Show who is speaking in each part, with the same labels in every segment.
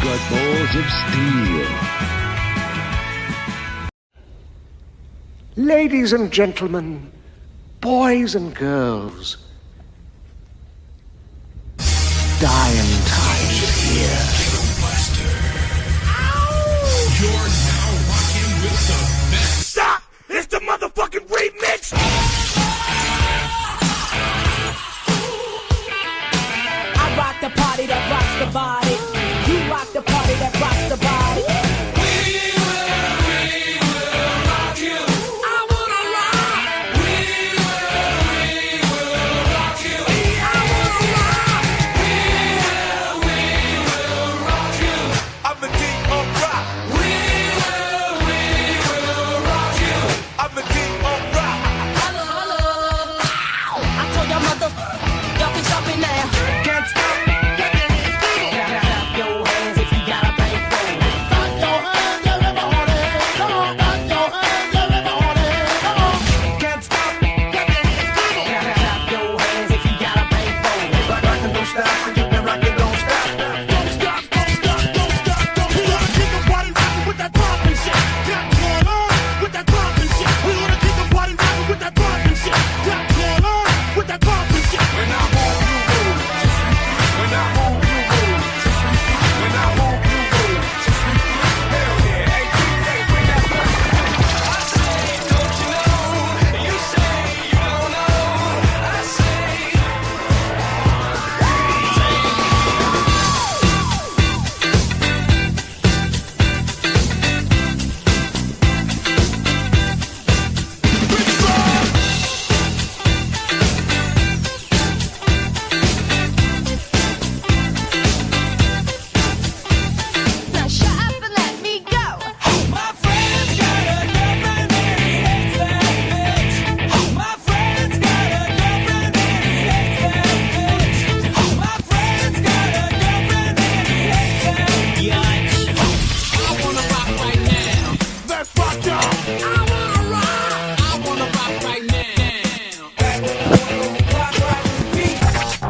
Speaker 1: like balls of steel. Ladies and gentlemen, boys and girls, dying time is here.
Speaker 2: You're now rocking with the best. Stop! It's the motherfucking remix!
Speaker 3: I rock the party that rocks the body. You rock the party that rocks the body.
Speaker 2: We will rock you. I wanna rock. We will rock you. I wanna rock. We will rock you. I'm the king of rock. We will rock you. I'm the king of rock.
Speaker 3: Hello, hello. I told y'all mother, y'all can stop it now. Can't stop. Clap your hands if you got a bankroll. Clap your hands, everybody. Come on, clap your hands, everybody. Come on. Can't stop. Clap your hands if you got a bankroll. Rock and don't stop. You can rock and don't stop.
Speaker 2: Don't stop, don't stop, don't stop, don't stop. We wanna keep the party rocking with that bumping shit. Clap your hands with that bumping shit. We wanna keep the party rocking with that bumping shit. Clap your hands with that bumping shit. When I move, you move. When I move, you move. When I move, you move. Hell yeah, hey DJ, bring that back. I say, don't you know? You say you don't know. I say.
Speaker 3: Now shut up and let me go.
Speaker 2: My friend's got a girlfriend and he hates that bitch. My friend's got a girlfriend and he hates that bitch. My friend's got a girlfriend and he hates that bitch. I wanna rock right now. Let's rock, y'all. I wanna rock. I wanna rock right now. Rock right the beat.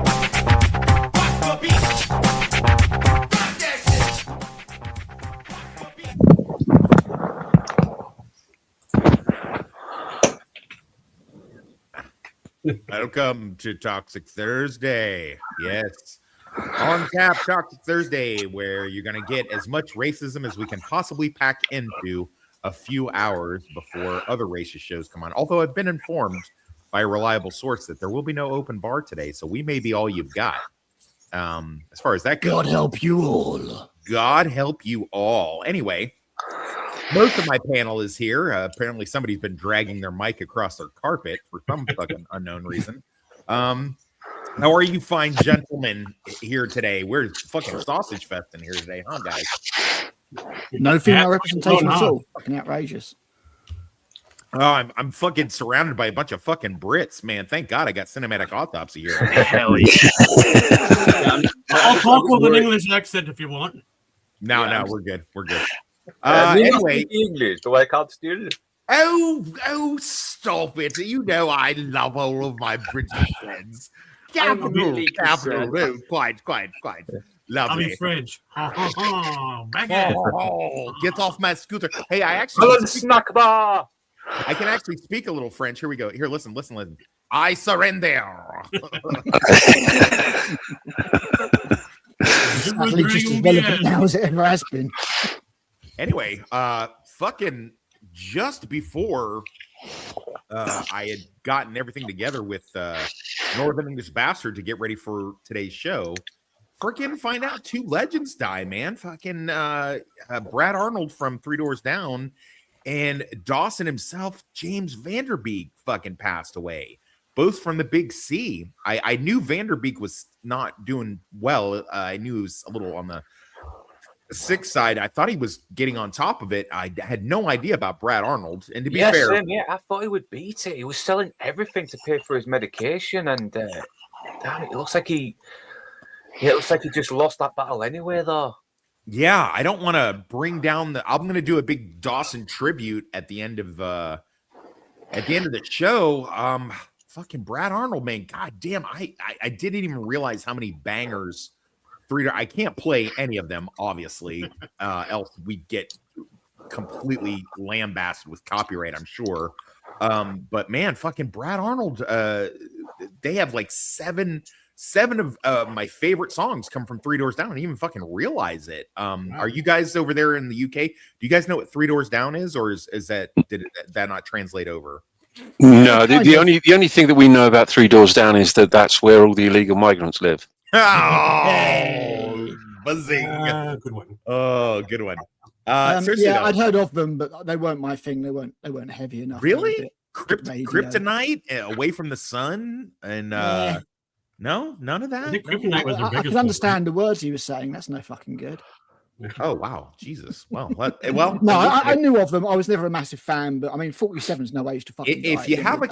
Speaker 2: Rock the beat. Rock that shit. Rock the beat.
Speaker 4: Welcome to Toxic Thursday. Yes. On tap Toxic Thursday, where you're going to get as much racism as we can possibly pack into a few hours before other racist shows come on. Although I've been informed by a reliable source that there will be no open bar today, so we may be all you've got. As far as that goes.
Speaker 1: God help you all.
Speaker 4: God help you all. Anyway, most of my panel is here. Apparently, somebody's been dragging their mic across their carpet for some fucking unknown reason. How are you fine gentlemen here today? We're fucking sausage fest in here today, huh, guys?
Speaker 5: No female representation at all. Fucking outrageous.
Speaker 4: Oh, I'm fucking surrounded by a bunch of fucking Brits, man. Thank God I got cinematic autopsy here.
Speaker 1: Hell yeah.
Speaker 6: I'll talk with an English accent if you want.
Speaker 4: No, we're good. We're good.
Speaker 7: Me not
Speaker 4: Anyway,
Speaker 7: speak English, so I can't steal it.
Speaker 4: oh, stop it. You know I love all of my British friends. Capital, no, quite.
Speaker 6: I'm
Speaker 4: Lovely.
Speaker 6: in French. Back at it.
Speaker 4: Oh, get off my scooter. Hey,
Speaker 7: Hello,
Speaker 4: actually,
Speaker 7: snack bar.
Speaker 4: I can actually speak a little French. Here we go. Here, listen. I surrender.
Speaker 5: Sadly, just as relevant now as it ever has been.
Speaker 4: Anyway, fucking just before I had gotten everything together with Northern English Bastard to get ready for today's show, freaking find out two legends die, man. Fucking Brad Arnold from Three Doors Down and Dawson himself, James Vanderbeek, fucking passed away. Both from the Big C. I knew Vanderbeek was not doing well. I knew he was a little on the sick side. I thought he was getting on top of it. I had no idea about Brad Arnold. And to be fair,
Speaker 7: Same, yeah, I thought he would beat it. He was selling everything to pay for his medication, and damn, it looks like he just lost that battle anyway, though.
Speaker 4: yeah, I don't want to bring down I'm going to do a big Dawson tribute at the end of the show. Fucking Brad Arnold, man. God damn, I didn't even realize how many bangers I can't play any of them, obviously, else we get completely lambasted with copyright, I'm sure. But man, fucking Brad Arnold, they have like seven of my favorite songs come from Three Doors Down. I didn't even fucking realize it. Are you guys over there in the UK? Do you guys know what Three Doors Down is, or did that not translate over?
Speaker 8: No, the only thing that we know about Three Doors Down is that that's where all the illegal migrants live.
Speaker 4: Oh, buzzing!
Speaker 6: Good one.
Speaker 4: Oh, good one.
Speaker 5: Seriously, yeah, I'd heard of them, but they weren't my thing. They weren't heavy enough.
Speaker 4: Really? Kryptonite, Away from the Sun, and no, none of that.
Speaker 6: I think Kryptonite was the biggest.
Speaker 5: I can understand the words he was saying. That's no fucking good.
Speaker 4: Oh wow, Jesus! Well,
Speaker 5: no, I knew of them. I was never a massive fan, but I mean, 47 is no age to fucking.
Speaker 4: If you have an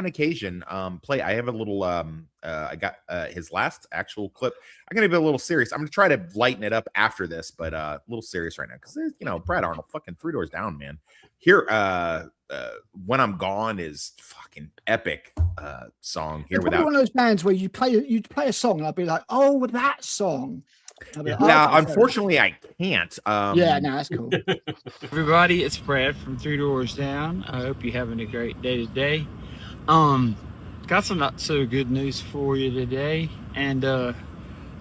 Speaker 4: occasion, play. I have a little. I got his last actual clip. I'm gonna be a little serious. I'm gonna try to lighten it up after this, but a little serious right now because Brad Arnold, fucking Three Doors Down, man. Here, When I'm Gone is fucking epic song. Here,
Speaker 5: without one of those bands where you'd play a song, and I'd be like, oh, that song.
Speaker 4: Unfortunately, I can't.
Speaker 5: Yeah, no, that's cool.
Speaker 9: Everybody, it's Brad from Three Doors Down. I hope you're having a great day today. Got some not so good news for you today. And so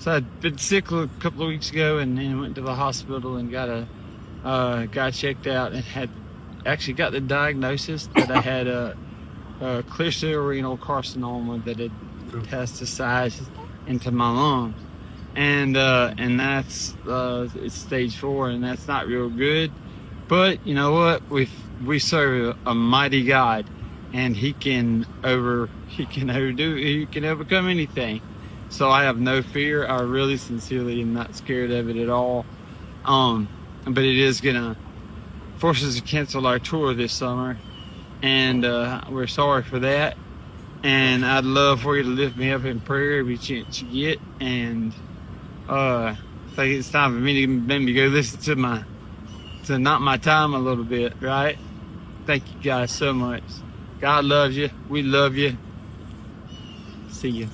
Speaker 9: I'd been sick a couple of weeks ago, and then went to the hospital and got checked out, and had actually got the diagnosis that I had a clear cell renal carcinoma that had metastasized into my lungs. And that's it's stage 4, and that's not real good. But you know what? We serve a mighty God, and He can overcome anything. So I have no fear. I really sincerely am not scared of it at all. But it is gonna force us to cancel our tour this summer, and we're sorry for that. And I'd love for you to lift me up in prayer every chance you get. And I think it's time for me to maybe go listen to Not My Time a little bit, right? Thank you guys so much. God loves you. We love you. See you.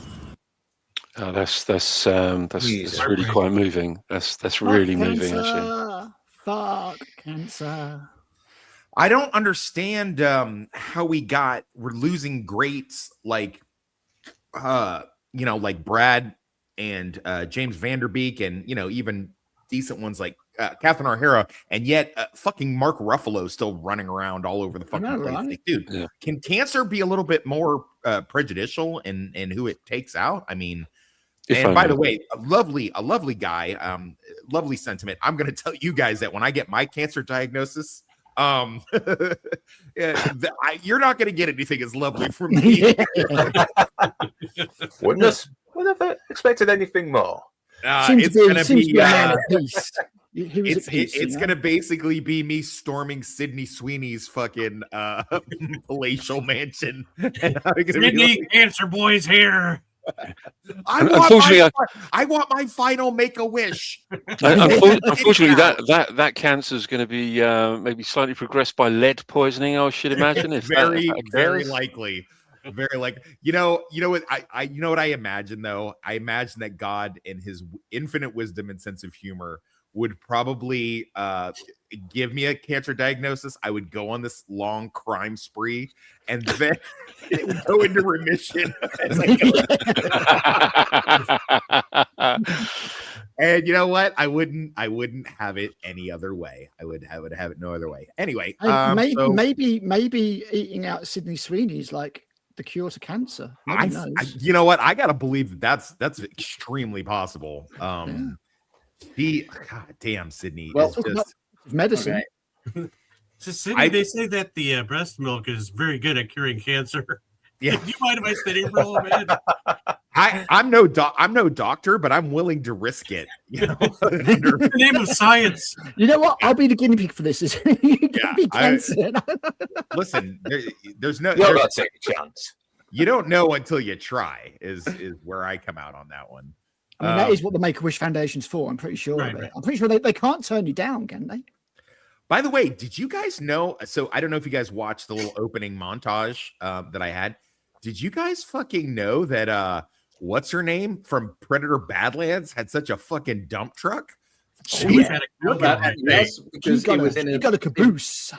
Speaker 8: Oh, that's really quite moving. That's really moving, actually.
Speaker 5: Fuck cancer.
Speaker 4: I don't understand how we're losing greats like like Brad and James Vanderbeek, and even decent ones like Catherine O'Hara, and yet fucking Mark Ruffalo still running around all over the fucking place.
Speaker 5: Right?
Speaker 4: Like, dude, can cancer be a little bit more prejudicial in who it takes out? I mean, and by the way, a lovely guy, lovely sentiment. I'm going to tell you guys that when I get my cancer diagnosis, you're not going to get anything as lovely from me.
Speaker 7: Wouldn't have expected anything more.
Speaker 4: It's going to be
Speaker 5: a man of peace.
Speaker 4: It's going to basically be me storming Sydney Sweeney's fucking palatial mansion.
Speaker 6: Sydney, Cancer Boy's here.
Speaker 4: I want my final Make-A-Wish.
Speaker 8: Unfortunately, that cancer is going to be maybe slightly progressed by lead poisoning, I should imagine. If
Speaker 4: very likely. Very like you know what I what I imagine though. I imagine that God, in His infinite wisdom and sense of humor, would probably give me a cancer diagnosis. I would go on this long crime spree, and then it would go into remission. And you know what? I wouldn't have it any other way. I would have it no other way. Anyway,
Speaker 5: maybe eating out Sydney Sweeney's like the cure to cancer.
Speaker 4: You know what? I gotta believe that's extremely possible. God damn, Sydney.
Speaker 5: Well, just medicine.
Speaker 6: Okay. So Sydney, they say that the breast milk is very good at curing cancer.
Speaker 4: Yeah.
Speaker 6: Do you mind if I stay here for a little bit?
Speaker 4: I'm no doctor, but I'm willing to risk it. In
Speaker 6: the name of science.
Speaker 5: You know what? I'll be the guinea pig for this.
Speaker 4: Listen, there's no.
Speaker 7: You're not taking a chance.
Speaker 4: You don't know until you try. Is where I come out on that one.
Speaker 5: I mean, that is what the Make-A-Wish Foundation's for. I'm pretty sure of it. Right. I'm pretty sure they can't turn you down, can they?
Speaker 4: By the way, did you guys know? So I don't know if you guys watched the little opening montage that I had. Did you guys fucking know that what's her name from Predator Badlands had such a fucking dump truck.
Speaker 6: She had a
Speaker 10: Look
Speaker 6: camera
Speaker 10: at
Speaker 6: that
Speaker 10: that, yes,
Speaker 6: day.
Speaker 10: because it was in
Speaker 5: You got a caboose.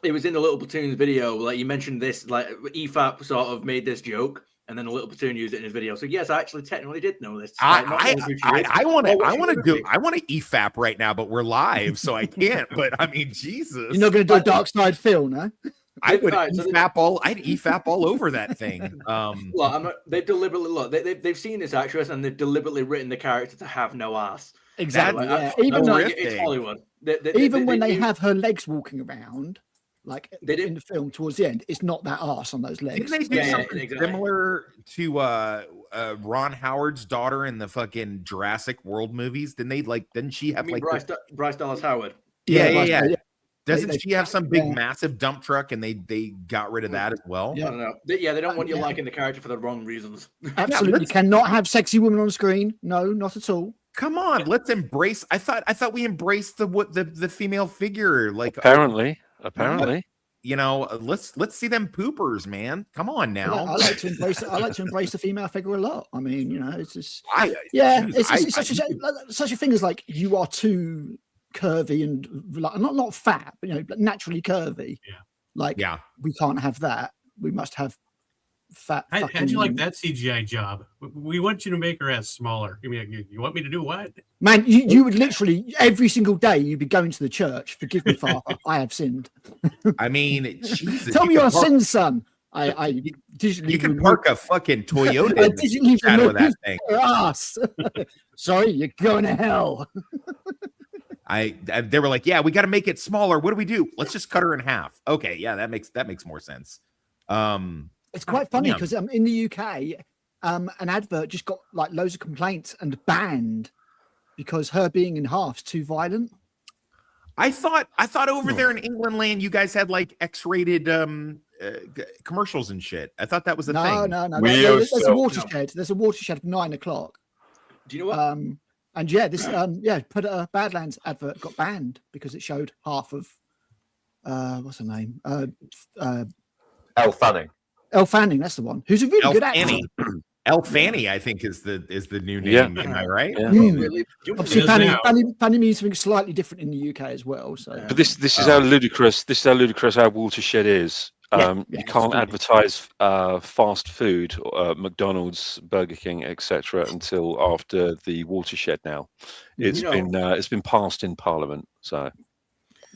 Speaker 10: It was in the Little Platoon's video. Like you mentioned this, like EFAP sort of made this joke, and then the Little Platoon used it in his video. So yes, I actually technically did know this.
Speaker 4: I want to EFAP right now, but we're live, so I can't. But I mean, Jesus,
Speaker 5: You're not going to do a Dark Side Phil, no?
Speaker 4: I'd
Speaker 10: So
Speaker 4: EFAP all over that thing.
Speaker 10: Well, they've deliberately they've seen this actress and they've deliberately written the character to have no ass.
Speaker 5: Exactly.
Speaker 10: Like,
Speaker 5: Yeah. Even
Speaker 10: it's Hollywood.
Speaker 5: Even when they have her legs walking around, like in the film towards the end, it's not that ass on those legs.
Speaker 4: Didn't they do something similar to Ron Howard's daughter in the fucking Jurassic World movies? Didn't she have
Speaker 10: Bryce Dallas Howard?
Speaker 4: Yeah. Doesn't she have some big massive dump truck and they got rid of that as well?
Speaker 10: I don't know. They don't want you liking the character for the wrong reasons.
Speaker 5: Absolutely cannot have sexy women on screen. No, not at all.
Speaker 4: Come on, let's embrace. I thought we embraced the female figure. Like
Speaker 8: apparently.
Speaker 4: You know, let's see them poopers, man. Come on now.
Speaker 5: I like to embrace. I like to embrace the female figure a lot. I mean, you know, it's just it's such a thing as like you are too curvy and like not fat, but you know, naturally curvy.
Speaker 6: Yeah.
Speaker 5: We can't have that. We must have fat.
Speaker 6: How'd you like that CGI job? We want you to make her ass smaller. You want me to do what?
Speaker 5: Man, you would literally every single day you'd be going to the church. Forgive me, Father, I have sinned.
Speaker 4: I mean, Jesus,
Speaker 5: tell me your sins, son. I digitally
Speaker 4: you can park a fucking Toyota in the shadow of that thing.
Speaker 5: Ass. Sorry, you're going to hell.
Speaker 4: They were like, yeah, we got to make it smaller. What do we do? Let's just cut her in half. Okay, yeah, that makes more sense.
Speaker 5: It's quite funny because in the UK, an advert just got like loads of complaints and banned because her being in half is too violent.
Speaker 4: I thought over there in England land, you guys had like X-rated commercials and shit. I thought that was a thing.
Speaker 5: No. There's a watershed. There's a watershed at 9 o'clock.
Speaker 10: Do you know what?
Speaker 5: And yeah, this put a Badlands advert got banned because it showed half of what's her name?
Speaker 7: Elle Fanning.
Speaker 5: Elle Fanning, that's the one. Who's a really good actor.
Speaker 4: Elle Fanny, I think, is the new name. Am I right?
Speaker 5: Yeah. Obviously, Fanny means something slightly different in the UK as well. So,
Speaker 8: but this is how ludicrous. This is how ludicrous our watershed is. You can't advertise fast food, McDonald's, Burger King, etc., until after the watershed. Now, it's been passed in Parliament. So,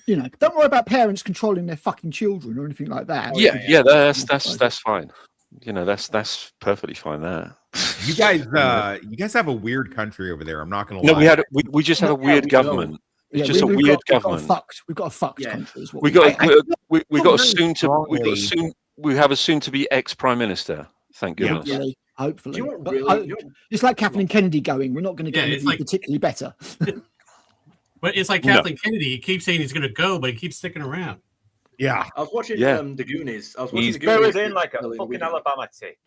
Speaker 5: you know, don't worry about parents controlling their fucking children or anything like that.
Speaker 8: Yeah, that's fine. You know, that's perfectly fine. There,
Speaker 4: you guys have a weird country over there. I'm not gonna lie.
Speaker 8: No, we just have a weird government. It's just a weird government.
Speaker 5: We've got a fucked country. Is what
Speaker 8: we have a soon to be ex-prime minister. Thank goodness.
Speaker 5: Yeah, hopefully. It's like Kathleen Kennedy going. We're not going to get anything particularly better.
Speaker 6: But it's like Kathleen Kennedy. He keeps saying he's going to go, but he keeps sticking around.
Speaker 10: Yeah, I was watching the Goonies.
Speaker 7: He's buried in like a fucking Alabama tick.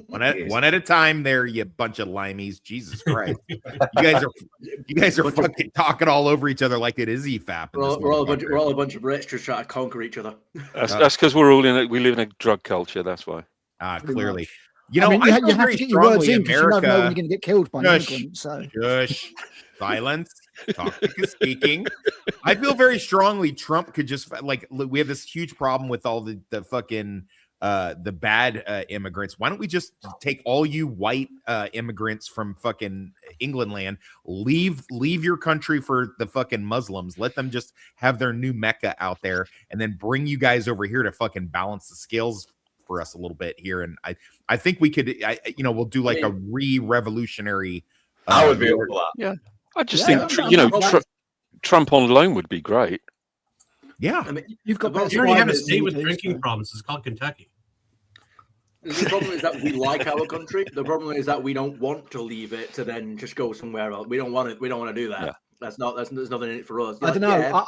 Speaker 4: One at a time, there, you bunch of limeys. Jesus Christ, you guys are fucking talking all over each other like it is EFAP.
Speaker 10: We're all a bunch of Brits just trying to conquer each other.
Speaker 8: That's because we live in a drug culture. That's why.
Speaker 4: Clearly.
Speaker 5: You know, you have to get your words in because you never know when you're going to get killed by an immigrant. So,
Speaker 4: silence. Topic speaking. I feel very strongly Trump could just like we have this huge problem with all the fucking the bad immigrants. Why don't we just take all you white immigrants from fucking England land, leave your country for the fucking Muslims, let them just have their new Mecca out there, and then bring you guys over here to fucking balance the scales for us a little bit here. And I think we could we'll do like a revolutionary.
Speaker 7: I would be over that.
Speaker 8: Yeah. I just think Trump on loan would be great.
Speaker 4: Yeah,
Speaker 10: I mean,
Speaker 6: you already have a state with drinking problems. It's called Kentucky.
Speaker 10: The problem is that we like our country. The problem is that we don't want to leave it to then just go somewhere else. We don't want it. We don't want to do that. Yeah. There's nothing in it for us.
Speaker 5: I don't know. Yeah.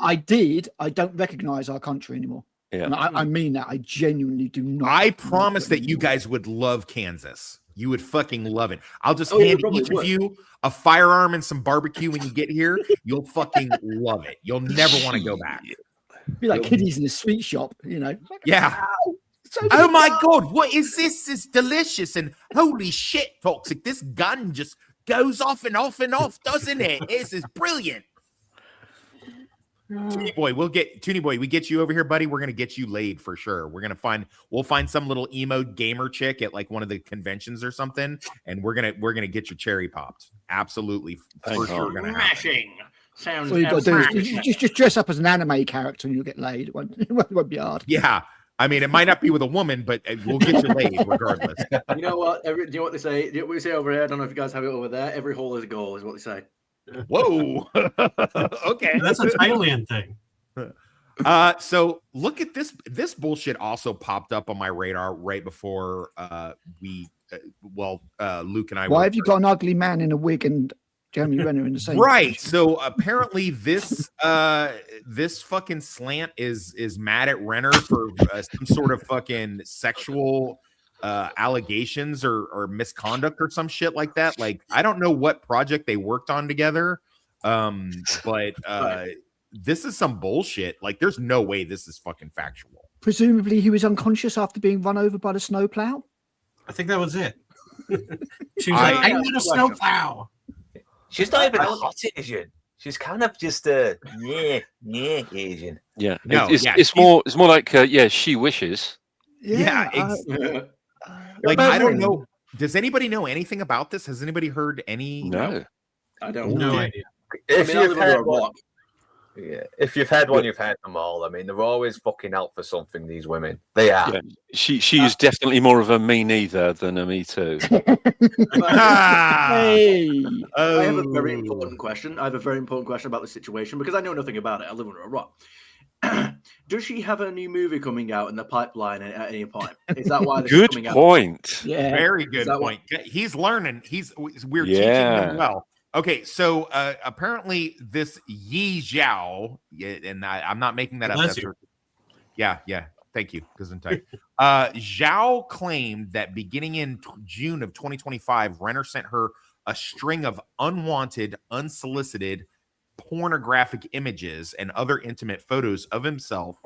Speaker 5: I don't recognize our country anymore.
Speaker 8: Yeah,
Speaker 5: and I mean that. I genuinely do not.
Speaker 4: I promise that you guys would love Kansas. You would fucking love it. I'll just hand each of you a firearm and some barbecue when you get here. You'll fucking love it. You'll never want to go back.
Speaker 5: Be like kiddies in a sweet shop, you know.
Speaker 4: Yeah. Oh my God, what is this? This is delicious and holy shit, Toxic. This gun just goes off and off and off, doesn't it? This is brilliant. Toonie Boy, we get you over here, buddy. We're gonna get you laid for sure. We'll find some little emo gamer chick at like one of the conventions or something, and we're gonna get your cherry popped. Absolutely, for sure, gonna happen.
Speaker 10: Smashing. Sounds
Speaker 5: All you got to do is just dress up as an anime character and you'll get laid. It won't be hard.
Speaker 4: Yeah. I mean, it might not be with a woman, but we'll get you laid regardless.
Speaker 10: You know what? Do you know what they say? Do you know what we say over here? I don't know if you guys have it over there. Every hole is a goal, is what they say.
Speaker 4: Whoa. Okay.
Speaker 6: That's a Thailand thing.
Speaker 4: So look at this. This bullshit also popped up on my radar right before Luke and I.
Speaker 5: Why have you got an ugly man in a wig and Jeremy Renner in the same?
Speaker 4: Right. So apparently this fucking slant is mad at Renner for some sort of fucking sexual allegations or misconduct or some shit like that. Like, I don't know what project they worked on together, but this is some bullshit. Like, there's no way this is fucking factual.
Speaker 5: Presumably he was unconscious after being run over by the snowplow.
Speaker 6: I think that was it. She was like, "I need a snowplow."
Speaker 7: She's not even not Asian. She's kind of just Asian.
Speaker 8: Yeah,
Speaker 4: No,
Speaker 8: it's more like she wishes.
Speaker 4: Yeah, like, I don't know. Does anybody know anything about this? Has anybody heard any?
Speaker 8: No,
Speaker 10: I don't.
Speaker 6: No idea.
Speaker 7: If
Speaker 10: I live under a
Speaker 7: one,
Speaker 10: rock.
Speaker 7: yeah, if you've had one, you've had them all. I mean, they're always fucking out for something. These women, they are.
Speaker 8: yeah. She is definitely more of a me neither than a me too.
Speaker 5: Hey.
Speaker 10: I have a very important question. I have a very important question about the situation because I know nothing about it. I live under a rock. Does she have a new movie coming out in the pipeline at any point? Is that why this is
Speaker 8: Good
Speaker 10: coming out?
Speaker 8: point.
Speaker 5: Yeah.
Speaker 4: Very good point. He's learning. We're teaching him well. Okay, so apparently this Yi Zhao, and I'm not making that up.
Speaker 6: Bless you.
Speaker 4: Yeah. Thank you, Gesundheit. Zhao claimed that beginning in June of 2025, Renner sent her a string of unwanted, unsolicited, pornographic images and other intimate photos of himself,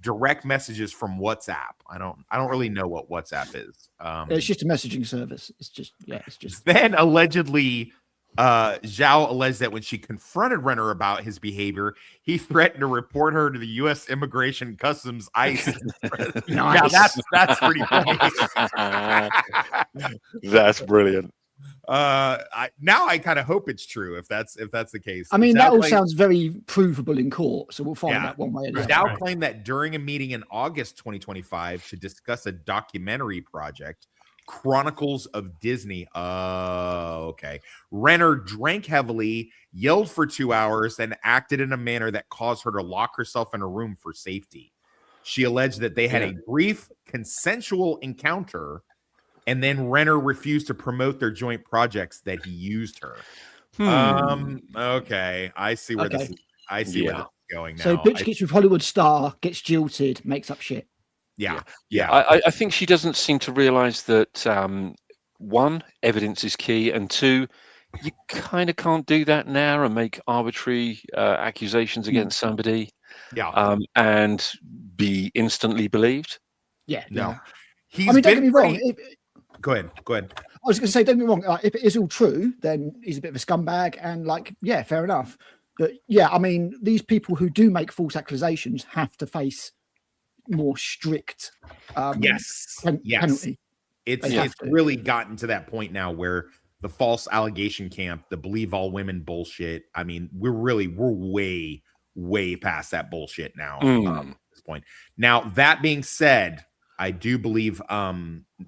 Speaker 4: direct messages from WhatsApp. I don't really know what WhatsApp is.
Speaker 5: It's just a messaging service. It's just.
Speaker 4: Then allegedly, Zhao alleged that when she confronted Renner about his behavior, he threatened to report her to the U.S. Immigration Customs ICE. Yeah, that's pretty funny.
Speaker 8: That's brilliant.
Speaker 4: Now I kind of hope it's true if that's the case.
Speaker 5: I mean,
Speaker 4: Zhao
Speaker 5: that all
Speaker 4: claimed,
Speaker 5: sounds very provable in court, so we'll find out one way or the other.
Speaker 4: Zhao claimed that during a meeting in August 2025 to discuss a documentary project, Chronicles of Disney. Okay. Renner drank heavily, yelled for 2 hours, and acted in a manner that caused her to lock herself in a room for safety. She alleged that they had a brief consensual encounter, and then Renner refused to promote their joint projects that he used her. Okay. I see where this is. I see where this is going now.
Speaker 5: So bitch gets with Hollywood star, gets jilted, makes up shit.
Speaker 4: Yeah.
Speaker 8: I think she doesn't seem to realize that one, evidence is key, and two, you kind of can't do that now and make arbitrary accusations against somebody. And be instantly believed.
Speaker 5: Yeah.
Speaker 4: No.
Speaker 5: Don't get me wrong.
Speaker 4: Go ahead.
Speaker 5: I was going to say, don't get me wrong. If it is all true, then he's a bit of a scumbag, and fair enough. But I mean, these people who do make false accusations have to face more strict penalty.
Speaker 4: It's really gotten to that point now where the false allegation camp, the believe all women bullshit. I mean, we're way past that bullshit now at this point. Now, that being said, I do believe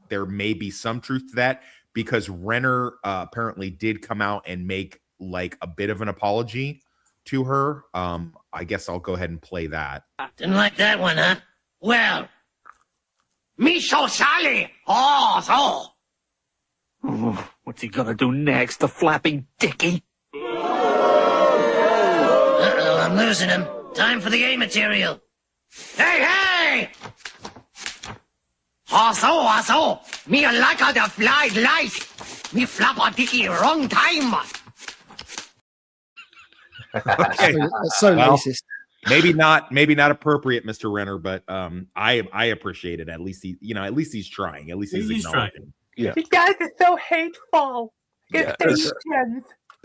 Speaker 4: there may be some truth to that because Renner apparently did come out and make like a bit of an apology to her. I guess I'll go ahead and play that.
Speaker 3: Didn't like that one, huh? Well, me so sorry. Oh, so. What's he gonna do next, the flapping dickie? Uh-oh, I'm losing him. Time for the A material. Hey! Also, me like how the fly lice. Me flap a dickie wrong time.
Speaker 5: That's so racist.
Speaker 4: maybe not appropriate, Mr. Renner, but I appreciate it. At least he's trying. At least he's acknowledging.
Speaker 8: Yeah.
Speaker 7: You guys are so hateful.
Speaker 8: Yeah, it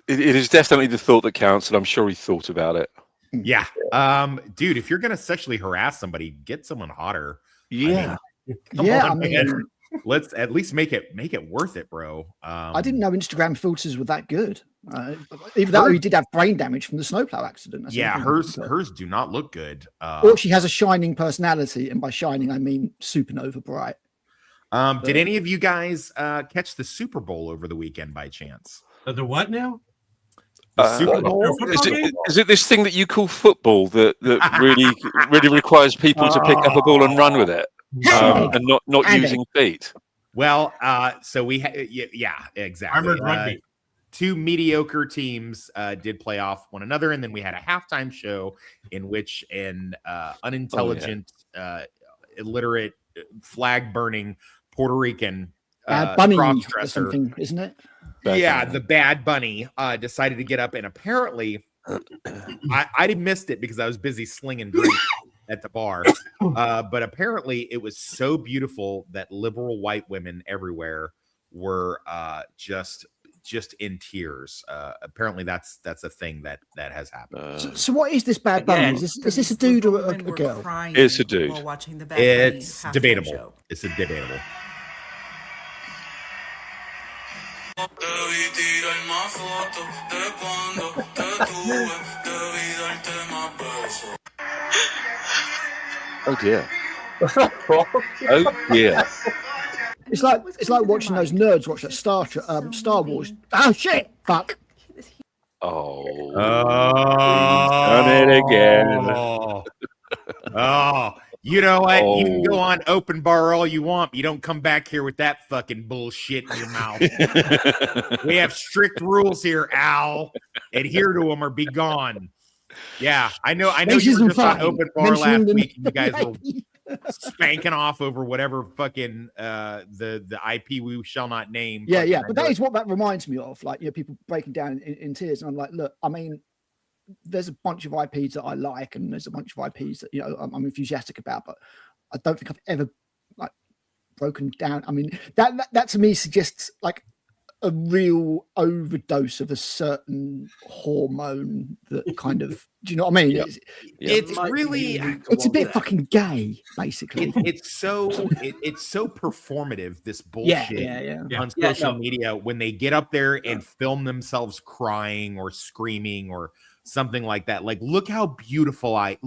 Speaker 8: is definitely the thought that counts, and I'm sure he thought about it.
Speaker 4: Yeah. Dude, if you're gonna sexually harass somebody, get someone hotter.
Speaker 8: Yeah.
Speaker 5: I mean,
Speaker 4: let's at least make it worth it, bro.
Speaker 5: I didn't know Instagram filters were that good. Even though he did have brain damage from the snowplow accident. That's
Speaker 4: yeah, hers do not look good.
Speaker 5: Or she has a shining personality, and by shining I mean supernova bright.
Speaker 4: Did any of you guys catch the Super Bowl over the weekend by chance?
Speaker 6: The what now?
Speaker 4: The Super Bowl?
Speaker 8: Is it this thing that you call football that really requires people to pick up a ball and run with it, and not using feet?
Speaker 4: Well, so we yeah, exactly.
Speaker 6: Armored rugby.
Speaker 4: Two mediocre teams did play off one another, and then we had a halftime show in which an unintelligent, illiterate, flag burning Puerto Rican
Speaker 5: bunny or
Speaker 4: cross-dresser,
Speaker 5: something, isn't it?
Speaker 4: the Bad Bunny decided to get up, and apparently I missed it because I was busy slinging drinks at the bar. But apparently it was so beautiful that liberal white women everywhere were just in tears. Apparently that's a thing that has happened.
Speaker 5: So what is this Bad Bunny? Is this a dude or a girl?
Speaker 8: It's a dude.
Speaker 4: It's debatable. It's a debatable.
Speaker 8: Oh dear. Oh dear.
Speaker 5: It's like watching those nerds watch that Star Wars. Oh shit! Fuck.
Speaker 8: Oh.
Speaker 4: Done
Speaker 8: it again.
Speaker 4: Oh, you know what? You can go on open bar all you want, but you don't come back here with that fucking bullshit in your mouth. We have strict rules here, Al. Adhere to them or be gone. Yeah, I know you were just on open bar last week and you guys were spanking off over whatever fucking the IP we shall not name.
Speaker 5: Yeah, but that is what that reminds me of. Like, people breaking down in tears, and I'm like, look, I mean, there's a bunch of IPs that I like, and there's a bunch of IPs that I'm enthusiastic about, but I don't think I've ever like broken down. I mean, that to me suggests like a real overdose of a certain hormone that kind of, do you know what I mean?
Speaker 8: Yeah.
Speaker 4: It's really,
Speaker 5: it's a bit fucking gay, basically.
Speaker 4: It's so performative, this bullshit on social media, when they get up there and film themselves crying or screaming or something like that. Like, look how beautiful I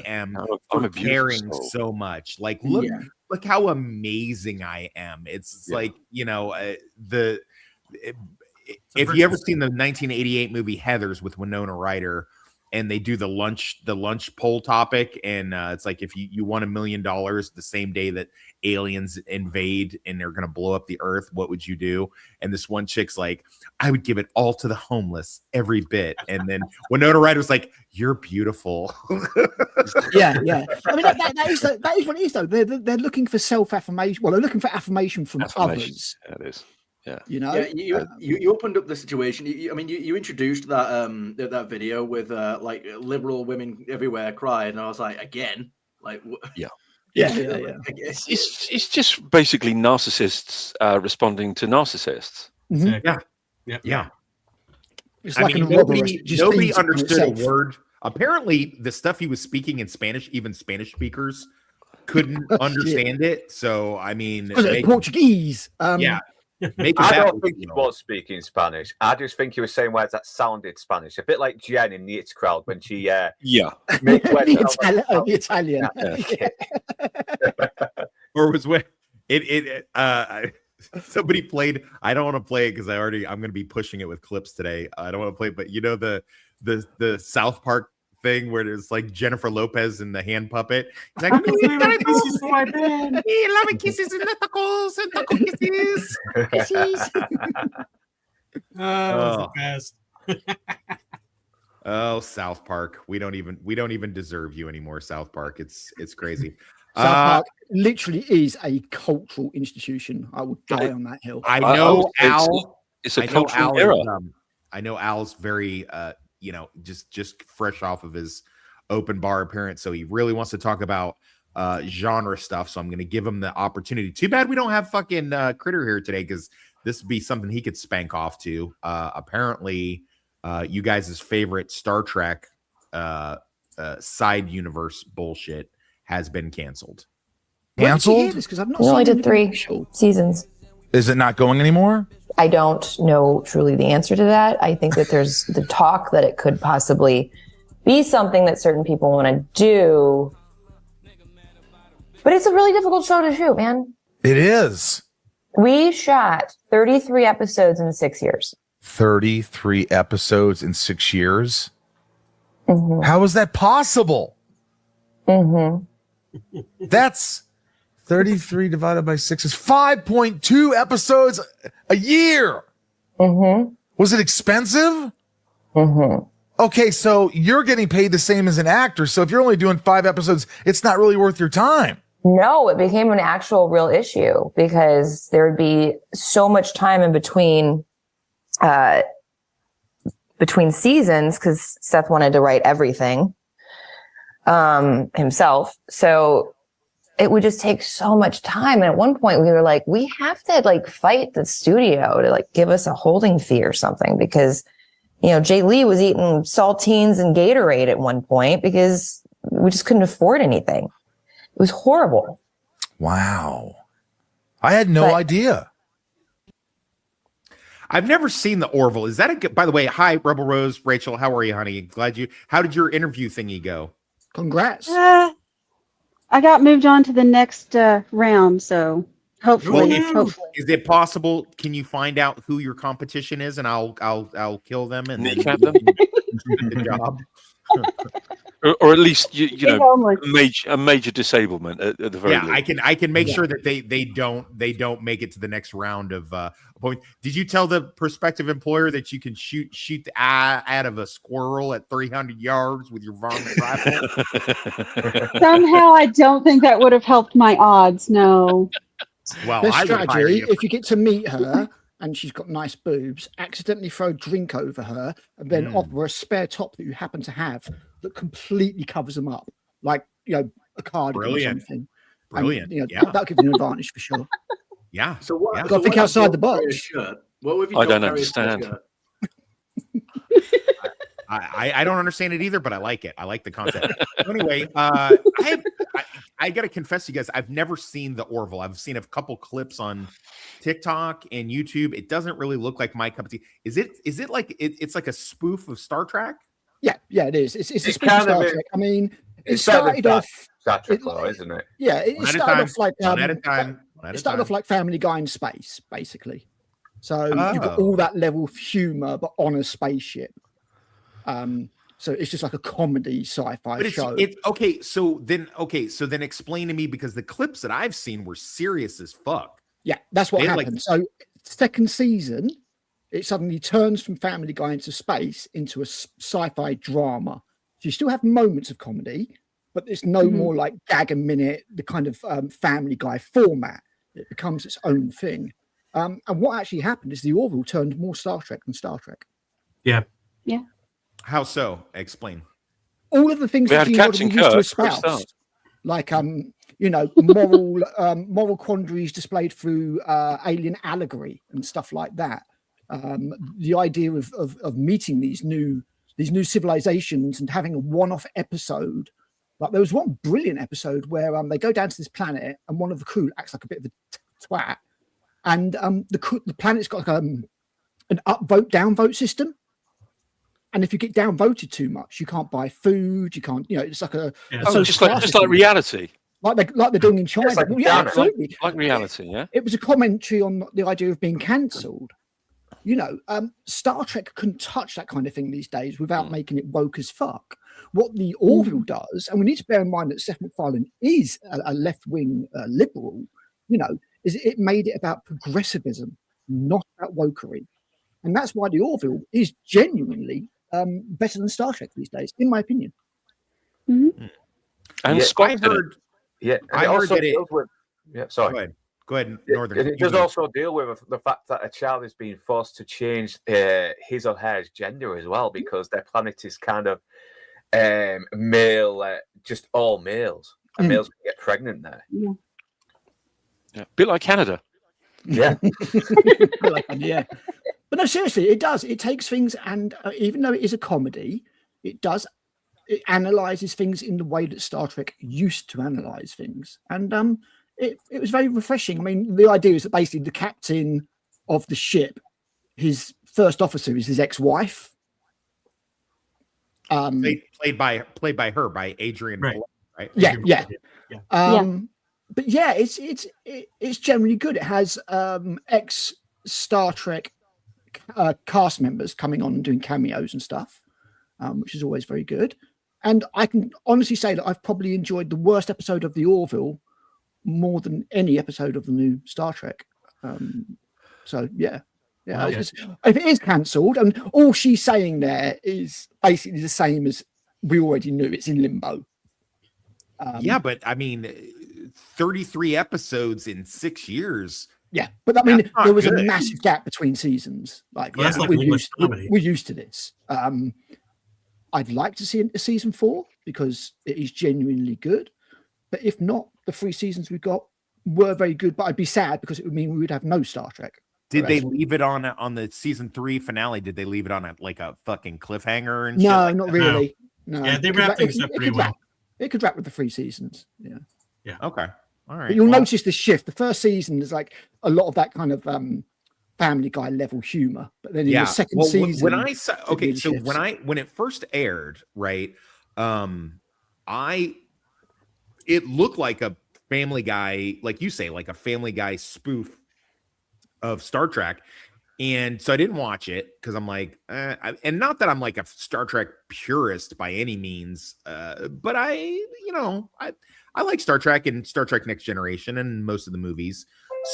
Speaker 4: am for caring so much. Like, look how amazing I am. It's like, if you ever seen the 1988 movie Heathers with Winona Ryder, and they do the lunch poll topic, and it's like, if you won $1 million the same day that aliens invade and they're gonna blow up the earth, what would you do? And this one chick's like, I would give it all to the homeless, every bit. And then Winona Ryder's like, you're beautiful.
Speaker 5: yeah. I mean, that is what it is, though. They're looking for self-affirmation. Well, they're looking for affirmation from others.
Speaker 8: That is. Yeah.
Speaker 10: You opened up the situation. You introduced that video with like liberal women everywhere crying, and I was like, again, like,
Speaker 5: yeah.
Speaker 8: It's just basically narcissists responding to narcissists.
Speaker 5: Mm-hmm.
Speaker 4: Yeah.
Speaker 5: It's like
Speaker 4: nobody understood a word. Apparently, the stuff he was speaking in Spanish, even Spanish speakers couldn't understand it. So, I mean,
Speaker 5: Portuguese.
Speaker 7: I don't think he was speaking Spanish. I just think he was saying words that sounded Spanish, a bit like Jen in the It's crowd when she
Speaker 5: the Italian.
Speaker 4: Or was when somebody played. I don't want to play it because I'm going to be pushing it with clips today. I don't want to play it, but the South Park thing where there's like Jennifer Lopez and the hand puppet. He's like, love kisses and the tacos and taco kisses.
Speaker 6: Oh, best.
Speaker 4: Oh, South Park. We don't even deserve you anymore, South Park. It's crazy.
Speaker 5: South Park literally is a cultural institution. I would die on that hill.
Speaker 4: I know Al.
Speaker 8: It's a cultural era.
Speaker 4: I know Al's very just fresh off of his open bar appearance. So he really wants to talk about genre stuff. So I'm going to give him the opportunity. Too bad we don't have fucking Critter here today, because this would be something he could spank off to. Apparently, you guys' favorite Star Trek side universe bullshit has been canceled.
Speaker 11: Canceled?
Speaker 5: Because I've not
Speaker 12: We only
Speaker 5: seen
Speaker 12: did
Speaker 5: anything
Speaker 12: 3
Speaker 5: official.
Speaker 12: seasons.
Speaker 11: Is it not going anymore?
Speaker 12: I don't know truly the answer to that. I think that there's the talk that it could possibly be something that certain people want to do. But it's a really difficult show to shoot, man.
Speaker 11: It is.
Speaker 12: We shot 33 episodes in 6 years.
Speaker 11: 33 episodes in 6 years?
Speaker 12: Mm-hmm.
Speaker 11: How is that possible?
Speaker 12: Mm-hmm.
Speaker 11: That's 33 divided by 6 is 5.2 episodes a year.
Speaker 12: Mm-hmm.
Speaker 11: Was it expensive?
Speaker 12: Mm-hmm.
Speaker 11: Okay, so you're getting paid the same as an actor. So if you're only doing 5 episodes, it's not really worth your time.
Speaker 12: No, it became an actual real issue because there would be so much time in between seasons because Seth wanted to write everything himself. So it would just take so much time. And at one point we were like, we have to like fight the studio to like give us a holding fee or something because, Jay Lee was eating saltines and Gatorade at one point because we just couldn't afford anything. It was horrible.
Speaker 11: Wow. I had no idea.
Speaker 4: I've never seen the Orville. Is that a good, by the way, hi, Rebel Rose, Rachel, how are you, honey? How did your interview thingy go?
Speaker 5: Congrats.
Speaker 13: I got moved on to the next round, so hopefully.
Speaker 4: Is it possible? Can you find out who your competition is, and I'll kill them and then
Speaker 8: Kneecap them?
Speaker 4: the job.
Speaker 8: Or at least
Speaker 13: only.
Speaker 8: a major disablement at the very least.
Speaker 4: I can make sure that they don't make it to the next round of point. Did you tell the prospective employer that you can shoot the eye out of a squirrel at 300 yards with your varmint rifle?
Speaker 13: Somehow I don't think that would have helped my odds. No.
Speaker 4: Well,
Speaker 5: Best
Speaker 4: I would hire
Speaker 5: strategy,
Speaker 4: you.
Speaker 5: if you get to meet her and she's got nice boobs, accidentally throw a drink over her and then offer her a spare top that you happen to have that completely covers them up, like a cardigan or something.
Speaker 4: Brilliant.
Speaker 5: And,
Speaker 4: Yeah.
Speaker 5: that'll give you an advantage for sure.
Speaker 4: Yeah.
Speaker 10: So what?
Speaker 4: Yeah.
Speaker 5: Got to think outside the box.
Speaker 10: What have you
Speaker 8: I
Speaker 10: got
Speaker 8: don't
Speaker 10: carry a
Speaker 8: understand.
Speaker 10: shirt?
Speaker 4: I don't understand it either, but I like it. I like the concept. Anyway, I got to confess to you guys, I've never seen the Orville. I've seen a couple clips on TikTok and YouTube. It doesn't really look like my cup of tea. Is it like it's like a spoof of Star Trek?
Speaker 5: Yeah, it is. It's a
Speaker 7: It's
Speaker 5: spoof of
Speaker 7: kind of
Speaker 5: Star
Speaker 7: a-
Speaker 5: Trek. I mean, it
Speaker 7: It's better than
Speaker 5: started off.
Speaker 7: Star Trek, though, isn't it?
Speaker 5: Yeah, it
Speaker 4: One at a
Speaker 5: started
Speaker 4: time.
Speaker 5: off like
Speaker 4: One at a time.
Speaker 5: it started off like Family Guy in space, basically. So you've got all that level of humor, but on a spaceship. So it's just like a comedy sci-fi
Speaker 4: But
Speaker 5: show.
Speaker 4: it's okay. So then explain to me, because the clips that I've seen were serious as fuck.
Speaker 5: Yeah, that's what
Speaker 4: They had,
Speaker 5: happened. So second season, it suddenly turns from Family Guy into space into a sci-fi drama. So you still have moments of comedy, but it's no more like gag a minute, the kind of Family Guy format. It becomes its own thing. And what actually happened is the Orville turned more Star Trek than Star Trek.
Speaker 6: Yeah.
Speaker 13: Yeah.
Speaker 4: How so? Explain.
Speaker 5: All of the things
Speaker 8: We
Speaker 5: that
Speaker 8: had
Speaker 5: Gene
Speaker 8: Captain
Speaker 5: Roddenberry used to
Speaker 8: Kirk for a
Speaker 5: espouse,
Speaker 8: start.
Speaker 5: like moral quandaries displayed through alien allegory and stuff like that. The idea of meeting these new civilizations and having a one-off episode. Like there was one brilliant episode where they go down to this planet and one of the crew acts like a bit of a twat, and the planet's got like an upvote downvote system. And if you get downvoted too much, you can't buy food. You can't, it's like a social
Speaker 8: just
Speaker 5: class
Speaker 8: like reality.
Speaker 5: like they're doing in China.
Speaker 7: like
Speaker 5: Well, yeah,
Speaker 7: Ghana.
Speaker 5: absolutely.
Speaker 8: Like reality, yeah.
Speaker 5: It was a commentary on the idea of being cancelled. Star Trek couldn't touch that kind of thing these days without making it woke as fuck. What the Orville does, and we need to bear in mind that Seth MacFarlane is a left-wing liberal, is it made it about progressivism, not about wokery. And that's why the Orville is genuinely better than Star Trek these days, in my opinion.
Speaker 8: And
Speaker 7: Yeah,
Speaker 8: Scott did it.
Speaker 7: Yeah, and
Speaker 4: I
Speaker 7: it
Speaker 4: heard
Speaker 7: also
Speaker 4: that it-
Speaker 7: deals with. Yeah, sorry.
Speaker 4: Go ahead. Go ahead, Northern.
Speaker 7: It does also deal with the fact that a child is being forced to change his or her gender as well, because their planet is kind of male, just all males, and males can get pregnant there.
Speaker 13: Yeah.
Speaker 8: Yeah. A bit like Canada.
Speaker 7: Yeah.
Speaker 5: Yeah. But no, seriously, it does. It takes things, and even though it is a comedy, it analyzes things in the way that Star Trek used to analyze things. And it was very refreshing. I mean, the idea is that basically the captain of the ship, his first officer is his ex-wife.
Speaker 4: Played by her, by Adrian.
Speaker 6: Right.
Speaker 4: Right?
Speaker 5: Yeah. But yeah, it's generally good. It has ex Star Trek cast members coming on and doing cameos and stuff, which is always very good. And I can honestly say that I've probably enjoyed the worst episode of the Orville more than any episode of the new Star Trek. So yeah. If it is cancelled, and all she's saying there is basically the same as we already knew, it's in limbo.
Speaker 4: Yeah, but I mean, 33 episodes in 6 years.
Speaker 5: Yeah, but I mean, there was
Speaker 4: good.
Speaker 5: a massive gap between seasons. Like,
Speaker 6: Well, that's like
Speaker 5: we're
Speaker 6: English comedy.
Speaker 5: used to this. I'd like to see a season 4 because it is genuinely good. But if not, the 3 seasons we got were very good. But I'd be sad because it would mean we would have no Star Trek.
Speaker 4: Did they leave it on the season 3 finale? Did they leave it on like a fucking cliffhanger and
Speaker 5: No,
Speaker 4: shit like
Speaker 5: not
Speaker 4: that?
Speaker 5: really. No.
Speaker 6: Yeah, they wrapped things up pretty well.
Speaker 5: It could wrap with the 3 seasons. Yeah.
Speaker 6: Yeah.
Speaker 4: Okay. All right.
Speaker 5: But you'll notice the shift. The first season is like a lot of that kind of Family Guy level humor, but then in the second season,
Speaker 4: when it first aired, right? It looked like a Family Guy, like you say, like a Family Guy spoof of Star Trek. And so I didn't watch it because I'm like, and not that I'm like a Star Trek purist by any means, but I like Star Trek and Star Trek Next Generation and most of the movies.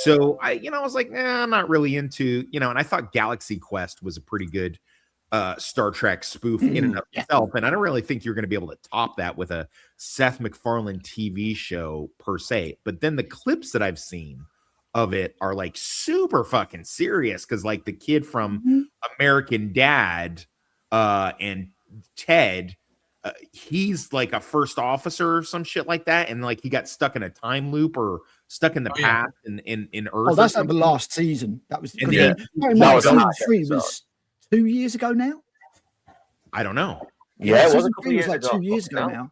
Speaker 4: So I was like, I'm not really into, and I thought Galaxy Quest was a pretty good Star Trek spoof in and of itself. And I don't really think you're going to be able to top that with a Seth MacFarlane TV show per se. But then the clips that I've seen of it are like super fucking serious because like the kid from American Dad and Ted, he's like a first officer or some shit like that, and like he got stuck in a time loop or stuck in the past in Earth.
Speaker 5: Oh, that's like the last season. That was
Speaker 4: season
Speaker 5: 3 was 2 years ago now.
Speaker 4: I don't know.
Speaker 7: Yeah, it was a
Speaker 5: season
Speaker 7: couple
Speaker 5: 3 was
Speaker 7: years
Speaker 5: like
Speaker 7: ago.
Speaker 5: 2 years ago
Speaker 7: Yeah.
Speaker 5: now.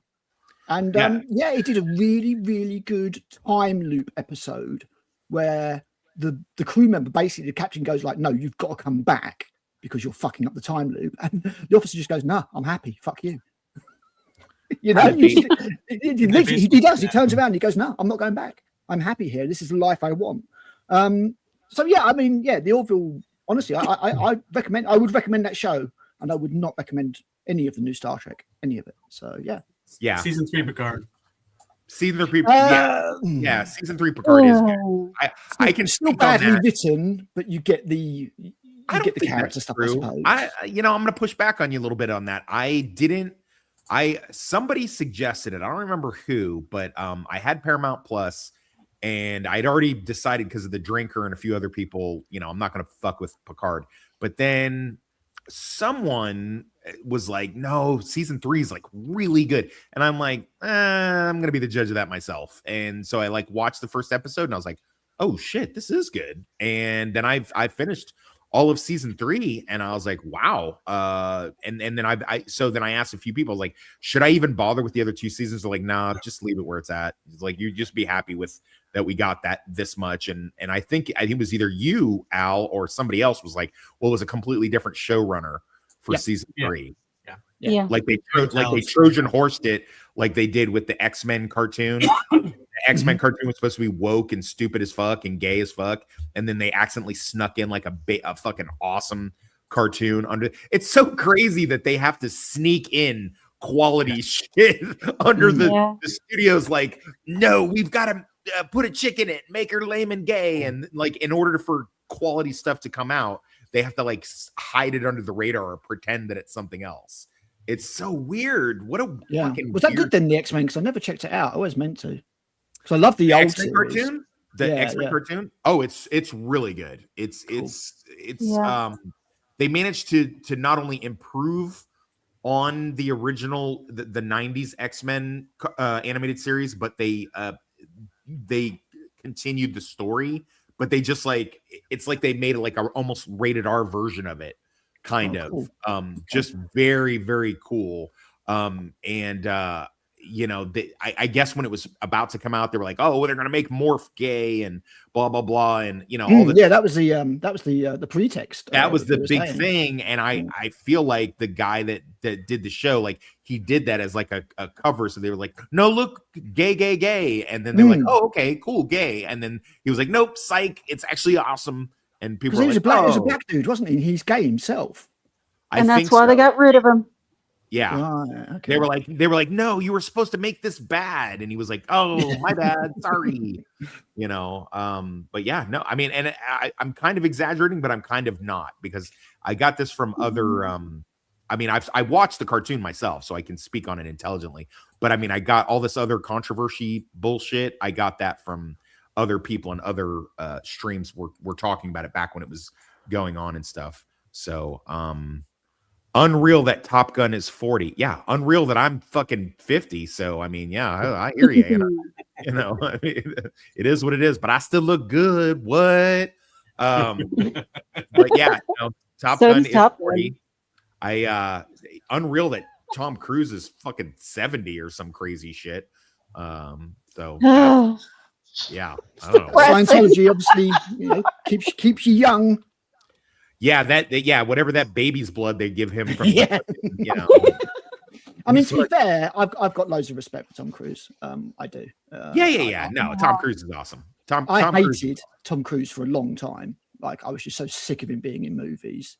Speaker 5: And it did a really, really good time loop episode where the crew member, basically the captain goes like, no, you've got to come back because you're fucking up the time loop. And the officer just goes, no, I'm happy. Fuck you. He does. He turns around and he goes, no, I'm not going back. I'm happy here. This is the life I want. So yeah, I mean, yeah, the Orville, honestly, I would recommend that show, and I would not recommend any of the new Star Trek, any of it. So yeah.
Speaker 4: Yeah.
Speaker 6: Season 3 Picard.
Speaker 4: Season 3 season 3 Picard is good. I can
Speaker 5: still badly written, but you get the character stuff.
Speaker 4: True. I'm going to push back on you a little bit on that. Somebody suggested it. I don't remember who, but I had Paramount Plus, and I'd already decided because of the drinker and a few other people, I'm not going to fuck with Picard. But then someone was like, no, season 3 is like really good. And I'm like, I'm going to be the judge of that myself. And so I like watched the first episode and I was like, oh shit, this is good. And then I finished all of season 3 and I was like, wow. And then then I asked a few people, I was like, should I even bother with the other 2 seasons? They're like, nah, just leave it where it's at. It's like, you just be happy with that we got that this much. And I think it was either you, Al, or somebody else was like, well, it was a completely different showrunner for season 3.
Speaker 13: Yeah.
Speaker 4: Like they Trojan horsed it like they did with the X-Men cartoon. The X-Men cartoon was supposed to be woke and stupid as fuck and gay as fuck. And then they accidentally snuck in like a fucking awesome cartoon under. It's so crazy that they have to sneak in quality shit under the studio's like, no, we've got to put a chick in it, make her lame and gay. And like, in order for quality stuff to come out, they have to like hide it under the radar or pretend that it's something else. It's so weird. What a fucking
Speaker 5: was that good then, the X-Men? Because I never checked it out. I always meant to. Because I love the old
Speaker 4: X-Men cartoon. The X-Men cartoon? Oh, it's really good. It's
Speaker 13: Yeah.
Speaker 4: they managed to not only improve on the original the 90s X-Men animated series, but they continued the story, but they just like it's like they made it like a almost rated R version of it, kind of.
Speaker 5: Cool.
Speaker 4: Just very, very cool. You know, I guess when it was about to come out, they were like, "Oh, they're gonna make Morph gay and blah blah blah," and you know, all this.
Speaker 5: Yeah, that was the pretext.
Speaker 4: That was the
Speaker 5: they were
Speaker 4: big
Speaker 5: saying.
Speaker 4: thing, and I feel like the guy that did the show, like he did that as like a cover, so they were like, "No, look, gay," and then they're like, "Oh, okay, cool, gay," and then he was like, "Nope, psych, it's actually awesome," and people
Speaker 5: Because
Speaker 4: were
Speaker 5: he
Speaker 4: like,
Speaker 5: was a
Speaker 4: "Oh."
Speaker 5: black dude, wasn't he? He's gay himself.
Speaker 13: And that's why they got rid of him.
Speaker 4: Yeah.
Speaker 5: Right, okay.
Speaker 4: They were like, "No, you were supposed to make this bad," and he was like, "Oh, my bad, sorry." You know, but yeah, no, I mean, and I'm kind of exaggerating, but I'm kind of not, because I got this from other. I mean, I watched the cartoon myself, so I can speak on it intelligently. But I mean, I got all this other controversy bullshit. I got that from other people and other streams were talking about it back when it was going on and stuff. So, unreal that Top Gun is 40. Yeah, unreal that I'm fucking 50. So I mean, yeah, I hear you. You know, I mean, it is what it is. But I still look good. What? But yeah, you know, Top Gun is 40. Unreal that Tom Cruise is fucking 70 or some crazy shit. So yeah, I don't know.
Speaker 5: Scientology obviously, you know, keeps you young.
Speaker 4: Yeah, whatever that baby's blood they give him from, you know.
Speaker 5: I mean, to be fair, I've got loads of respect for Tom Cruise. I do.
Speaker 4: No, Tom Cruise is awesome.
Speaker 5: I hated Tom Cruise for a long time. Like, I was just so sick of him being in movies.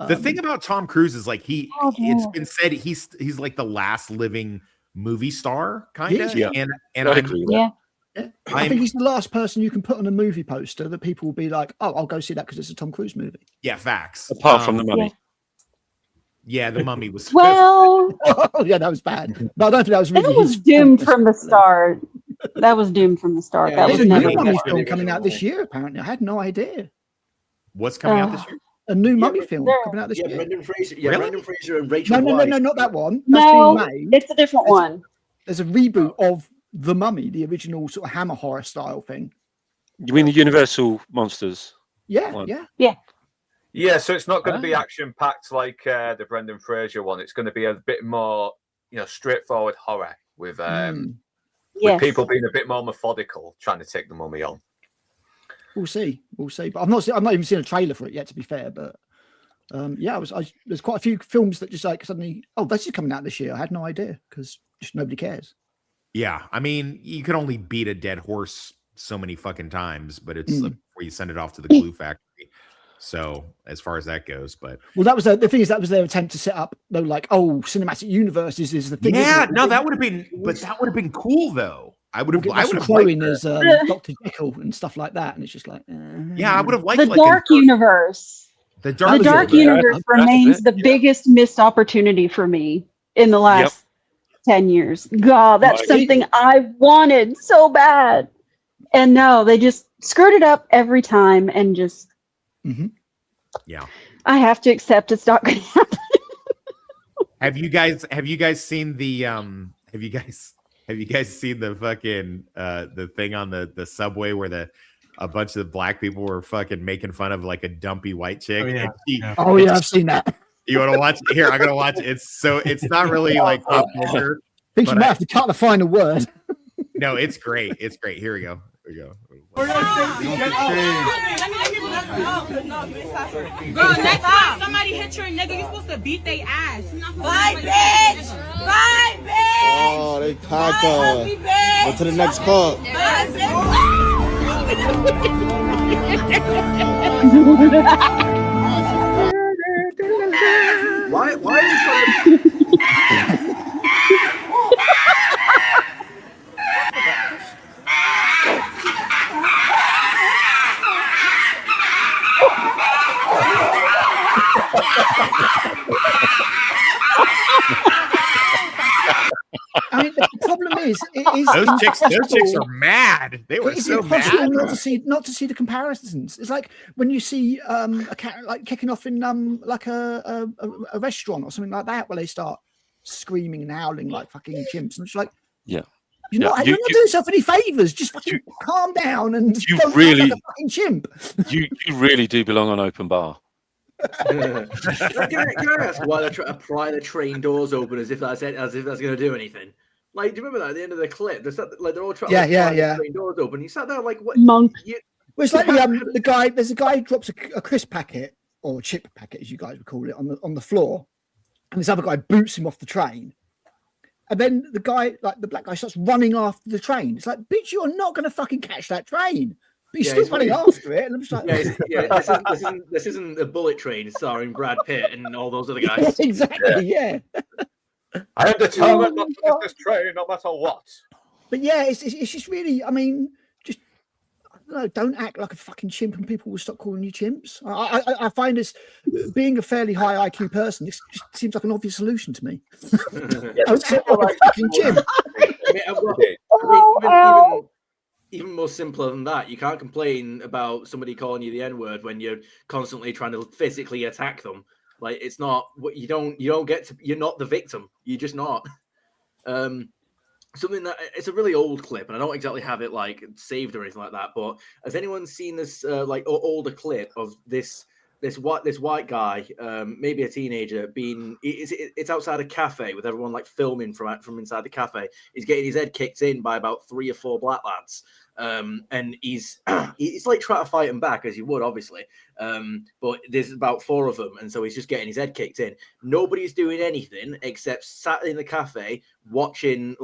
Speaker 4: The thing about Tom Cruise is like it's been said he's like the last living movie star, kind of.
Speaker 5: Yeah.
Speaker 4: And
Speaker 5: I think he's the last person you can put on a movie poster that people will be like, "Oh, I'll go see that because it's a Tom Cruise movie."
Speaker 4: Yeah, facts.
Speaker 8: Apart from The Mummy.
Speaker 4: Yeah, The Mummy was.
Speaker 13: Well,
Speaker 5: oh, yeah, that was bad. But I don't think that was really.
Speaker 13: It was doomed from the start. That was doomed from the start. That was
Speaker 5: There's a
Speaker 13: never
Speaker 5: new Mummy
Speaker 13: gonna
Speaker 5: film
Speaker 13: work.
Speaker 5: coming out this year. Apparently, I had no idea.
Speaker 4: What's coming out this year?
Speaker 5: A new Mummy film coming out this year.
Speaker 10: Brendan Fraser. Yeah,
Speaker 4: Really?
Speaker 10: Brendan Fraser and Rachel.
Speaker 5: No,
Speaker 10: Weisz.
Speaker 5: not that one. That's
Speaker 13: No,
Speaker 5: being made.
Speaker 13: it's a different one.
Speaker 5: There's a reboot of The Mummy, the original sort of Hammer horror style thing.
Speaker 8: You mean the Universal Monsters?
Speaker 5: Yeah,
Speaker 8: one?
Speaker 5: yeah.
Speaker 7: Yeah, so it's not going to be action packed like the Brendan Fraser one. It's going to be a bit more, straightforward horror with people being a bit more methodical, trying to take the Mummy on.
Speaker 5: We'll see. But I've not even seen a trailer for it yet, to be fair. But there's quite a few films that just like suddenly, oh, this is coming out this year. I had no idea because just nobody cares.
Speaker 4: Yeah, I mean, you can only beat a dead horse so many fucking times, but it's like where you send it off to the glue factory. So as far as that goes, but
Speaker 5: that was the thing is that was their attempt to set up. Though, like, cinematic universes is the thing.
Speaker 4: Yeah, no, that would have been cool though. I would have
Speaker 5: Chloe as Dr. Jekyll and stuff like that, and it's just like,
Speaker 4: yeah, I would have liked
Speaker 13: the Dark Universe.
Speaker 4: The
Speaker 13: Dark Universe remains the biggest missed opportunity for me in the last 10 years. God, that's something I wanted so bad. And no, they just screwed it up every time and just
Speaker 4: yeah.
Speaker 13: I have to accept it's not going to happen.
Speaker 4: Have you guys seen the have you guys seen the fucking the thing on the subway where a bunch of black people were fucking making fun of like a dumpy white chick?
Speaker 5: Oh yeah, I've seen that.
Speaker 4: You want to watch it? Here, I'm gonna watch it. It's not really like pop culture.
Speaker 5: I think you might have to cut the final word.
Speaker 4: No, it's great. It's great. Here we go.
Speaker 2: Girl, next time somebody hit your nigga, you're supposed to beat their ass. Bye, bitch! Bye, bitch!
Speaker 14: Oh, they packed on to the next call.
Speaker 2: Bye,
Speaker 10: Why are you
Speaker 5: I mean, the problem is,
Speaker 4: those chicks
Speaker 5: impossible.
Speaker 4: are mad. They were
Speaker 5: It's
Speaker 4: so
Speaker 5: impossible
Speaker 4: mad.
Speaker 5: not to see the comparisons. It's like when you see a cat like kicking off in like a restaurant or something like that, where they start screaming and howling like fucking chimps, and it's like,
Speaker 8: yeah,
Speaker 5: you're not doing yourself any favors. Just fucking calm down and don't
Speaker 8: really,
Speaker 5: like a fucking chimp.
Speaker 8: you really do belong on open bar.
Speaker 10: Can I ask why they're trying to pry the train doors open as if that's going to do anything? Like, do you remember that at the end of the clip? They're all trying to pry the train doors open. You sat there like, what?
Speaker 13: Monk.
Speaker 5: Well, it's like the guy. There's a guy who drops a crisp packet or a chip packet, as you guys would call it, on the floor, and this other guy boots him off the train. And then the guy, like the black guy, starts running after the train. It's like, bitch, you are not going to fucking catch that train. But he's still running after it. And I'm just like,
Speaker 10: this isn't a bullet train starring Brad Pitt and all those other guys.
Speaker 5: Yeah, exactly, yeah.
Speaker 7: I am determined not to miss this train, no matter what.
Speaker 5: But yeah, it's just really, I mean, just, I don't know, don't act like a fucking chimp and people will stop calling you chimps. I find this, being a fairly high IQ person, this just seems like an obvious solution to me. Don't act like a fucking chimp.
Speaker 10: Even more simpler than that, you can't complain about somebody calling you the N-word when you're constantly trying to physically attack them. Like, it's not what you don't get to. You're not the victim. You're just not. Something that it's a really old clip, and I don't exactly have it like saved or anything like that. But has anyone seen this like older clip of this white guy, maybe a teenager, it's outside a cafe with everyone like filming from inside the cafe. He's getting his head kicked in by about 3 or 4 black lads. And he's like trying to fight him back, as you would, obviously. But there's about 4 of them, and so he's just getting his head kicked in. Nobody's doing anything except sat in the cafe watching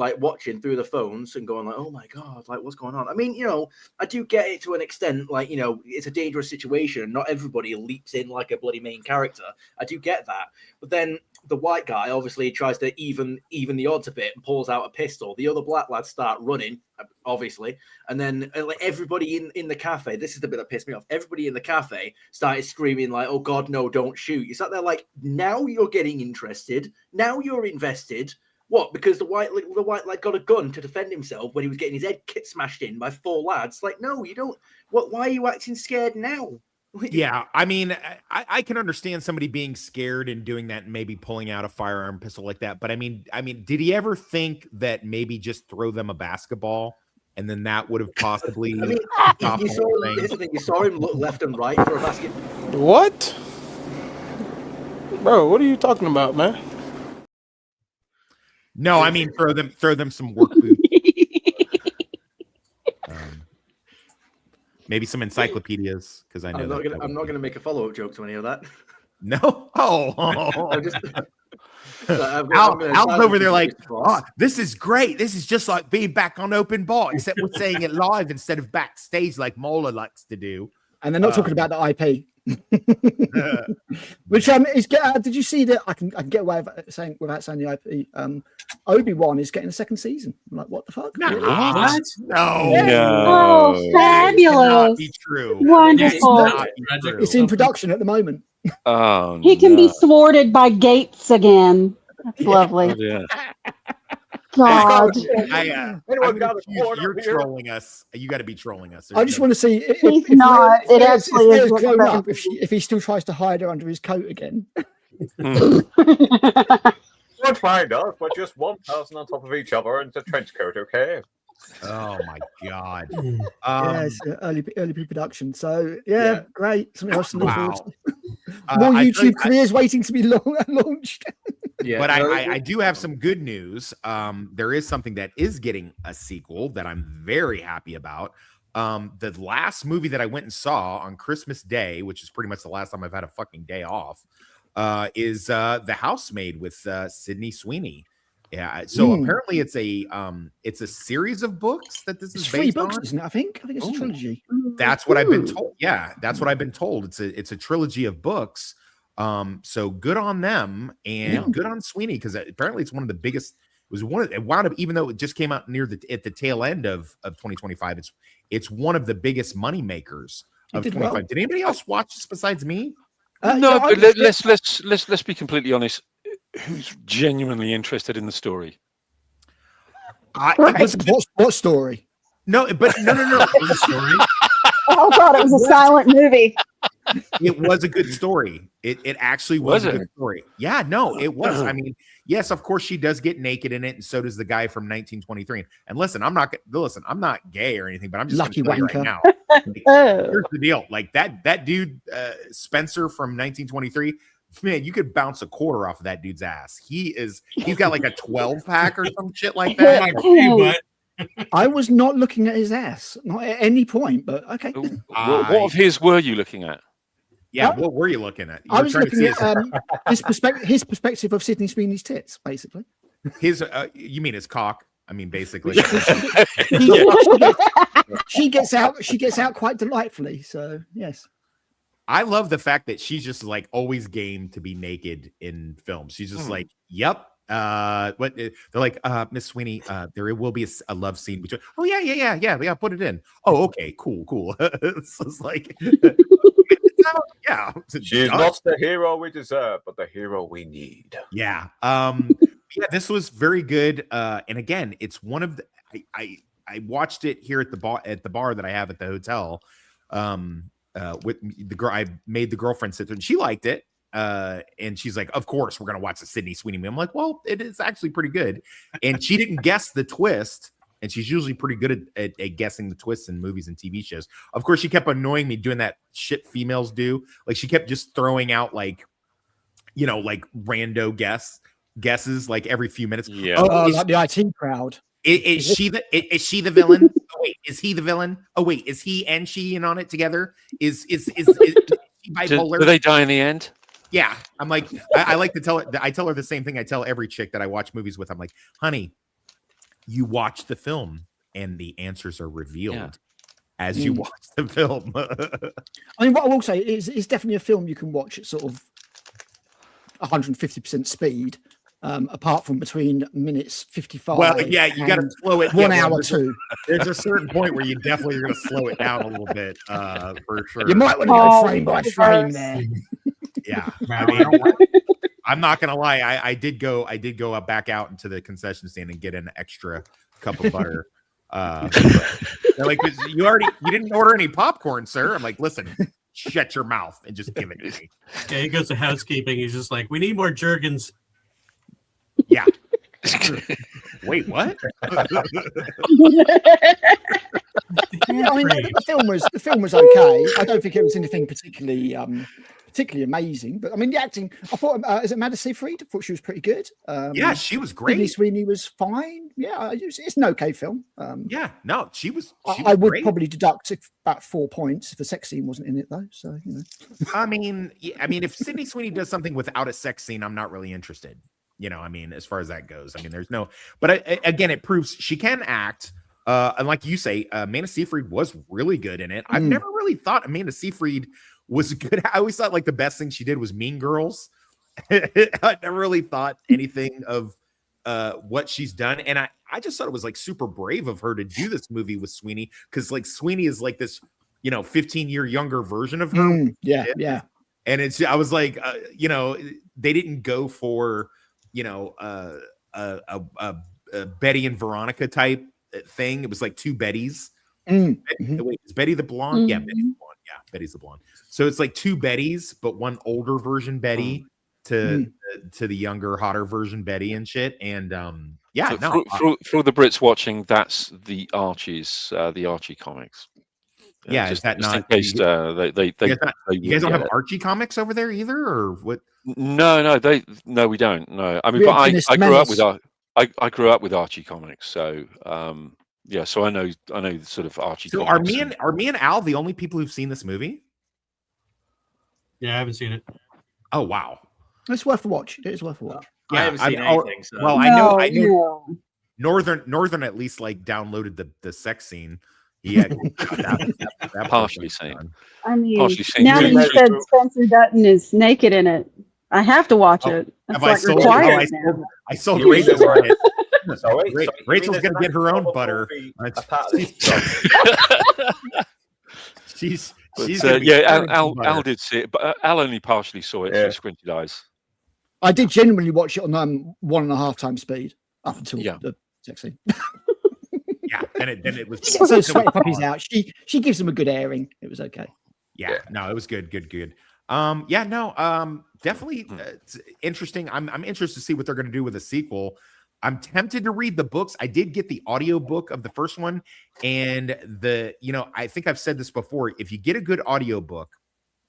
Speaker 10: through the phones and going like, oh my God, like what's going on? I mean, you know, I do get it to an extent, like, you know, it's a dangerous situation. Not everybody leaps in like a bloody main character. I do get that. But then the white guy obviously tries to even the odds a bit and pulls out a pistol. The other black lads start running, obviously, and then like everybody in the cafe, this is the bit that pissed me off, everybody in the cafe started screaming like, oh God, no, don't shoot. You sat there like, now you're getting interested, now you're invested. What? Because the white lad got a gun to defend himself when he was getting his head smashed in by 4 lads. Like, no, you don't. What? Why are you acting scared now?
Speaker 4: Yeah, I mean, I can understand somebody being scared and doing that and maybe pulling out a firearm pistol like that. But I mean, did he ever think that maybe just throw them a basketball and then that would have possibly?
Speaker 10: I mean, you saw him look left and right for a basket.
Speaker 15: What? Bro, what are you talking about, man?
Speaker 4: No, I mean throw them some work boots. Maybe some encyclopedias, because I know
Speaker 10: I'm not gonna make a follow-up joke to any of that.
Speaker 4: No. Oh.
Speaker 10: I'm
Speaker 4: Al's over there like, oh, this is great. This is just like being back on open bar, except we're saying it live instead of backstage like Mola likes to do.
Speaker 5: And they're not talking about the IP. Which is did you see that I can get away with saying without saying the IP? Obi-Wan is getting a 2nd season. I'm like, what the fuck?
Speaker 4: What?
Speaker 5: No.
Speaker 13: Oh, fabulous!
Speaker 4: Be true.
Speaker 13: Wonderful.
Speaker 5: It's in production at the moment.
Speaker 8: Oh,
Speaker 13: He can be thwarted by Gates again. That's lovely.
Speaker 8: Oh, yeah.
Speaker 13: God.
Speaker 4: You're trolling us. You got to be trolling us.
Speaker 5: I just want to see
Speaker 13: He's not. It actually is
Speaker 5: grown up, if he still tries to hide her under his coat again.
Speaker 7: Don't find us. We're just one person on top of each other in the trench coat, okay?
Speaker 4: Oh my God.
Speaker 5: Yes, early pre-production. So yeah, great. Something else to look forward to. More YouTube careers waiting to be launched.
Speaker 4: Yeah, but I do have some good news. There is something that is getting a sequel that I'm very happy about. The last movie that I went and saw on Christmas Day, which is pretty much the last time I've had a fucking day off, is The Housemaid with Sydney Sweeney. Yeah, so apparently it's a series of books that this is
Speaker 5: 3
Speaker 4: based
Speaker 5: books,
Speaker 4: on.
Speaker 5: isn't it? I think it's a trilogy.
Speaker 4: That's what I've been told. Yeah, that's what I've been told. It's a trilogy of books. So good on them and good on Sweeney, because apparently it's one of the biggest. It wound up, even though it just came out at the tail end of 2025. It's one of the biggest money makers of 25. Well. Did anybody else watch this besides me?
Speaker 8: No, but let's be completely honest. Who's genuinely interested in the story?
Speaker 5: What story?
Speaker 4: No, but no.
Speaker 6: Story.
Speaker 13: I thought it was a silent movie.
Speaker 4: It was a good story. It actually was a good story. Yeah, no, it was. I mean, yes, of course she does get naked in it, and so does the guy from 1923. And listen, I'm not gay or anything, but I'm just
Speaker 5: lucky
Speaker 4: gonna tell
Speaker 5: wanker
Speaker 4: you right now. Like, here's the deal: like that dude, Spencer from 1923. Man, you could bounce a quarter off of that dude's ass. He's got like a 12-pack or some shit like that.
Speaker 5: I was not looking at his ass, not at any point, but okay.
Speaker 8: What of his were you looking at?
Speaker 4: Yeah, what were you looking at?
Speaker 5: I was looking at his perspective of Sydney Sweeney's tits, basically.
Speaker 4: You mean his cock? I mean, basically.
Speaker 5: She gets out quite delightfully. So yes.
Speaker 4: I love the fact that she's just like always game to be naked in films. She's just like, yep. What they're like, Miss Sweeney, there will be a love scene between. Oh yeah, put it in. Oh, okay, cool. It's just like, yeah,
Speaker 7: she's not the hero we deserve, but the hero we need.
Speaker 4: Yeah, this was very good. And again, it's one of the I watched it here at the bar that I have at the hotel. With the girl, I made the girlfriend sit there, and she liked it. And she's like, of course, we're going to watch the Sydney Sweeney movie. I'm like, well, it is actually pretty good. And she didn't guess the twist. And she's usually pretty good at guessing the twists in movies and TV shows. Of course, she kept annoying me doing that shit females do. Like she kept just throwing out like rando guesses like every few minutes.
Speaker 5: Yeah. Like the IT crowd.
Speaker 4: Is she the villain? Oh, wait, is he the villain? Oh wait, is he and she in on it together? Is she bipolar?
Speaker 8: Do they die in the end?
Speaker 4: Yeah, I'm like, I like to tell her. I tell her the same thing I tell every chick that I watch movies with. I'm like, honey, you watch the film and the answers are revealed as you watch the film.
Speaker 5: I mean, what I will say is it's definitely a film you can watch at sort of 150% speed. Apart from between minutes 55.
Speaker 4: Well, yeah, you got to slow it.
Speaker 5: 1 hour two.
Speaker 4: There's a certain point where you definitely are going to slow it down a little bit, for sure.
Speaker 5: You might want to go frame by frame there.
Speaker 4: Yeah, I mean, I'm not going to lie. I did go back out into the concession stand and get an extra cup of butter. They're like, you didn't order any popcorn, sir. I'm like, listen. Shut your mouth and just give it to me.
Speaker 6: Yeah, he goes to housekeeping. He's just like, we need more Jergens.
Speaker 4: Yeah. Wait, what?
Speaker 5: Yeah, I mean, the film was okay. I don't think it was anything particularly amazing, but I mean, the acting. I thought, is it Amanda Seyfried? I thought she was pretty good.
Speaker 4: Yeah, she was great.
Speaker 5: Sydney Sweeney was fine. Yeah, it's an okay film.
Speaker 4: Yeah, no, she was.
Speaker 5: I would probably deduct about 4 points if the sex scene wasn't in it, though. So
Speaker 4: I mean, if Sydney Sweeney does something without a sex scene, I'm not really interested. I mean, as far as that goes, I mean, there's no, but again, it proves she can act. And like you say, Amanda Seyfried was really good in it. I've never really thought Amanda Seyfried was good. I always thought like the best thing she did was Mean Girls. I never really thought anything of what she's done. And I just thought it was like super brave of her to do this movie with Sweeney. Cause like Sweeney is like this, 15-year younger version of her.
Speaker 5: Yeah.
Speaker 4: And I was like, they didn't go for, a Betty and Veronica type thing. It was like two Bettys. Wait, is Betty the blonde? Yeah, Betty's the blonde. Yeah, Betty's the blonde. So it's like two Bettys, but one older version Betty to the younger, hotter version Betty and shit. And
Speaker 8: for the Brits watching, that's the Archies, the Archie comics.
Speaker 4: Yeah, is that not?
Speaker 8: In case you
Speaker 4: guys don't have Archie comics over there either, or what?
Speaker 8: No, we don't. No, I mean, but I grew up with I grew up with Archie comics, so so I know sort of Archie.
Speaker 4: So
Speaker 8: comics
Speaker 4: are me and Al the only people who've seen this movie?
Speaker 6: Yeah, I haven't seen it.
Speaker 4: Oh wow,
Speaker 5: it's worth a watch. It is worth a watch.
Speaker 10: I haven't seen anything. So.
Speaker 4: Well, I know. Northern at least like downloaded the sex scene. Yeah, that
Speaker 8: partially seen.
Speaker 13: I mean, now that you said Spencer Dutton is naked in it, I have to watch it. That's like required.
Speaker 4: I sold Rachel on it. Rachel's gonna get her own butter. She's
Speaker 8: Al did see it, but Al only partially saw it through squinted eyes.
Speaker 5: I did genuinely watch it on 1.5 times speed up until the sex scene.
Speaker 4: then it was
Speaker 5: She gets those sweaty puppies out. She gives them a good airing. It was okay.
Speaker 4: Yeah, no, it was good. Definitely it's interesting. I'm interested to see what they're going to do with a sequel. I'm tempted to read the books. I did get the audio book of the first one, and I think I've said this before. If you get a good audio book,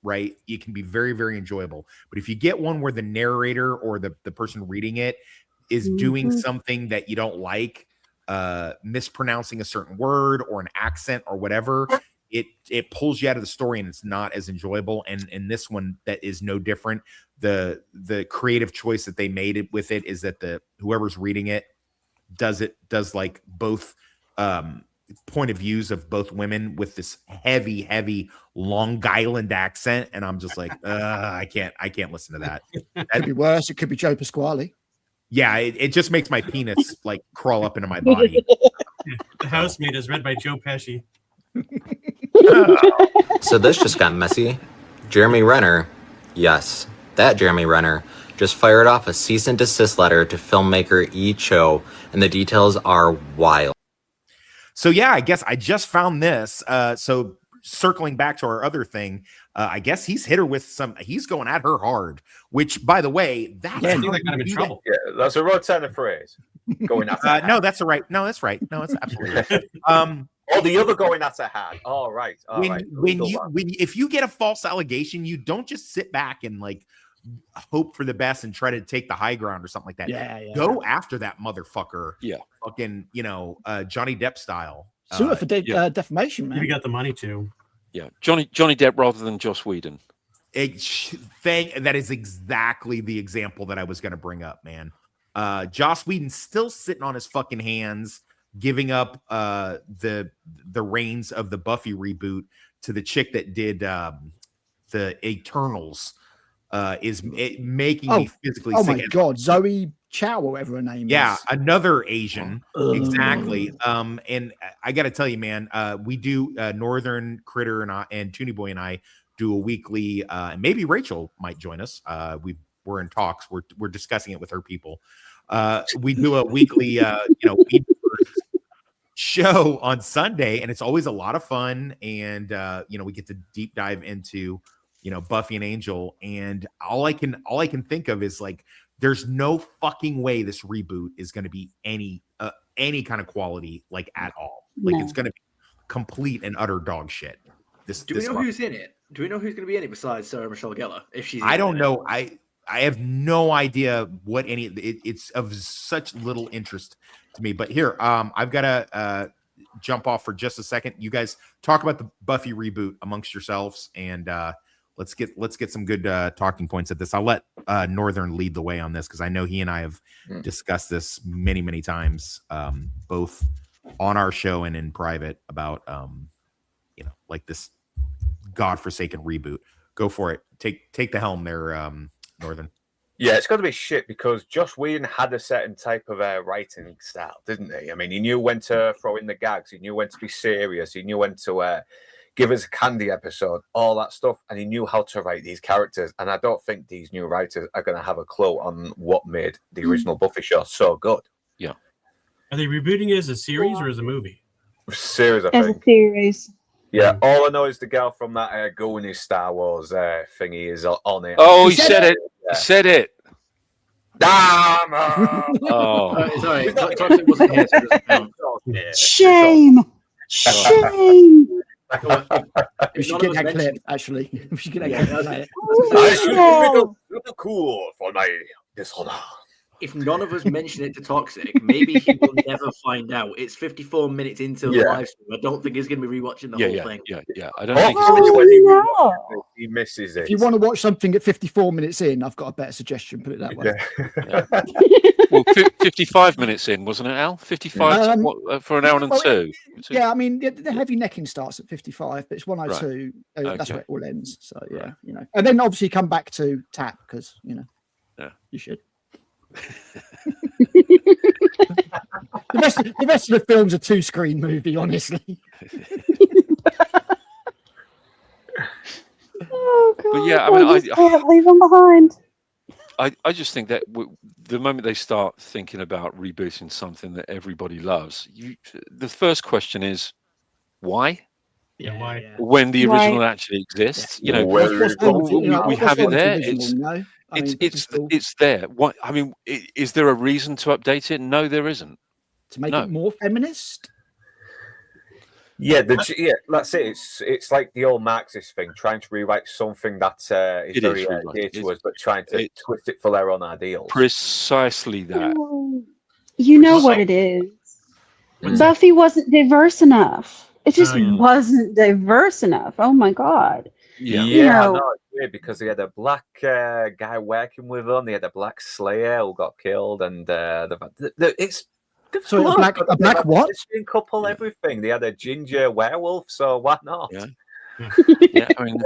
Speaker 4: right, it can be very, very enjoyable. But if you get one where the narrator or the person reading it is doing something that you don't like, mispronouncing a certain word or an accent or whatever, it pulls you out of the story and it's not as enjoyable. And in this one, that is no different. The creative choice that they made with it is that whoever's reading it does like both point of views of both women with this heavy Long Island accent, and I'm just like, I can't listen to that.
Speaker 5: It could be worse. It could be Joe Pasquale.
Speaker 4: Yeah, it just makes my penis like crawl up into my body.
Speaker 6: The Housemaid is read by Joe Pesci.
Speaker 16: So this just got messy. Jeremy Renner, yes, that Jeremy Renner, just fired off a cease and desist letter to filmmaker E. Cho, and the details are wild.
Speaker 4: So yeah, I guess I just found this. So circling back to our other thing, I guess he's hit her with he's going at her hard, which by the way, that's
Speaker 7: got him in trouble. Yeah, that's a Rotanna phrase. Going at her.
Speaker 4: No, that's right. No, that's right. No, that's absolutely right.
Speaker 7: Oh, the other going at her hand. All right.
Speaker 4: If you get a false allegation, you don't just sit back and like hope for the best and try to take the high ground or something like that.
Speaker 5: Yeah.
Speaker 4: Go after that motherfucker.
Speaker 8: Yeah.
Speaker 4: Fucking, Johnny Depp style.
Speaker 5: Sue her for defamation, man.
Speaker 6: You got the money too.
Speaker 8: Yeah. Johnny Depp rather than Joss Whedon.
Speaker 4: That is exactly the example that I was going to bring up, man. Joss Whedon's still sitting on his fucking hands, giving up the reins of the Buffy reboot to the chick that did the Eternals. Is making me physically sick.
Speaker 5: Oh my god, Zoe Chow, or whatever her name is.
Speaker 4: Yeah, another Asian. Exactly. And I got to tell you, man, we do Northern Critter and Toonie Boy and I do a weekly. And maybe Rachel might join us. We're in talks. We're discussing it with her people. We do a weekly, show on Sunday, and it's always a lot of fun. And we get to deep dive into Buffy and Angel, and all I can think of is like, there's no fucking way this reboot is going to be any kind of quality, like at all. Like it's going to be complete and utter dog shit.
Speaker 10: Do we know who's in it? Do we know who's going to be in it besides Sarah Michelle Gellar? If she's,
Speaker 4: I don't know. I have no idea what it's of such little interest to me. But here, I've got to jump off for just a second. You guys talk about the Buffy reboot amongst yourselves, and let's get some good talking points at this. I'll let Northern lead the way on this because I know he and I have discussed this many times, both on our show and in private about like this godforsaken reboot. Go for it. Take the helm there, Northern.
Speaker 7: Yeah, it's got to be shit because Joss Whedon had a certain type of writing style, didn't he? I mean, he knew when to throw in the gags. He knew when to be serious. He knew when to give us a candy episode, all that stuff. And he knew how to write these characters. And I don't think these new writers are going to have a clue on what made the original Buffy show so good.
Speaker 8: Yeah.
Speaker 6: Are they rebooting it as a series or as a movie?
Speaker 7: Series, I
Speaker 13: As
Speaker 7: think.
Speaker 13: a series.
Speaker 7: Yeah, all I know is the girl from that Goonies Star Wars thingy is on it.
Speaker 8: Oh, he said it. He said it.
Speaker 7: Damn!
Speaker 8: Oh.
Speaker 10: Sorry, Toxic wasn't here, so it doesn't count.
Speaker 13: Shame! Shame!
Speaker 5: We should get that clip, actually. We should get that clip.
Speaker 7: I should be cool for my dishonor.
Speaker 10: If none of us mention it to Toxic, maybe he will never find out. It's 54 minutes into the live stream. I don't think he's going to be rewatching the whole thing.
Speaker 8: Yeah. I don't think
Speaker 7: he misses it.
Speaker 5: If you want to watch something at 54 minutes in, I've got a better suggestion. Put it that way.
Speaker 8: Well, 55 minutes in, wasn't it, Al? 55 for an hour and two.
Speaker 5: Yeah, I mean, the heavy necking starts at 55, but it's 102.
Speaker 8: Right.
Speaker 5: That's where it all ends. So, yeah, And then obviously come back to Tap because, you should. The rest of the film's a 2-screen movie, honestly.
Speaker 13: Oh, God.
Speaker 8: But yeah, I mean,
Speaker 13: I just can't leave him behind.
Speaker 8: I just think that the moment they start thinking about rebooting something that everybody loves, the first question is why?
Speaker 6: Yeah, why?
Speaker 8: When the
Speaker 13: Right.
Speaker 8: original actually exists, you know,
Speaker 7: What's
Speaker 5: wrong with
Speaker 8: we have it there.
Speaker 5: original, you know? I mean, people still
Speaker 8: It's there. What I mean, is there a reason to update it? No, there isn't.
Speaker 5: to make
Speaker 8: No.
Speaker 5: it more feminist.
Speaker 7: Yeah, that's it. It's like the old Marxist thing, trying to rewrite something that is
Speaker 8: It
Speaker 7: very
Speaker 8: is rewrite.
Speaker 7: dear to us, but trying to twist it for their own ideals.
Speaker 8: Precisely that.
Speaker 13: You know what it is. Buffy wasn't diverse enough. It just wasn't diverse enough. Oh my god.
Speaker 8: Yeah,
Speaker 13: You
Speaker 7: I
Speaker 13: know,
Speaker 7: know. It's weird because they had a black guy working with them. They had a black Slayer who got killed, and it's.
Speaker 5: So a black what?
Speaker 7: Lesbian couple, everything. They had a ginger werewolf, so why not?
Speaker 8: Yeah. Yeah, I mean,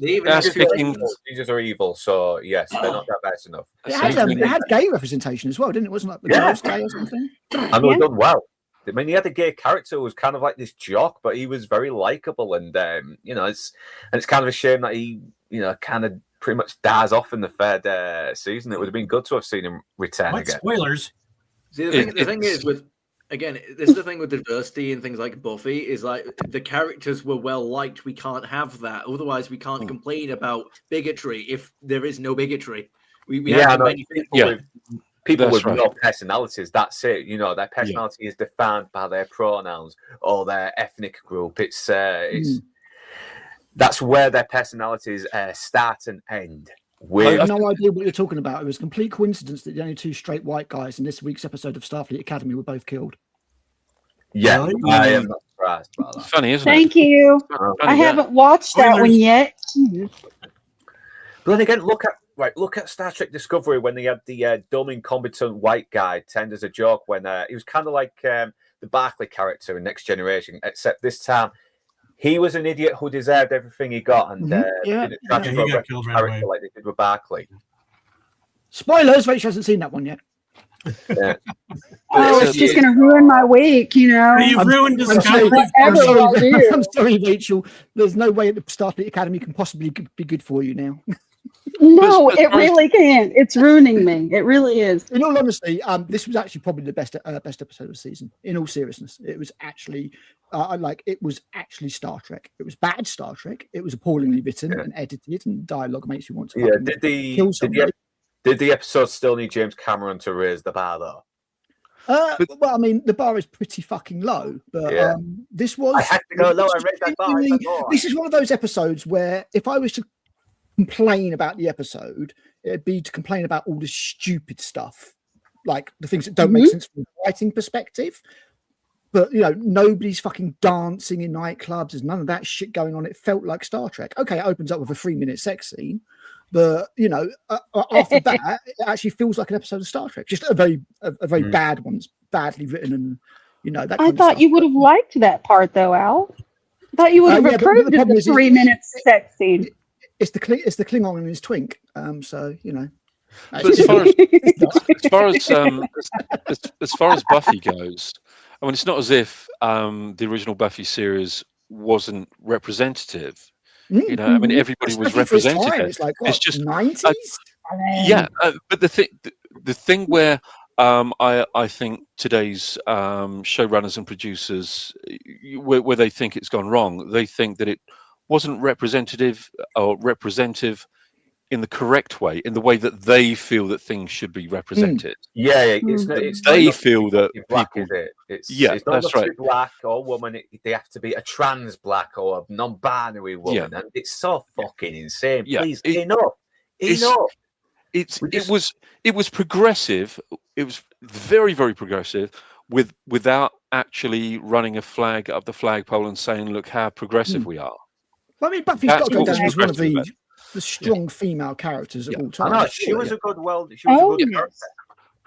Speaker 7: gingers are evil, so yes, they're not diverse enough.
Speaker 5: It had gay representation as well, didn't it? Wasn't like the girls gay or something?
Speaker 7: And they were done well. I mean, he had a gay character who was kind of like this jock, but he was very likable, and it's kind of a shame that he, kind of pretty much dies off in the third season. It would have been good to have seen him return again.
Speaker 6: Spoilers.
Speaker 10: See, the thing is with, again, this is the thing with diversity and things like Buffy is like the characters were well liked. We can't have that. Otherwise, we can't complain about bigotry if there is no bigotry. We have many
Speaker 7: people with no personalities. That's it. Their personality is defined by their pronouns or their ethnic group. It's that's where their personalities start and end.
Speaker 5: I have no idea what you're talking about. It was a complete coincidence that the only two straight white guys in this week's episode of Starfleet Academy were both killed.
Speaker 7: Yeah, I am not surprised about that.
Speaker 8: Funny, isn't
Speaker 13: Thank you. I haven't watched that one yet.
Speaker 7: But then again, look at Star Trek Discovery when they had the dumb, incompetent white guy turned as a joke when he was kind of like the Barclay character in Next Generation, except this time he was an idiot who deserved everything he got, and didn't try to
Speaker 6: he
Speaker 7: progress
Speaker 6: got killed
Speaker 7: his
Speaker 6: right
Speaker 7: character
Speaker 6: away.
Speaker 7: like they did with Barclay.
Speaker 5: Spoilers, Rachel hasn't seen that one yet.
Speaker 7: Yeah.
Speaker 13: Oh, it's just going to ruin my week,
Speaker 6: You've ruined Discovery.
Speaker 5: I'm sorry, Rachel. There's no way that Starfleet Academy can possibly be good for you now.
Speaker 13: No, it really can't. It's ruining me. It really is.
Speaker 5: In all honesty, this was actually probably the best episode of the season. In all seriousness, it was actually Star Trek. It was bad Star Trek. It was appallingly written and edited, and dialogue makes you want to kill somebody.
Speaker 7: Did the episode still need James Cameron to raise the bar though?
Speaker 5: Well, I mean, the bar is pretty fucking low, but this was.
Speaker 7: I had to go low and raise that bar.
Speaker 5: This is one of those episodes where if I was to complain about the episode, it'd be to complain about all the stupid stuff, like the things that don't make sense from a writing perspective. But nobody's fucking dancing in nightclubs. There's none of that shit going on. It felt like Star Trek. Okay, it opens up with a 3-minute sex scene, but after that, it actually feels like an episode of Star Trek. Just a very bad one, badly written, and that.
Speaker 13: I thought you would have liked that part, though, Al. I thought you would have approved of the 3-minute sex scene.
Speaker 5: It's the Klingon and his twink. So.
Speaker 8: But as far as Buffy goes, I mean, it's not as if the original Buffy series wasn't representative. I mean, everybody was represented.
Speaker 5: It's like what,
Speaker 8: it's just
Speaker 5: 90s.
Speaker 8: But the thing where I think today's showrunners and producers, where they think it's gone wrong, they think that it wasn't representative or representative in the correct way, in the way that they feel that things should be represented.
Speaker 7: They
Speaker 8: feel that
Speaker 7: black,
Speaker 8: people,
Speaker 7: is it?
Speaker 8: It's not
Speaker 7: that's right. Black or woman. They have to be a trans black or a non-binary woman, and it's so fucking insane. Please, enough.
Speaker 8: It was progressive. It was very, very progressive. Without actually running a flag up the flagpole and saying, "Look how progressive we are."
Speaker 5: I mean, Buffy's got to go down as one of the strong female characters of all time.
Speaker 7: I know, she was a good character.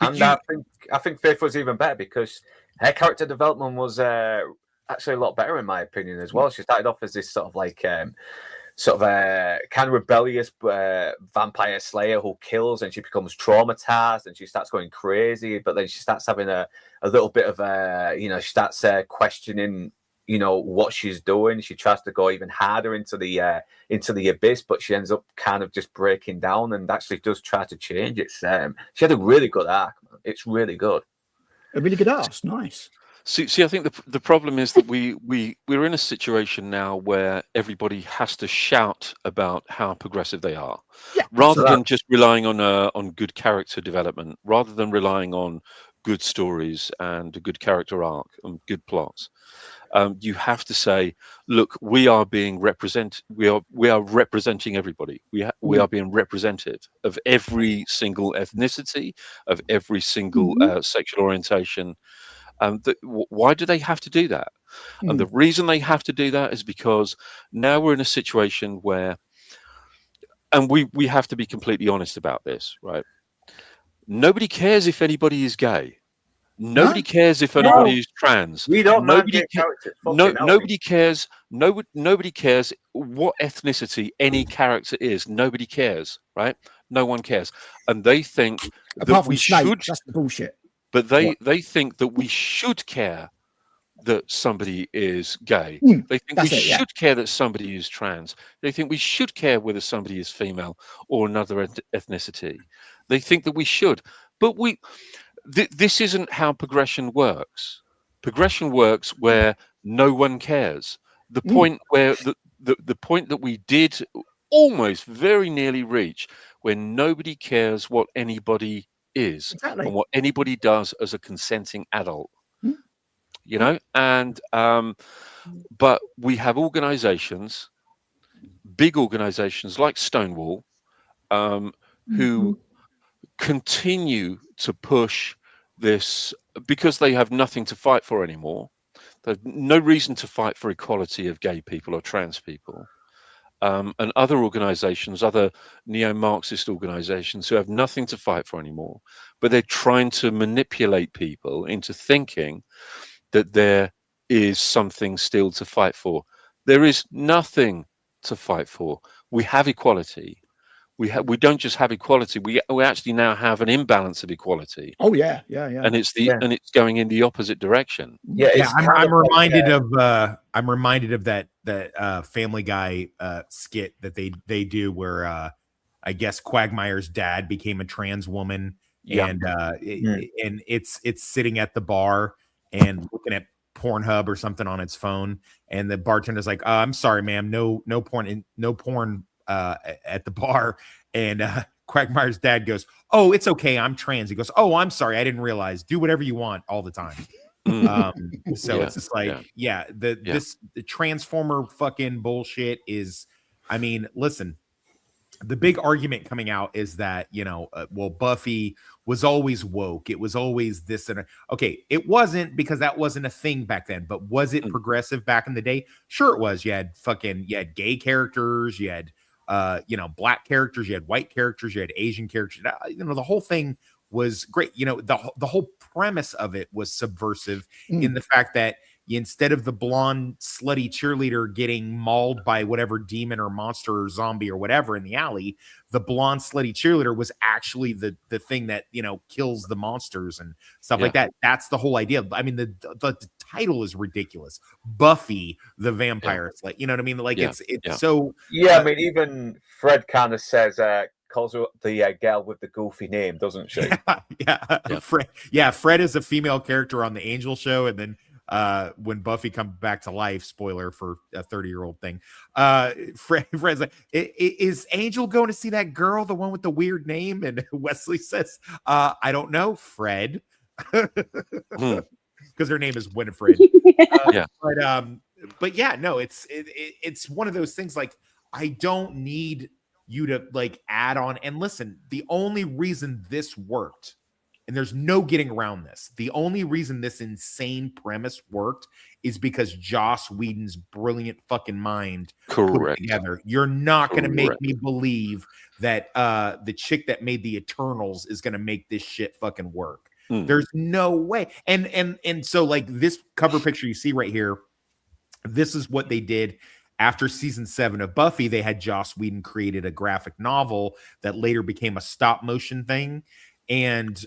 Speaker 7: And I think Faith was even better because her character development was actually a lot better in my opinion as well. She started off as this sort of like kind of rebellious vampire slayer who kills, and she becomes traumatized and she starts going crazy, but then she starts having a little bit of she starts questioning you know, what she's doing. She tries to go even harder into the abyss, but she ends up kind of just breaking down and actually does try to change. It's she had a really good arc, man. It's really good.
Speaker 5: A really good arc. Nice.
Speaker 8: See, I think the problem is that we're in a situation now where everybody has to shout about how progressive they are, rather than just relying on good character development, rather than relying on good stories and a good character arc and good plots. You have to say, look, we are being represented. We are representing everybody. We are being represented of every single ethnicity, of every single sexual orientation. Why do they have to do that? And the reason they have to do that is because now we're in a situation where, and we have to be completely honest about this, right? Nobody cares if anybody is gay. Nobody cares if anybody is trans.
Speaker 7: We don't
Speaker 8: nobody
Speaker 7: nobody
Speaker 8: cares. Nobody cares what ethnicity any character is. Nobody cares, right? No one cares, and they think that we should.
Speaker 5: That's the bullshit.
Speaker 8: But they think that we should care that somebody is gay. They think we should care that somebody is trans. They think we should care whether somebody is female or another ethnicity. They think that we should, but this isn't how progression works. Progression works where no one cares. The point where the point that we did almost very nearly reach, where nobody cares what anybody is and what anybody does as a consenting adult, you know. And but we have organizations, big organizations like Stonewall, who continue to push this because they have nothing to fight for anymore. There's no reason to fight for equality of gay people or trans people. And other organizations, other neo-Marxist organizations who have nothing to fight for anymore, but they're trying to manipulate people into thinking that there is something still to fight for. There is nothing to fight for. We have equality. We don't just have equality. We actually now have an imbalance of equality.
Speaker 5: Oh yeah.
Speaker 8: And it's and it's going in the opposite direction.
Speaker 4: I'm reminded of that Family Guy skit that they do where I guess Quagmire's dad became a trans woman, and it's sitting at the bar and looking at Pornhub or something on its phone, and the bartender's like, "I'm sorry, ma'am, no porn at the bar," and Quagmire's dad goes, "Oh, it's okay, I'm trans." He goes, "Oh, I'm sorry, I didn't realize. Do whatever you want all the time." So it's just like, the transformer fucking bullshit is, I mean, listen, the big argument coming out is that, you know, well, Buffy was always woke. It was always this and okay, it wasn't, because that wasn't a thing back then, but was it progressive back in the day? Sure it was. You had gay characters, you had black characters, you had white characters, you had Asian characters. You know, the whole thing was great. You know, the whole premise of it was subversive in the fact that instead of the blonde slutty cheerleader getting mauled by whatever demon or monster or zombie or whatever in the alley, the blonde slutty cheerleader was actually the thing that, you know, kills the monsters and stuff like that. That's the whole idea. I mean, the title is ridiculous. Buffy the Vampire Slayer. You know what I mean? Like it's so.
Speaker 7: Yeah, I mean, even Fred kind of says, calls her the gal with the goofy name, doesn't she?
Speaker 4: Fred is a female character on the Angel show, and then when Buffy comes back to life, spoiler for a 30-year-old thing, Fred's like, is Angel going to see that girl, the one with the weird name? And Wesley says, I don't know, Fred, because her name is Winifred. But yeah, no, it's one of those things. Like, I don't need you to like add on. And listen, the only reason this worked, and there's no getting around this, the only reason this insane premise worked is because Joss Whedon's brilliant fucking mind put it together. You're not going to make me believe that the chick that made the Eternals is going to make this shit fucking work. There's no way. And so like this cover picture you see right here, this is what they did. After season 7 of Buffy, they had Joss Whedon created a graphic novel that later became a stop motion thing. And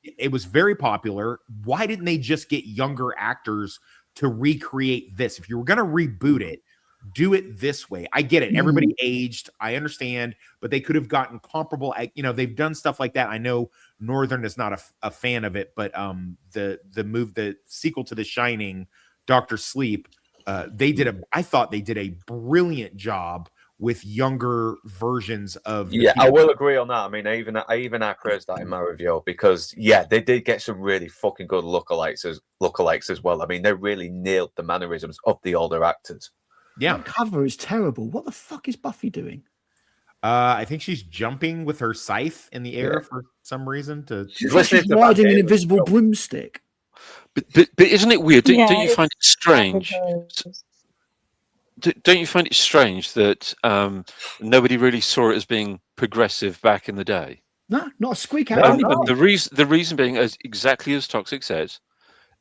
Speaker 4: it was very popular. Why didn't they just get younger actors to recreate this. If you were going to reboot it, do it this way. I get it. Everybody aged. I understand, but they could have gotten comparable. You know, they've done stuff like that. I know Northern is not a fan of it, but the sequel to The Shining, Dr. Sleep, I thought they did a brilliant job with younger versions of.
Speaker 7: I will agree on that. I mean, I even praised that in my review because they did get some really fucking good lookalikes as well. I mean, they really nailed the mannerisms of the older actors.
Speaker 4: Yeah,
Speaker 5: that cover is terrible. What the fuck is Buffy doing?
Speaker 4: I think she's jumping with her scythe in the air for some reason.
Speaker 5: She's riding an invisible broomstick.
Speaker 8: But isn't it weird? Don't you find it strange? Don't you find it strange that nobody really saw it as being progressive back in the day?
Speaker 5: No, not a squeak out.
Speaker 8: And the reason being, as exactly as Toxic says,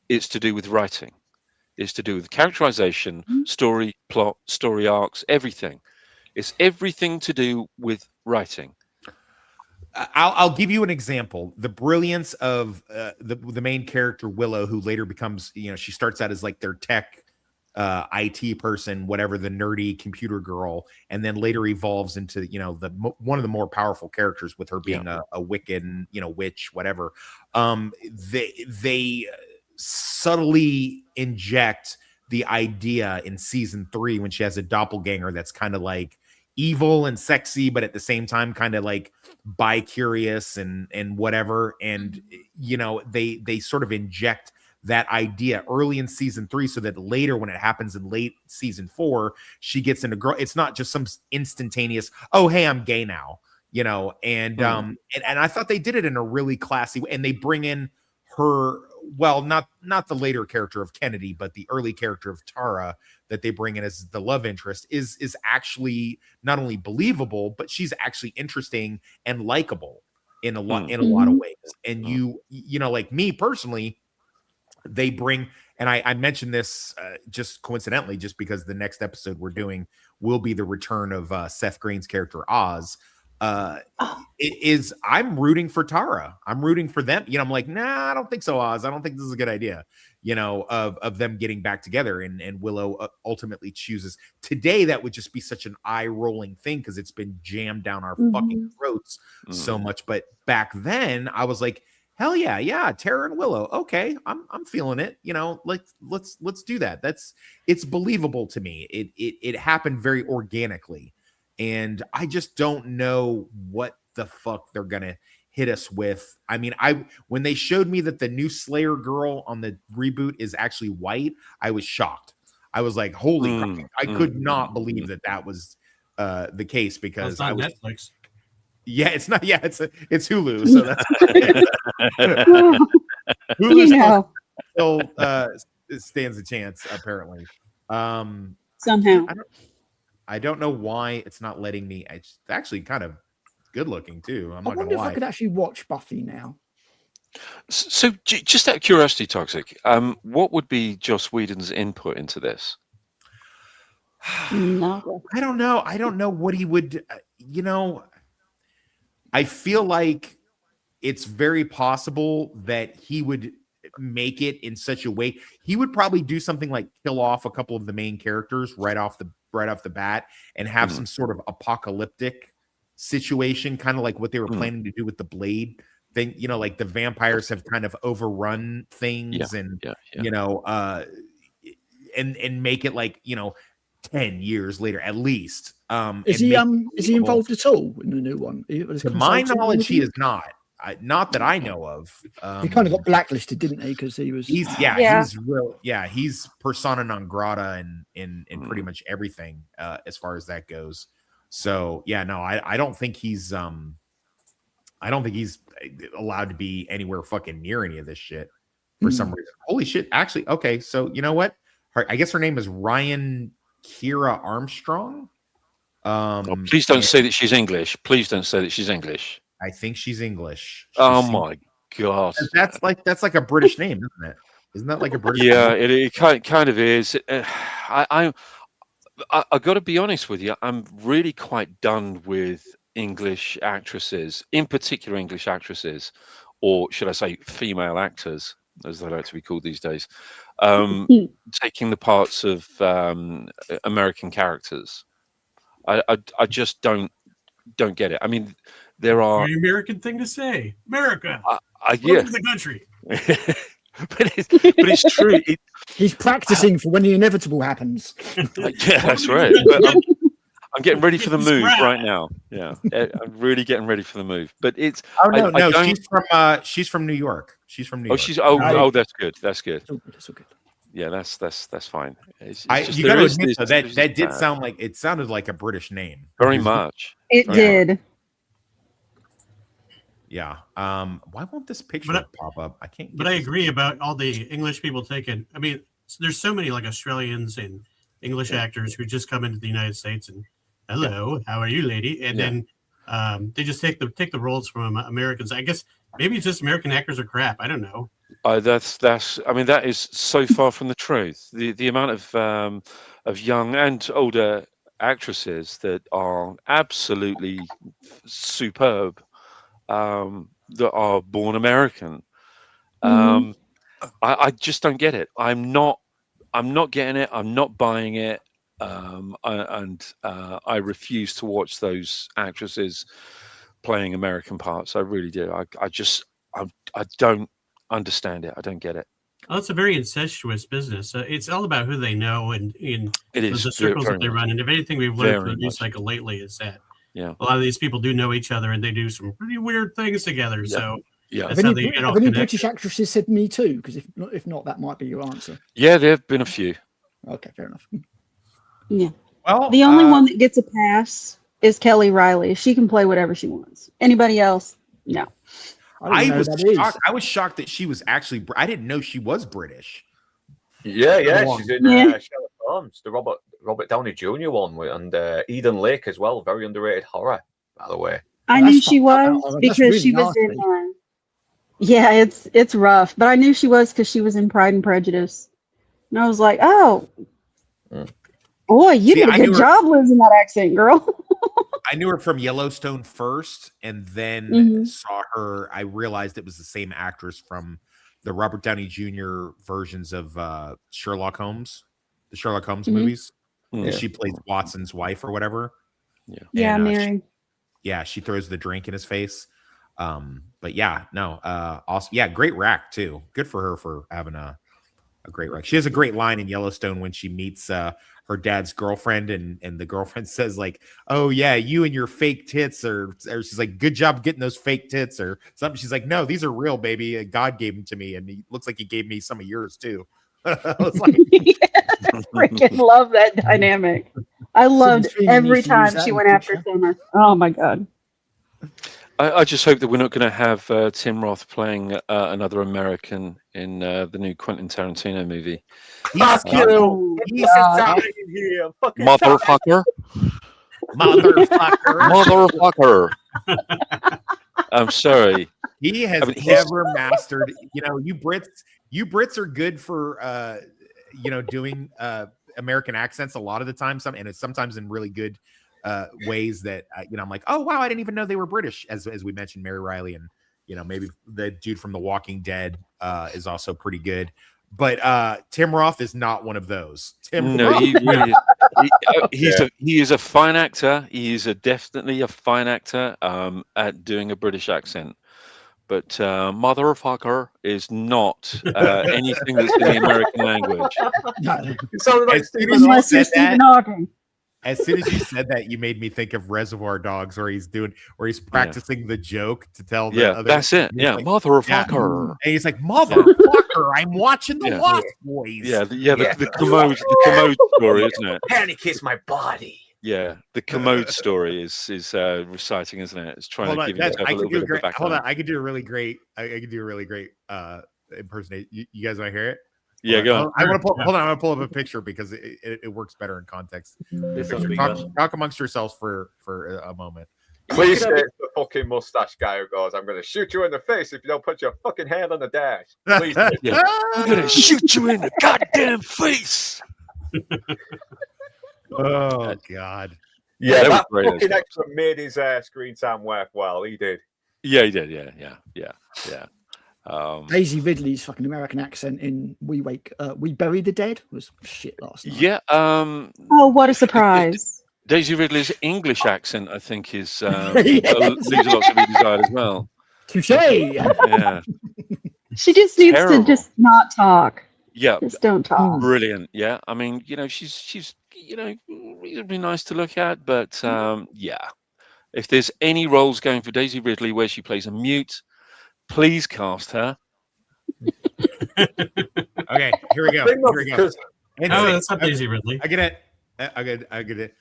Speaker 8: it's to do with writing. It's to do with characterization, story, plot, story arcs, everything. It's everything to do with writing.
Speaker 4: I'll give you an example. The brilliance of the main character, Willow, who later becomes, she starts out as like their tech IT person, whatever, the nerdy computer girl, and then later evolves into, one of the more powerful characters with her being a Wiccan, witch, whatever. They subtly inject the idea in season 3 when she has a doppelganger that's kind of like evil and sexy, but at the same time kind of like bi-curious and whatever. And they sort of inject that idea early in season 3 so that later when it happens in late season 4, she gets into girl. It's not just some instantaneous, oh hey, I'm gay now, and I thought they did it in a really classy way. And they bring in her, well, not the later character of Kennedy, but the early character of Tara that they bring in as the love interest is actually not only believable, but she's actually interesting and likable in a lot of ways. And like me personally, they bring, and I mentioned this just coincidentally, just because the next episode we're doing will be the return of Seth Green's character Oz. I'm rooting for Tara. I'm rooting for them. I'm like, nah, I don't think so, Oz. I don't think this is a good idea, of them getting back together. And Willow ultimately chooses today. That would just be such an eye-rolling thing because it's been jammed down our fucking throats so much. But back then, I was like, hell yeah, Tara and Willow. Okay, I'm feeling it. Let's do that. It's believable to me. It happened very organically. And I just don't know what the fuck they're gonna hit us with. I mean, when they showed me that the new Slayer girl on the reboot is actually white, I was shocked. I was like, holy crap. I could not believe that was the case because
Speaker 6: it's not Netflix.
Speaker 4: Yeah, it's not. Yeah, it's Hulu. So that's Hulu still stands a chance apparently.
Speaker 13: Somehow.
Speaker 4: I don't know why it's not letting me. It's actually kind of good looking too. I'm not
Speaker 5: wonder
Speaker 4: gonna lie.
Speaker 5: if I could actually watch Buffy now.
Speaker 8: So just out of curiosity, Toxic, what would be Joss Whedon's input into this?
Speaker 13: No.
Speaker 4: I don't know. I don't know what he would. I feel like it's very possible that he would make it in such a way. He would probably do something like kill off a couple of the main characters right off the bat and have some sort of apocalyptic situation, kind of like what they were planning to do with the Blade thing. Like the vampires have kind of overrun things and make it like 10 years later at least.
Speaker 5: Is he involved at all in the new one?
Speaker 4: To my knowledge, he is not. Not that I know of.
Speaker 5: He kind of got blacklisted, didn't he? Because he was.
Speaker 4: He's persona non grata in pretty much everything as far as that goes. So I don't think he's allowed to be anywhere fucking near any of this shit for some reason. Holy shit! Actually, okay. So you know what? I guess her name is Ryan Kira Armstrong.
Speaker 8: Please don't say that she's English. Please don't say that she's English.
Speaker 4: I think she's English.
Speaker 8: My god,
Speaker 4: that's like a British name, isn't it? Isn't that like a British?
Speaker 8: Yeah,
Speaker 4: name?
Speaker 8: it kind of is. I got to be honest with you. I'm really quite done with English actresses, in particular English actresses, or should I say female actors, as they like to be called these days. taking the parts of American characters. I just don't get it. I mean, there are
Speaker 6: Very American thing to say. America.
Speaker 8: yeah.
Speaker 6: Welcome to the country.
Speaker 8: but it's true.
Speaker 5: He's practicing for when the inevitable happens.
Speaker 8: Yeah, that's right. But I'm getting ready for the move right now. Yeah, I'm really getting ready for the move. But it's
Speaker 4: she's from New York. She's from New York.
Speaker 8: That's good. That's good.
Speaker 5: That's all good.
Speaker 8: Yeah, that's fine. It's
Speaker 4: you got to admit though, that did sound like it sounded like a British name.
Speaker 8: Very much.
Speaker 13: It did.
Speaker 4: Yeah. Why won't this picture pop up? I can't.
Speaker 6: But I agree about all the English people taking. I mean, there's so many like Australians and English actors who just come into the United States and hello, how are you, lady? And then they just take the roles from Americans. I guess maybe it's just American actors are crap. I don't know.
Speaker 8: That's. I mean, that is so far from the truth. The amount of young and older actresses that are absolutely superb. That are born American. I just don't get it. I'm not getting it. I'm not buying it. I refuse to watch those actresses playing American parts. I really do. I don't understand it. I don't get it.
Speaker 6: Well, it's a very incestuous business. It's all about who they know and in the circles that they run. And if anything we've learned from the news cycle lately is that a lot of these people do know each other and they do some pretty weird things together. So that's how they get all
Speaker 5: connected. Have any
Speaker 6: connected.
Speaker 5: British actresses said Me Too? Because if not, that might be your answer.
Speaker 8: Yeah, there have been a few.
Speaker 5: Okay, fair enough.
Speaker 13: Yeah.
Speaker 4: Well,
Speaker 13: the only one that gets a pass is Kelly Riley. She can play whatever she wants. Anybody else? No.
Speaker 4: I was shocked that she was actually. I didn't know she was British.
Speaker 7: Yeah, she's in Sherlock Holmes, the Robert Downey Jr. one, and Eden Lake as well. Very underrated horror, by the way.
Speaker 13: I knew she was because she was in. Yeah, it's rough, but I knew she was because she was in Pride and Prejudice, and I was like, oh, boy, you did a good job losing that accent, girl.
Speaker 4: I knew her from Yellowstone first, and then saw her. I realized it was the same actress from the Robert Downey Jr. versions of Sherlock Holmes, the Sherlock Holmes movies. She plays Watson's wife or whatever.
Speaker 13: Yeah,
Speaker 4: and,
Speaker 13: Mary.
Speaker 4: She throws the drink in his face. But awesome. Yeah, great rack too. Good for her for having a great rack. She has a great line in Yellowstone when she meets her dad's girlfriend, and the girlfriend says like, "Oh yeah, you and your fake tits," or she's like, "Good job getting those fake tits," or something. She's like, "No, these are real, baby. God gave them to me, and he looks like he gave me some of yours too." I was like,
Speaker 13: I freaking love that dynamic. I loved every time she went after Summer. Oh my god.
Speaker 8: I just hope that we're not going to have Tim Roth playing another American in the new Quentin Tarantino movie.
Speaker 7: Fuck you!
Speaker 8: Motherfucker! Motherfucker! I'm sorry.
Speaker 4: He has never mastered. You Brits are good for doing American accents a lot of the time. Sometimes in really good ways that I'm like, oh wow, I didn't even know they were British. As we mentioned, Mary Riley, and maybe the dude from The Walking Dead is also pretty good. But Tim Roth is not one of those. He is a fine actor. He is definitely a fine actor at doing a British accent. But motherfucker is not anything that's in the American language. As soon as you said that, you made me think of Reservoir Dogs, where he's practicing the joke to tell the other.
Speaker 8: That's it. Yeah, like, motherfucker.
Speaker 4: And he's like, motherfucker, I'm watching the Lost Boys.
Speaker 8: The commode story, isn't it?
Speaker 7: Panic is my body.
Speaker 8: Yeah, the commode story is reciting, isn't it? It's trying to give you a little bit of a background.
Speaker 4: Hold on, I could do a really great impersonation. You guys want to hear it?
Speaker 8: Yeah, go on.
Speaker 4: I want to pull up a picture because it works better in context. Talk amongst yourselves for a moment.
Speaker 7: Please say it's the fucking mustache guy who goes, "I'm going to shoot you in the face if you don't put your fucking hand on the dash." Please,
Speaker 8: I'm going to shoot you in the goddamn face.
Speaker 4: Oh God!
Speaker 7: Yeah, that fucking extra made his screen time worthwhile. He did.
Speaker 8: Yeah, he did. Yeah.
Speaker 5: Daisy Ridley's fucking American accent in We Bury the Dead was shit last night.
Speaker 8: Yeah.
Speaker 13: Oh, what a surprise!
Speaker 8: Daisy Ridley's English accent, I think, is leaves a lot to be desired as well.
Speaker 5: Touche.
Speaker 8: Yeah.
Speaker 13: She just needs
Speaker 8: Terrible.
Speaker 13: to just not talk.
Speaker 8: Yeah.
Speaker 13: Just don't talk.
Speaker 8: Brilliant. Yeah. I mean, she's reasonably nice to look at, but yeah. If there's any roles going for Daisy Ridley where she plays a mute, please cast her.
Speaker 4: Okay, here we go. Here we go.
Speaker 6: Oh, that's not Daisy Ridley.
Speaker 4: I get it. I get it.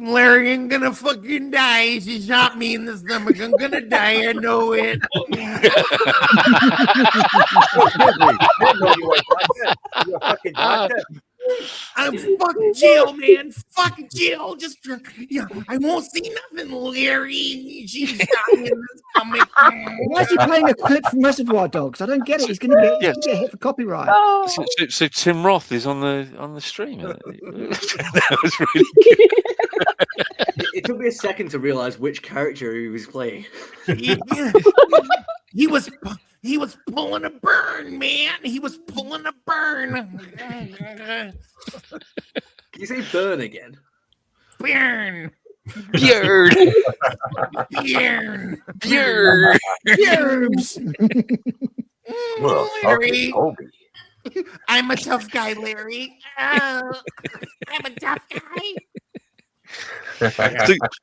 Speaker 4: Larry ain't gonna fucking die. She shot me in the stomach. I'm gonna die. I know it. I'm fucking Jill, man. Fucking Jill. Just I won't see nothing, Larry. She shot me in the stomach.
Speaker 5: Why is he playing a clip from Reservoir Dogs? I don't get it. He's going to get hit for copyright.
Speaker 8: So Tim Roth is on the stream. That was really good.
Speaker 10: It took me a second to realize which character he was playing.
Speaker 4: He was pulling a burn, man. He was pulling a burn.
Speaker 10: Can you say burn again?
Speaker 4: Burn.
Speaker 8: Björn.
Speaker 4: Björn.
Speaker 8: Björn.
Speaker 4: Larry. I'm a tough guy, Larry. Oh, I'm a tough guy.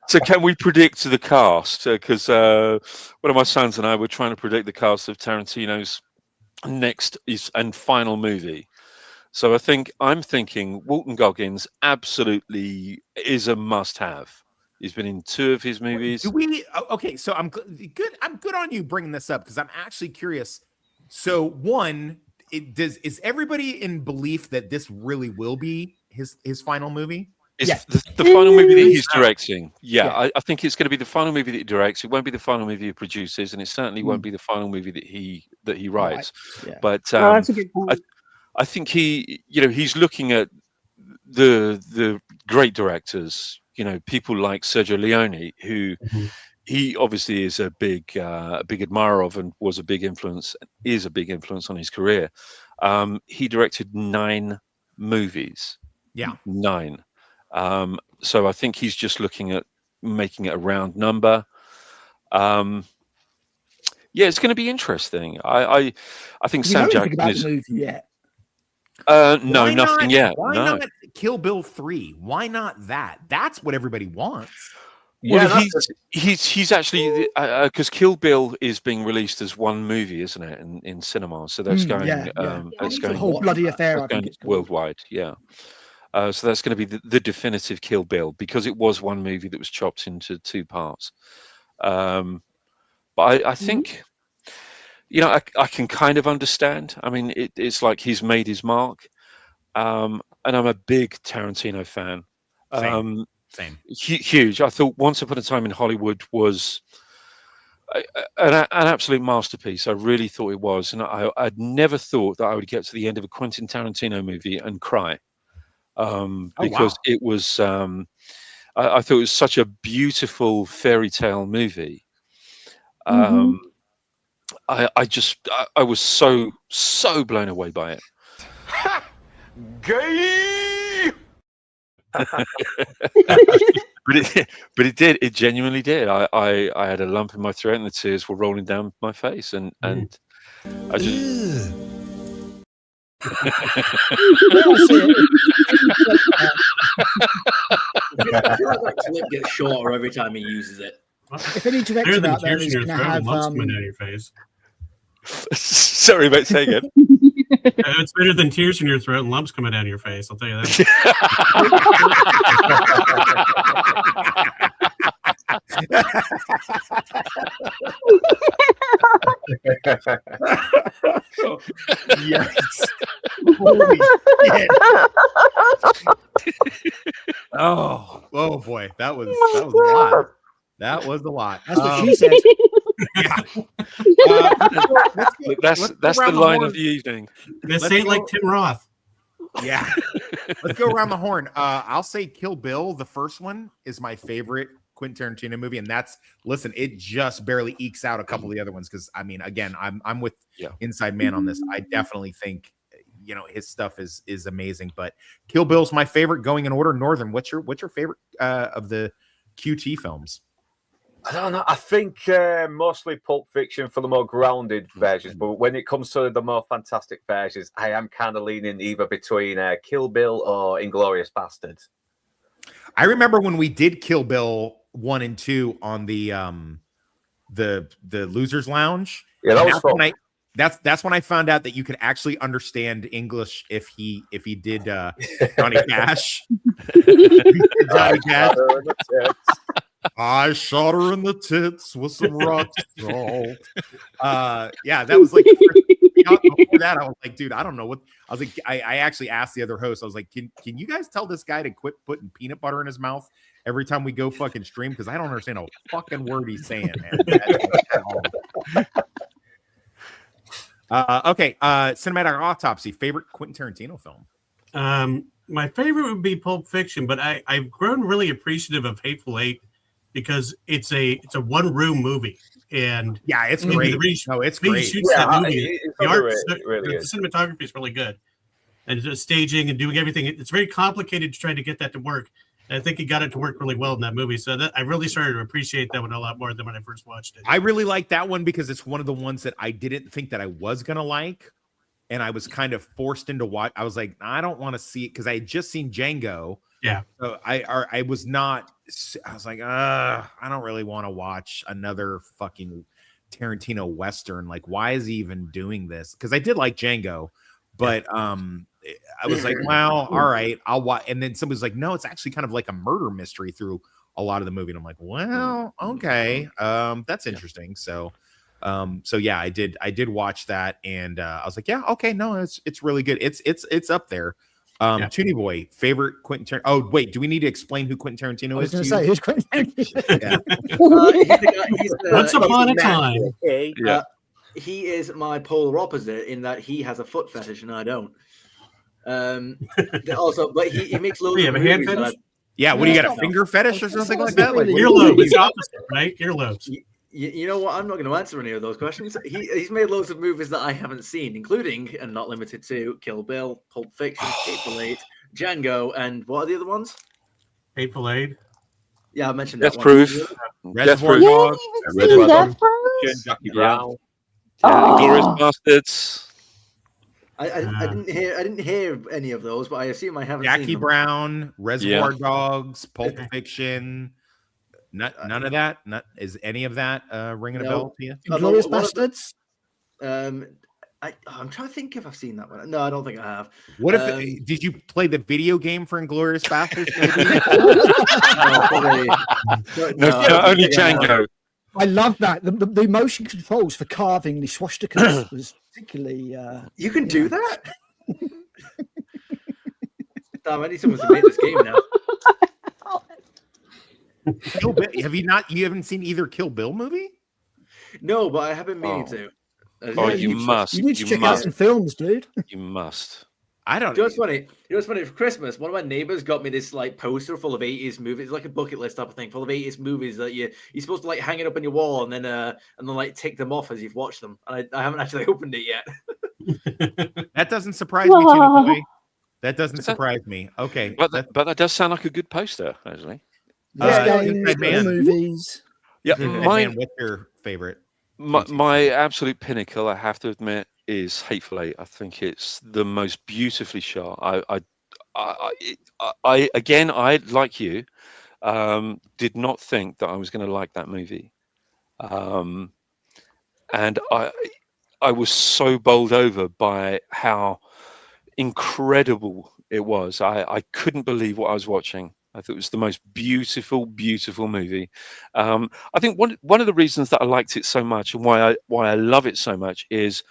Speaker 8: So can we predict the cast? Because one of my sons and I were trying to predict the cast of Tarantino's next and final movie. So I'm thinking Walton Goggins absolutely is a must-have. He's been in 2 of his movies.
Speaker 4: Okay, so I'm good. I'm good on you bringing this up because I'm actually curious. So one, is everybody in belief that this really will be his final movie?
Speaker 8: It's the final movie that he's directing. Yeah. I think it's going to be the final movie that he directs. It won't be the final movie he produces, and it certainly won't be the final movie that he writes. Right. Yeah. But
Speaker 13: that's a good point.
Speaker 8: I think he's looking at the great directors. People like Sergio Leone, who he obviously is a big admirer of, and was a big influence on his career. He directed 9 movies.
Speaker 4: Yeah,
Speaker 8: 9. So I think he's just looking at making it a round number. It's going to be interesting. I think Sam Jackson is.
Speaker 5: Movie yet?
Speaker 8: No, nothing yet.
Speaker 4: Why
Speaker 8: no.
Speaker 4: not Kill Bill 3? Why not that? That's what everybody wants.
Speaker 8: Well, he's actually because Kill Bill is being released as one movie, isn't it, in cinemas? So that's going. It's going
Speaker 5: a whole bloody affair. I think it's
Speaker 8: worldwide. Yeah. So that's going to be the definitive Kill Bill, because it was one movie that was chopped into 2 parts. But I think, I can kind of understand. I mean, it's like he's made his mark. And I'm a big Tarantino fan.
Speaker 4: Same.
Speaker 8: Huge. I thought Once Upon a Time in Hollywood was an absolute masterpiece. I really thought it was. And I'd never thought that I would get to the end of a Quentin Tarantino movie and cry. Because it was, I thought it was such a beautiful fairy tale movie. I was so blown away by it.
Speaker 2: Gay.
Speaker 8: but it genuinely did. I had a lump in my throat and the tears were rolling down my face, and I just.
Speaker 10: I feel like that clip gets shorter every time he uses it.
Speaker 5: If any director out there is going to have
Speaker 6: coming down your face.
Speaker 8: Sorry, mate, say again.
Speaker 6: It's better than tears in your throat and lumps coming down your face. I'll tell you that.
Speaker 4: Yes. Holy shit. Oh boy, that was a lot. That was a lot.
Speaker 5: That's what she said.
Speaker 4: Yeah.
Speaker 8: That's the line of the evening.
Speaker 6: This ain't like Tim Roth.
Speaker 4: Yeah. Let's go around the horn. I'll say Kill Bill, the first one, is my favorite Quentin Tarantino movie, and listen, it just barely ekes out a couple of the other ones because I mean, again, I'm with Inside Man on this. I definitely think his stuff is amazing, but Kill Bill's my favorite going in order. Northern, what's your favorite of the QT films?
Speaker 7: I don't know. I think mostly Pulp Fiction for the more grounded versions, but when it comes to the more fantastic versions, I am kind of leaning either between Kill Bill or Inglourious Bastards.
Speaker 4: I remember when we did Kill Bill 1 and 2 on the Losers Lounge.
Speaker 7: Yeah, that was fun.
Speaker 4: That's when I found out that you could actually understand English if he did Johnny Cash. Johnny Cash. I shot her in the tits with some rock salt. Yeah, that was like before that. I was like, dude, I don't know what. I was like, I actually asked the other host. I was like, can you guys tell this guy to quit putting peanut butter in his mouth every time we go fucking stream? Because I don't understand a fucking word he's saying, man. Okay, Cinematic Autopsy. Favorite Quentin Tarantino film?
Speaker 6: My favorite would be Pulp Fiction, but I've grown really appreciative of Hateful Eight because it's a one room movie, and
Speaker 4: yeah, it's great. It's great.
Speaker 6: Shoots that movie. The cinematography is really good, and the staging and doing everything. It's very complicated to try to get that to work. And I think he got it to work really well in that movie. So I really started to appreciate that one a lot more than when I first watched it.
Speaker 4: I really like that one because it's one of the ones that I didn't think that I was gonna like, and I was kind of forced into watch. I was like, I don't want to see it because I had just seen Django.
Speaker 6: Yeah.
Speaker 4: So I was not. I was like, I don't really want to watch another fucking Tarantino Western. Like, why is he even doing this? Because I did like Django, but I was like, well, all right, I'll watch. And then somebody's like, no, it's actually kind of like a murder mystery through a lot of the movie. And I'm like, well, okay, that's interesting. So yeah, I did watch that, and I was like, yeah, okay, no, it's really good. It's up there. Toonie Boy, favorite Quentin Tarantino. Oh, wait, do we need to explain who Quentin Tarantino is?
Speaker 5: I was going to say, who's Quentin Tarantino?
Speaker 6: Once upon a time.
Speaker 10: He is my polar opposite in that he has a foot fetish and I don't. Also, but he makes loads of
Speaker 6: hand
Speaker 10: movies.
Speaker 6: fetish?
Speaker 4: Yeah, what do you got, a finger fetish or something like that? Like,
Speaker 6: earlobe, it's opposite, right? Earlobes.
Speaker 10: You know what? I'm not going to answer any of those questions. He's made loads of movies that I haven't seen, including and not limited to Kill Bill, Pulp Fiction, Hateful Eight, Django, and what are the other ones?
Speaker 6: Hateful Eight.
Speaker 10: Yeah, I mentioned
Speaker 8: Death
Speaker 10: that
Speaker 8: Proof.
Speaker 10: one.
Speaker 4: Reservoir
Speaker 8: Dogs.
Speaker 13: Death Proof.
Speaker 7: Jackie Brown.
Speaker 8: Inglourious Bastards.
Speaker 10: I didn't hear any of those, but I assume I haven't seen
Speaker 4: Jackie
Speaker 10: them.
Speaker 4: Brown, Reservoir Dogs, Pulp Fiction. None of that. Is any of that ringing a bell to you?
Speaker 5: Inglourious Bastards.
Speaker 10: I'm trying to think if I've seen that one. No, I don't think I have.
Speaker 4: What if did you play the video game for Inglourious Bastards?
Speaker 8: No, only Django.
Speaker 5: I love that. The motion controls for carving the swastikas was particularly.
Speaker 10: You can do that? Damn, I need someone to make this game now.
Speaker 4: Kill Bill. You haven't seen either Kill Bill movie?
Speaker 10: No, but I have been meaning to.
Speaker 8: You must.
Speaker 5: You need to check out some films, dude.
Speaker 8: You must.
Speaker 4: I don't.
Speaker 10: You know what's funny? You know what's funny? For Christmas, one of my neighbors got me this like poster full of 80s movies. It's like a bucket list type of thing, full of 80s movies that you're supposed to like hang it up on your wall and then like tick them off as you've watched them. And I haven't actually opened it yet.
Speaker 4: That doesn't surprise me, Toonie Boy. That doesn't surprise me. Okay,
Speaker 8: but that does sound like a good poster, actually.
Speaker 5: Movies.
Speaker 8: Yeah,
Speaker 4: mine. What's your favorite?
Speaker 8: My absolute pinnacle, I have to admit, is Hateful Eight. I think it's the most beautifully shot. I again, like you, did not think that I was going to like that movie, and I was so bowled over by how incredible it was. I couldn't believe what I was watching. I thought it was the most beautiful, beautiful movie. I think one of the reasons that I liked it so much and why I love it so much is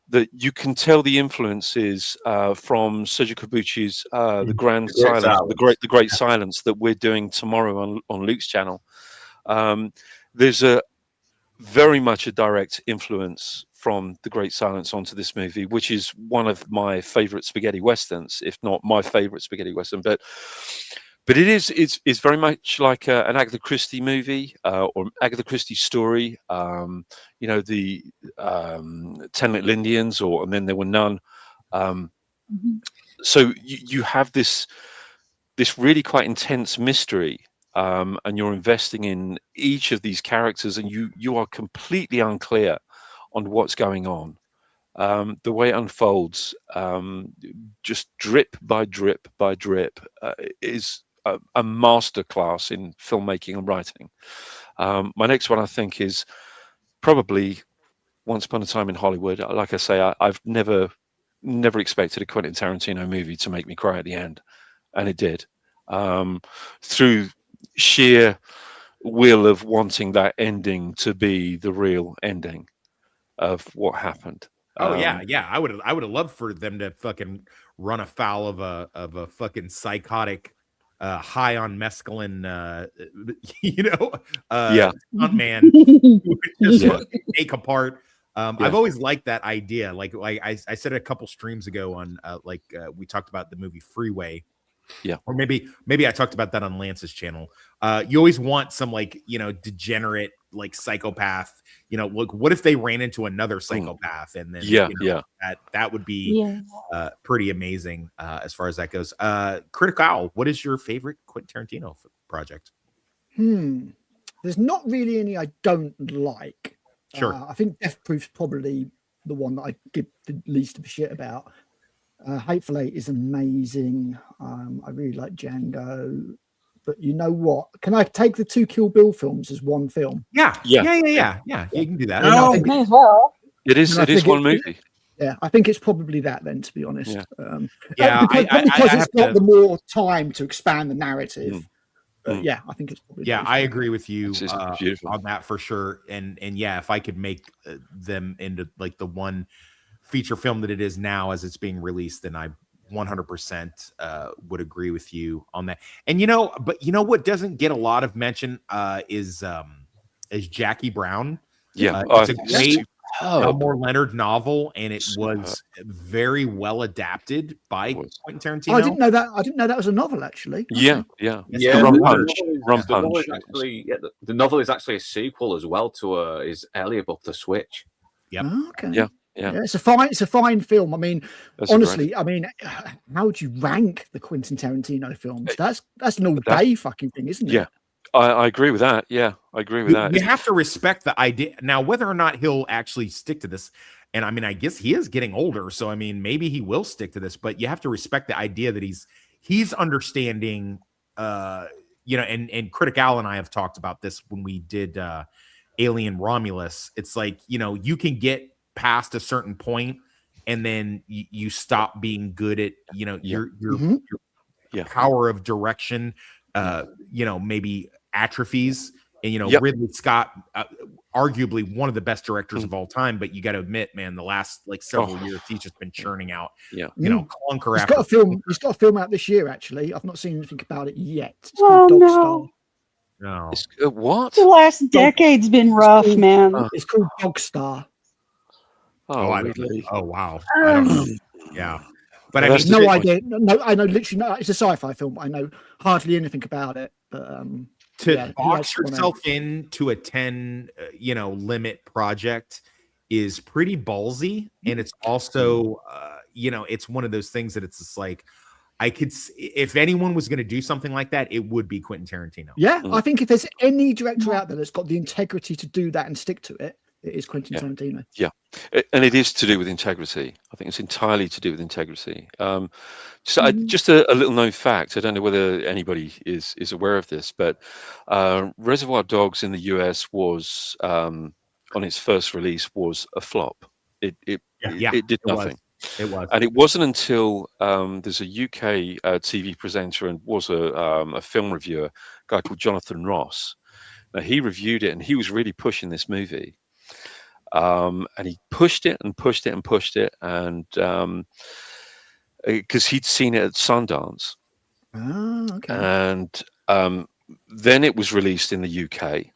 Speaker 8: that you can tell the influences from Sergio Corbucci's The Grand Silence, the Great Silence that we're doing tomorrow on Luke's channel. There's a very much a direct influence from The Great Silence onto this movie, which is one of my favorite spaghetti westerns, if not my favorite spaghetti western. But but it's very much like an Agatha Christie movie or Agatha Christie story. The 10 Little Indians, and then there were none. So you have this really quite intense mystery, and you're investing in each of these characters, and you are completely unclear on what's going on. The way it unfolds, just drip by drip by drip, is a masterclass in filmmaking and writing. My next one, I think, is probably Once Upon a Time in Hollywood. Like I say, I've never expected a Quentin Tarantino movie to make me cry at the end, and it did. Through sheer will of wanting that ending to be the real ending of what happened.
Speaker 4: Oh yeah. I would have loved for them to fucking run afoul of a fucking psychotic, high on mescaline, stuntman who would just fucking take apart. I've always liked that idea. Like I said a couple streams ago on we talked about the movie Freeway.
Speaker 8: Yeah.
Speaker 4: Or maybe I talked about that on Lance's channel. You always want some degenerate psychopath. Look, what if they ran into another psychopath and then that would be pretty amazing as far as that goes. Critical Owl, what is your favorite Quentin Tarantino project?
Speaker 5: There's not really any I don't like.
Speaker 4: Sure.
Speaker 5: I think Death Proof's probably the one that I give the least of a shit about. Hateful Eight is amazing. I really like Django. But you know what? Can I take the 2 Kill Bill films as one film?
Speaker 4: Yeah. You can do that.
Speaker 13: Oh, may as well.
Speaker 8: It is one movie.
Speaker 5: Yeah, I think it's probably that then, to be honest.
Speaker 8: Yeah.
Speaker 5: Because it's got the more time to expand the narrative. But I think it's probably
Speaker 4: I agree with you
Speaker 8: on
Speaker 4: that for sure. And if I could make them into the one feature film that it is now as it's being released, then I 100% would agree with you on that. And what doesn't get a lot of mention is Jackie Brown. It's a great Elmore Leonard novel, and it was very well adapted by Quentin Tarantino.
Speaker 5: I didn't know that. I didn't know that was a novel, actually.
Speaker 8: Yeah.
Speaker 7: Rum Punch. The novel is actually a sequel as well to his earlier book, The Switch.
Speaker 4: Yep.
Speaker 5: Okay.
Speaker 8: Yeah.
Speaker 5: It's a fine film. I mean, honestly, how would you rank the Quentin Tarantino films? That's an all-day fucking thing, isn't it?
Speaker 8: Yeah. I agree with that. Yeah, I agree with that.
Speaker 4: You have to respect the idea. Now, whether or not he'll actually stick to this, and I guess he is getting older, so maybe he will stick to this, but you have to respect the idea that he's understanding, and Critic Al and I have talked about this when we did Alien Romulus. It's you can get past a certain point and then you stop being good at your power of direction maybe atrophies, and Ridley Scott, arguably one of the best directors of all time, but you got to admit, man, the last several years he's just been churning out clunker
Speaker 5: he's got a film out this year, actually. I've not seen anything about it yet. It's
Speaker 13: Oh,
Speaker 5: called
Speaker 13: no.
Speaker 5: Dog
Speaker 8: No. What?
Speaker 13: The last decade's been rough, man.
Speaker 5: It's called Dog Star.
Speaker 8: Really?
Speaker 4: Oh wow. I don't know. Yeah. But
Speaker 5: no idea. No, I know literally no. It's a sci-fi film, but I know hardly anything about it. But
Speaker 4: to box yourself into a 10 limit project is pretty ballsy, and it's also it's one of those things that it's just I could, if anyone was going to do something like that, it would be Quentin Tarantino.
Speaker 5: Yeah, I think if there's any director out there that's got the integrity to do that and stick to it, it is Quentin Tarantino.
Speaker 8: Yeah, and it is to do with integrity. I think it's entirely to do with integrity. Just a little known fact. I don't know whether anybody is aware of this, but Reservoir Dogs in the US was on its first release was a flop. It did nothing.
Speaker 4: It was,
Speaker 8: and it wasn't until there's a UK TV presenter and was a film reviewer, a guy called Jonathan Ross. Now he reviewed it and he was really pushing this movie. And he pushed it and pushed it and pushed it, and because he'd seen it at Sundance.
Speaker 5: Oh, okay.
Speaker 8: And then it was released in the UK.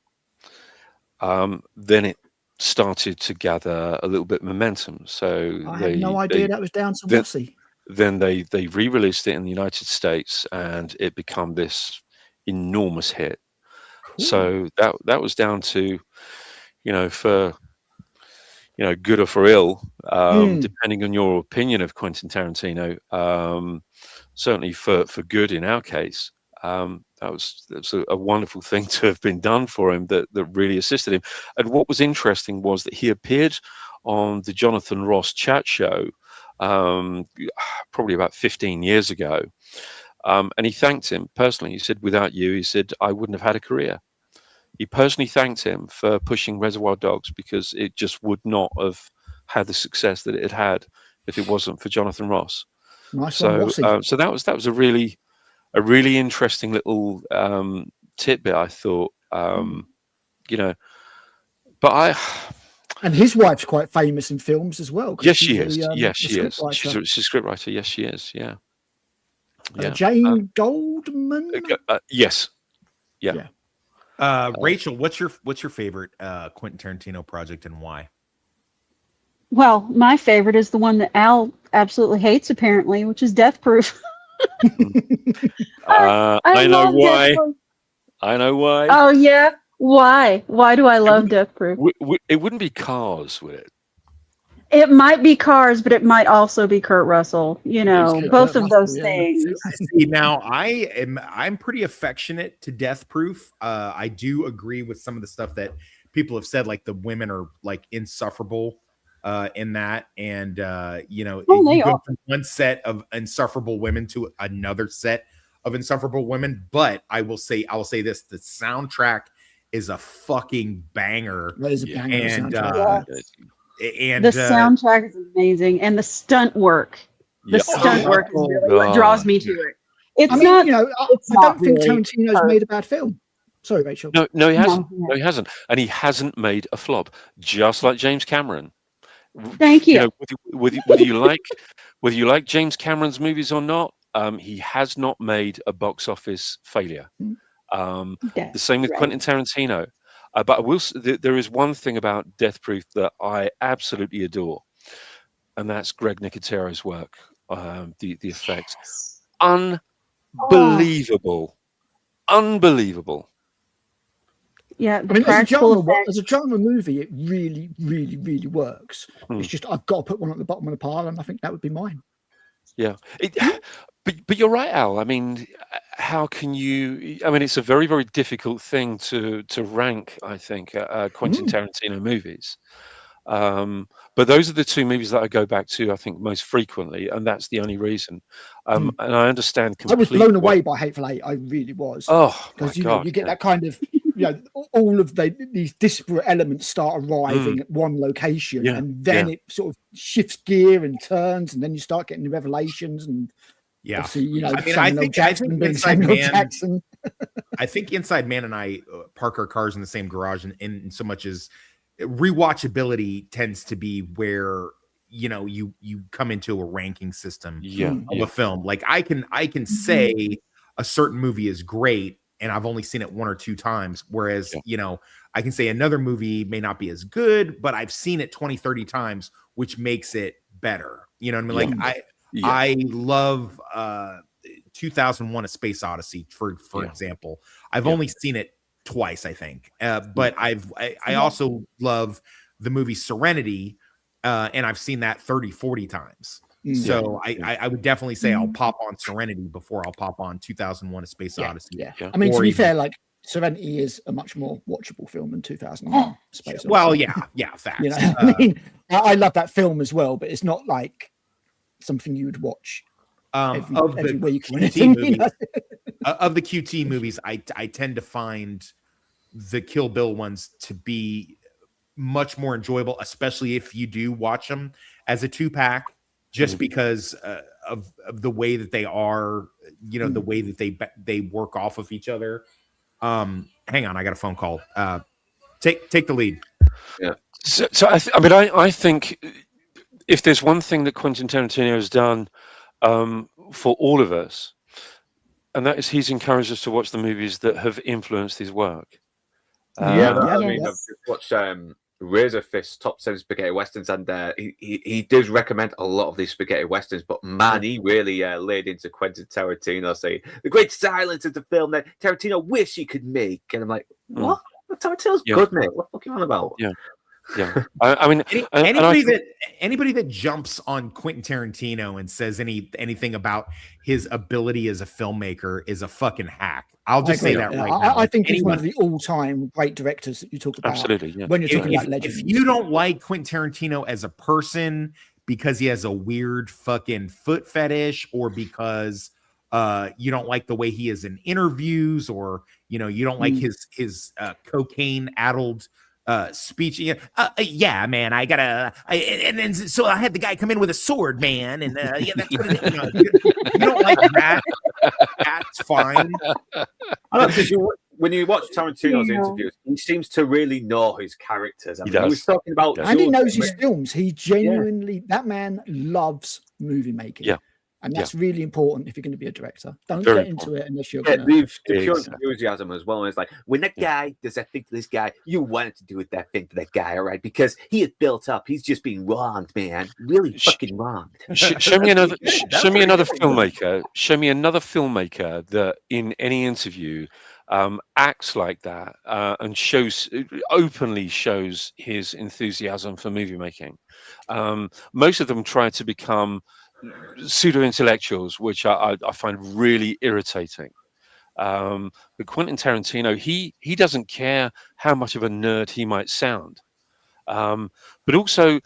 Speaker 8: Then it started to gather a little bit momentum. So
Speaker 5: I had no idea that was down to Mossy.
Speaker 8: then they re-released it in the United States, and it became this enormous hit. So that was down to, for good or for ill, depending on your opinion of Quentin Tarantino. Certainly for good in our case. That was a wonderful thing to have been done for him that really assisted him. And what was interesting was that he appeared on the Jonathan Ross chat show probably about 15 years ago. And he thanked him personally. He said, without you, he said, I wouldn't have had a career. He personally thanked him for pushing Reservoir Dogs because it just would not have had the success that it had if it wasn't for Jonathan Ross.
Speaker 5: Nice
Speaker 8: so,
Speaker 5: one, Rossi.
Speaker 8: so that was a really interesting little tidbit, I thought. But
Speaker 5: and his wife's quite famous in films as well.
Speaker 8: Yes, she is. Yes, she is. She's a scriptwriter. Yes, she is. Yeah.
Speaker 5: Jane Goldman.
Speaker 8: Yes. Yeah.
Speaker 4: Rachel, what's your favorite Quentin Tarantino project and why?
Speaker 13: Well, my favorite is the one that Al absolutely hates, apparently, which is Death Proof.
Speaker 8: I know why. I know why.
Speaker 13: Oh yeah, why? Why do I love Death Proof?
Speaker 8: It wouldn't be Cars, would it?
Speaker 13: It might be Cars, but it might also be Kurt Russell. Both of those things.
Speaker 4: See, now I'm pretty affectionate to Death Proof. I do agree with some of the stuff that people have said, like the women are like insufferable in that, and you go from one set of insufferable women to another set of insufferable women. But I will say this: the soundtrack is a fucking banger.
Speaker 5: That is a banger
Speaker 4: and
Speaker 13: the soundtrack is amazing, and the stunt work. The stunt work is really what draws me to it. It's
Speaker 5: I don't think Tarantino's made a bad film. Sorry, Rachel.
Speaker 8: No, he hasn't. No, he hasn't, and he hasn't made a flop, just like James Cameron.
Speaker 13: Thank you.
Speaker 8: Whether you like James Cameron's movies or not, he has not made a box office failure. The same with Quentin Tarantino. But I will. There is one thing about Death Proof that I absolutely adore, and that's Greg Nicotero's work. The effects, unbelievable.
Speaker 13: Yeah,
Speaker 5: as a genre movie, it really, really, really works. It's just I've got to put one at the bottom of the pile, and I think that would be mine.
Speaker 8: Yeah, but you're right, Al. I mean, how can you? I mean, it's a very, very difficult thing to rank. I think Quentin Tarantino movies. But those are the two movies that I go back to, I think, most frequently, and that's the only reason. And I understand completely.
Speaker 5: I was blown away by Hateful Eight. I really was.
Speaker 8: Oh,
Speaker 5: because you get that kind of, all of these disparate elements start arriving at one location, and then it sort of shifts gear and turns, and then you start getting the revelations and.
Speaker 4: Yeah,
Speaker 5: I think Jackson being Samuel Jackson.
Speaker 4: I think Inside Man and I park our cars in the same garage, in so much as rewatchability tends to be where you come into a ranking system of a film. Like I can say a certain movie is great, and I've only seen it one or two times, whereas I can say another movie may not be as good, but I've seen it 20, 30 times, which makes it better. You know what I mean? Like I love 2001: A Space Odyssey, for example. I've only seen it twice, I think, but I also love the movie Serenity, and I've seen that 30, 40 times. So I would definitely say I'll pop on Serenity before I'll pop on 2001: A Space Odyssey.
Speaker 5: Yeah. I mean, to be fair, like Serenity is a much more watchable film than 2001: Space Odyssey.
Speaker 4: Well, facts.
Speaker 5: I mean, I love that film as well, but it's not like something you would watch every week or anything.
Speaker 4: Of the QT movies, I tend to find the Kill Bill ones to be much more enjoyable, especially if you do watch them as a 2-pack, just because of the way that they are, the way that they work off of each other. Hang on, I got a phone call. Take the lead.
Speaker 8: Yeah. So I think if there's one thing that Quentin Tarantino has done for all of us, and that is he's encouraged us to watch the movies that have influenced his work.
Speaker 7: I mean, I've just watched razor fist top 7 spaghetti westerns, and he does recommend a lot of these spaghetti westerns. But man, he really laid into Quentin Tarantino, saying the great silence of the film that Tarantino wish he could make. And I'm like, what? Tarantino's good, mate. What the fuck are you on about?
Speaker 8: Yeah. Yeah, I mean,
Speaker 4: anybody that jumps on Quentin Tarantino and says anything about his ability as a filmmaker is a fucking hack. I'll just say that right now.
Speaker 5: I think he's one of the all-time great directors that you talk about.
Speaker 8: Absolutely, yeah.
Speaker 5: When you're talking about legends.
Speaker 4: If you don't like Quentin Tarantino as a person because he has a weird fucking foot fetish, or because you don't like the way he is in interviews, or you don't like his cocaine-addled speech. Yeah, man, and then so I had the guy come in with a sword, man, and yeah, that's what it is. You don't like that. That's fine.
Speaker 7: When you watch Tarantino's interviews, he seems to really know his characters. I mean, he was talking about,
Speaker 5: and he knows his films. He genuinely, that man loves movie making.
Speaker 8: Yeah.
Speaker 5: And that's really important if you're going to be a director. Don't get into it unless you're going to.
Speaker 7: The pure enthusiasm as well. It's like, when that guy does that thing to this guy, you wanted to do that thing to that guy, all right? Because he is built up. He's just being wronged, man. Really fucking wronged.
Speaker 8: Show me another filmmaker. Show me another filmmaker that in any interview acts like that and openly shows his enthusiasm for movie making. Most of them try to become pseudo-intellectuals, which I find really irritating. But Quentin Tarantino, he doesn't care how much of a nerd he might sound, but also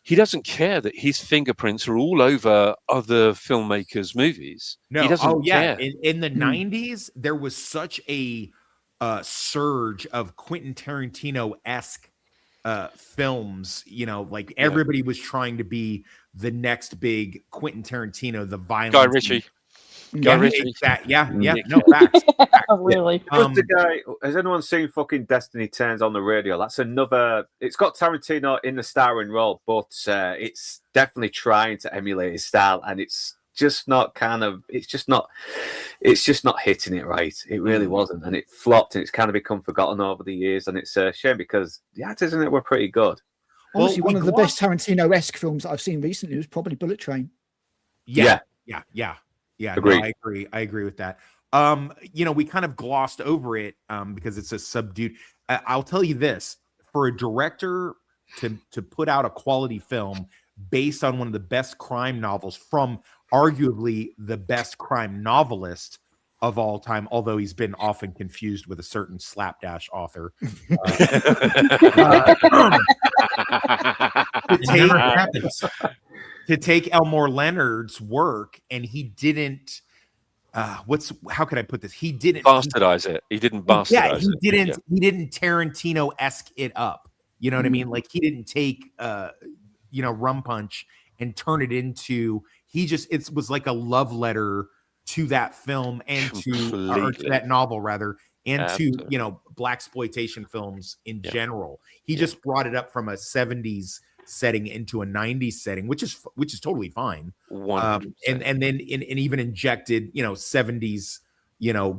Speaker 8: he doesn't care that his fingerprints are all over other filmmakers' movies.
Speaker 4: No,
Speaker 8: he doesn't care.
Speaker 4: In the 90s, there was such a surge of Quentin Tarantino-esque films, like everybody was trying to be the next big Quentin Tarantino, the violence.
Speaker 8: Guy Ritchie.
Speaker 4: No, facts.
Speaker 13: Really?
Speaker 7: The guy, has anyone seen fucking Destiny Turns on the Radio? That's another. It's got Tarantino in the starring role, but it's definitely trying to emulate his style, and it's just not it's just not hitting it right. It really wasn't, and it flopped, and it's kind of become forgotten over the years, and it's a shame because the actors in it were pretty good.
Speaker 5: Honestly, one of the best Tarantino-esque films that I've seen recently was probably Bullet Train.
Speaker 4: Yeah.
Speaker 7: Agreed.
Speaker 4: No, I agree with that. We kind of glossed over it because it's a subdued. I'll tell you this: for a director to put out a quality film based on one of the best crime novels from arguably the best crime novelist of all time, although he's been often confused with a certain slapdash author. To take Elmore Leonard's work, and he didn't. How could I put this? He didn't
Speaker 8: bastardize it. He didn't bastardize it.
Speaker 4: He didn't Tarantino-esque it up. You know what I mean? Like, he didn't take Rum Punch and turn it into. It was like a love letter to that film and to that novel rather, and absolutely. To blaxploitation films in general. He just brought it up from a 70s setting into a 90s setting, which is totally fine. And then even injected 70s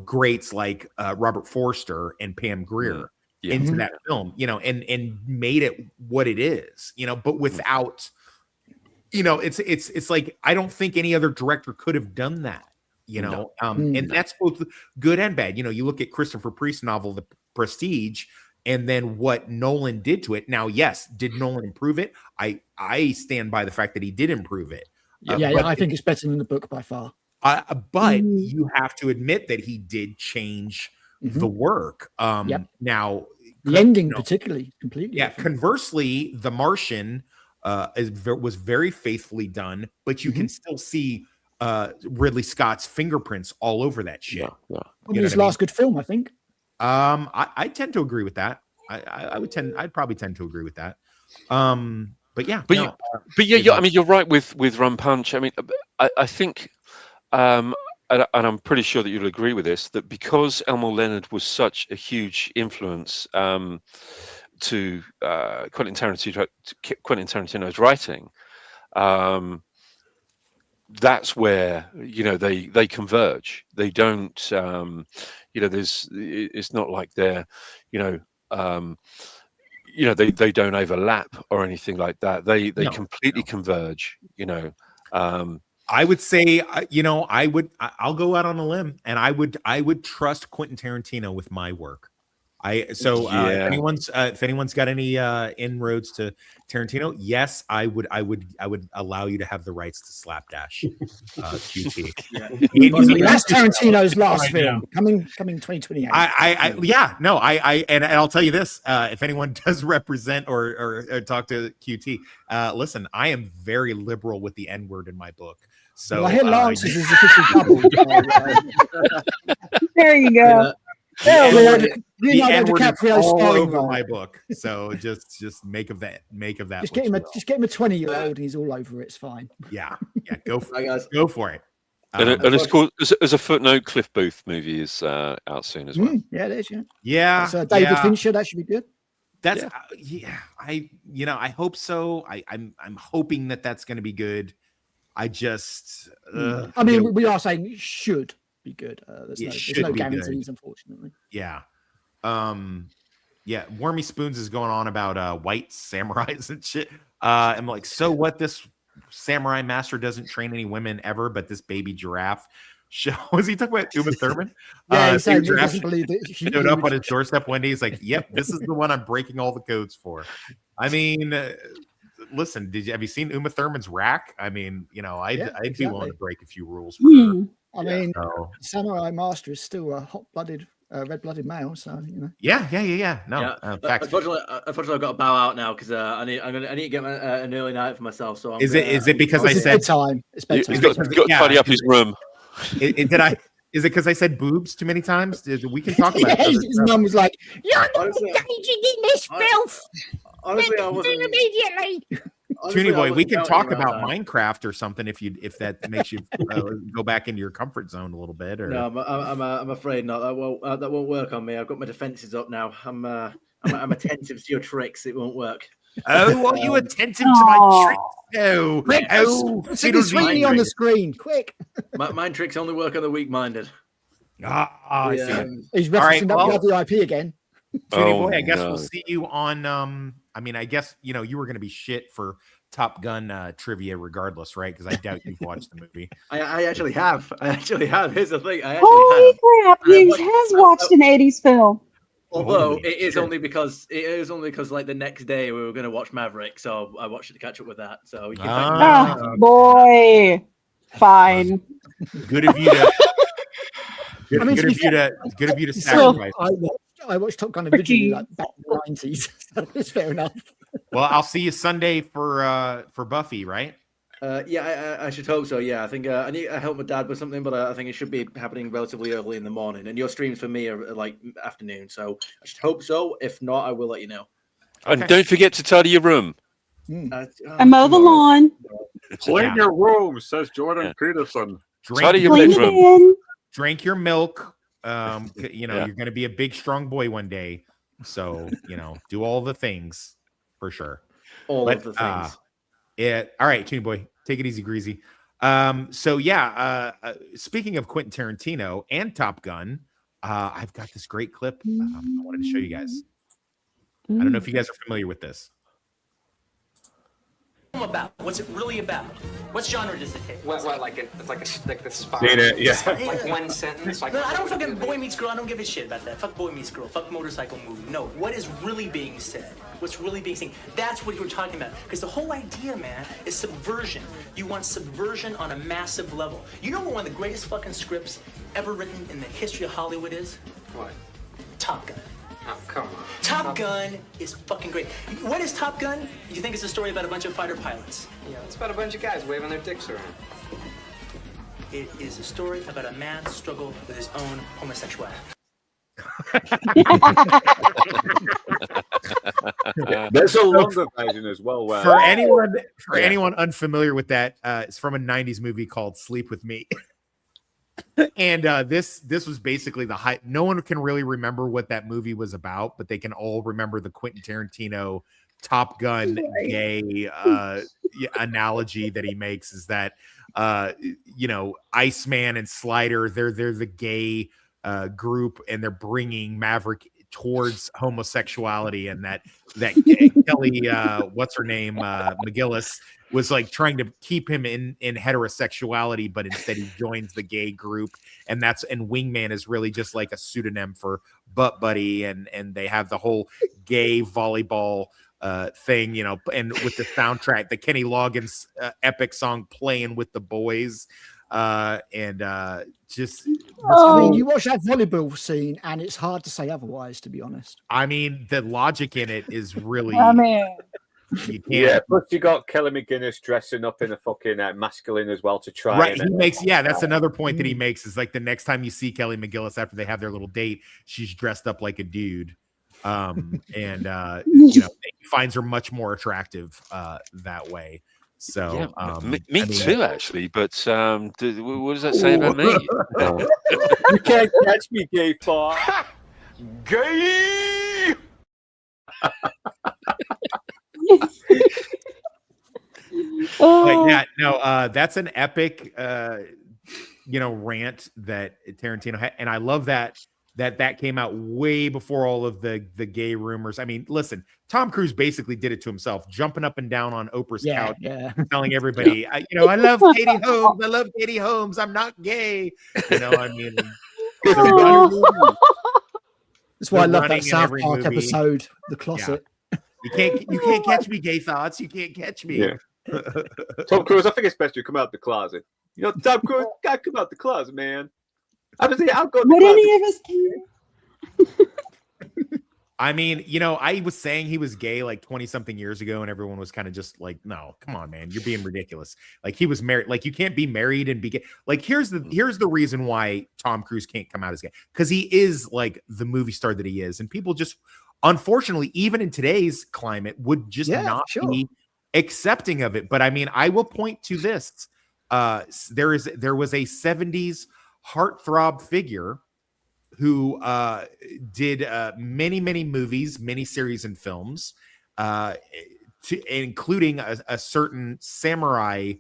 Speaker 4: greats like Robert Forster and Pam Grier into that film, and made it what it is, but without it's like I don't think any other director could have done that. And that's both good and bad. You look at Christopher Priest's novel, The Prestige, and then what Nolan did to it. Now, yes, did Nolan improve it? I stand by the fact that he did improve it.
Speaker 5: I think it's better than the book by far.
Speaker 4: But you have to admit that he did change the work. Now,
Speaker 5: the ending particularly completely.
Speaker 4: Yeah. Different. Conversely, The Martian was very faithfully done, but you can still see Ridley Scott's fingerprints all over that shit.
Speaker 5: His last good film, I think.
Speaker 4: I tend to agree with that. I'd probably tend to agree with that. I mean,
Speaker 8: you're right with Rum Punch. I mean, I think, and I'm pretty sure that you'll agree with this, that because Elmore Leonard was such a huge influence to Quentin Tarantino's writing, that's where they converge. They don't. It's not like they're you know, they don't overlap or anything like that. They
Speaker 4: No,
Speaker 8: completely converge. You know,
Speaker 4: I would say, I'll go out on a limb, and I would trust Quentin Tarantino with my work. If anyone's got any inroads to Tarantino, yes, I would allow you to have the rights to Slapdash, QT.
Speaker 5: That's Tarantino's last film, coming 2028.
Speaker 4: And I'll tell you this: if anyone does represent or talk to QT, listen, I am very liberal with the N-word in my book. So
Speaker 5: I hear Lance's is officially doubled.
Speaker 13: There you go.
Speaker 4: The N-word is all over my book. So just make of that.
Speaker 5: Just get him a 20-year-old, and he's all over it. It's fine.
Speaker 4: Yeah, go for it. Go for it.
Speaker 8: And it's called, as a footnote, Cliff Booth movie is out soon as well.
Speaker 5: Yeah, it is.
Speaker 4: Yeah.
Speaker 5: So David Fincher, that should be good.
Speaker 4: That's I hope so. I'm hoping that that's going to be good. I just
Speaker 5: we are saying it should be good. There's no guarantees,
Speaker 4: good.
Speaker 5: Unfortunately.
Speaker 4: Yeah. Wormy Spoons is going on about white samurais and shit. I'm like, so what? This samurai master doesn't train any women ever, but this baby giraffe. Was he talking about Uma Thurman?
Speaker 5: Yeah, he said
Speaker 4: giraffe
Speaker 5: he doesn't believe that he
Speaker 4: showed up on his doorstep one day. He's like, "Yep, this is the one I'm breaking all the codes for." I mean, listen, have you seen Uma Thurman's Rack? I mean, I'd be willing to break a few rules for her.
Speaker 5: I mean, Samurai Master is still a hot-blooded, red-blooded male, so
Speaker 4: Yeah. No,
Speaker 10: unfortunately, I've got to bow out now because I need to get an early night for myself. So
Speaker 4: is it because I said
Speaker 5: bedtime? It's bedtime.
Speaker 8: He's got to tidy up his room.
Speaker 4: Is it because I said boobs too many times? We can talk about it.
Speaker 5: His mum was like, "You're
Speaker 10: Honestly,
Speaker 5: engaging in this filth."
Speaker 10: Honestly, I wasn't
Speaker 5: immediately.
Speaker 4: Toonie boy, we can talk about Minecraft or something if that makes you go back into your comfort zone a little bit. Or
Speaker 10: no, I'm afraid not. That won't work on me. I've got my defenses up now. I'm attentive to your tricks. It won't work.
Speaker 4: Oh, are you attentive to my tricks? No.
Speaker 5: Stick his Sweeney on the screen, quick.
Speaker 10: Mind tricks only work on the weak-minded.
Speaker 4: I see.
Speaker 5: He's referencing that WIP again.
Speaker 4: Toonie boy, I guess we'll see you on. I guess you were going to be shit for Top Gun trivia regardless, right? Because I doubt you've watched the movie.
Speaker 10: I actually have. Here's the thing.
Speaker 13: Holy crap! He has watched an '80s film.
Speaker 10: Although it is only because like the next day we were going to watch Maverick, so I watched it to catch up with that. So you can
Speaker 13: oh boy, fine.
Speaker 4: Good of you to. Good of you to sacrifice.
Speaker 5: I watched Top Gun originally like back in the 90s. So it's fair enough.
Speaker 4: Well, I'll see you Sunday for Buffy, right?
Speaker 10: I should hope so. Yeah, I think I need to help my dad with something, but I think it should be happening relatively early in the morning. And your streams for me are like afternoon, so I should hope so. If not, I will let you know.
Speaker 8: And don't forget to tidy your room.
Speaker 13: And mow the lawn.
Speaker 17: Clean your room, says Jordan Peterson.
Speaker 8: Tidy your bedroom.
Speaker 4: Drink your milk. You're going to be a big, strong boy one day. So, do all the things for sure.
Speaker 10: All of the things.
Speaker 4: All right, Toonie boy, take it easy, greasy. Speaking of Quentin Tarantino and Top Gun, I've got this great clip I wanted to show you guys. I don't know if you guys are familiar with this.
Speaker 18: About? What's it really about? What genre does it take?
Speaker 19: What like the spy?
Speaker 18: Like
Speaker 19: one sentence.
Speaker 18: No, I don't fucking Boy Meets Girl. I don't give a shit about that. Fuck Boy Meets Girl. Fuck motorcycle movie. No, what is really being said? What's really being seen? That's what you're talking about. Because the whole idea, man, is subversion. You want subversion on a massive level. You know what one of the greatest fucking scripts ever written in the history of Hollywood is?
Speaker 19: What?
Speaker 18: Top Gun.
Speaker 19: Oh, come on.
Speaker 18: Top Gun is fucking great. What is Top Gun? You think it's a story about a bunch of fighter pilots?
Speaker 19: Yeah, it's about a bunch of guys waving their dicks around.
Speaker 18: It is a story about a man's struggle with his own homosexuality.
Speaker 17: There's a longer version as well. Where
Speaker 4: For anyone unfamiliar with that, it's from a 90s movie called Sleep With Me. And this was basically the hype. No one can really remember what that movie was about, but they can all remember the Quentin Tarantino Top Gun gay analogy that he makes is that Iceman and Slider, they're the gay group, and they're bringing Maverick towards homosexuality, and that Kelly, what's her name, McGillis, was like trying to keep him in heterosexuality, but instead he joins the gay group, and Wingman is really just like a pseudonym for butt buddy, and they have the whole gay volleyball thing, you know, and with the soundtrack, the Kenny Loggins epic song playing with the boys, just
Speaker 5: I mean, you watch that volleyball scene and it's hard to say otherwise, to be honest.
Speaker 4: I mean, the logic in it is really you can't.
Speaker 7: Yeah, plus you got Kelly McGinnis dressing up in a fucking masculine as well to try.
Speaker 4: Right, he makes that's another point that he makes, is like the next time you see Kelly McGillis after they have their little date, she's dressed up like a dude, and you know, he finds her much more attractive that way. So
Speaker 8: me too, actually. But what does that say about me?
Speaker 7: You can't catch me, gay fuck.
Speaker 4: Gay. Like that. That's an epic, you know, rant that Tarantino had, and I love that came out way before all of the gay rumors. I mean, listen, Tom Cruise basically did it to himself, jumping up and down on Oprah's couch, telling everybody, I love Katie Holmes. I love Katie Holmes. I'm not gay. You know, I mean,
Speaker 5: that's why I love that South Park episode, The Closet.
Speaker 4: Yeah. You can't catch me, gay thoughts. You can't catch me.
Speaker 7: Yeah. Tom Cruise, I think it's best you come out the closet. You know, Tom Cruise, gotta come out the closet, man. I'll go.
Speaker 13: Would any of us care?
Speaker 4: I mean, you know, I was saying he was gay like 20-something years ago, and everyone was kind of just like, no, come on, man, you're being ridiculous. Like, he was married. Like, you can't be married and be gay. Like, here's the reason why Tom Cruise can't come out as gay, because he is like the movie star that he is, and people just, unfortunately, even in today's climate, would just not be accepting of it. But I mean, I will point to this. There was a 70s heartthrob figure who did many movies, miniseries, and films, including a certain samurai,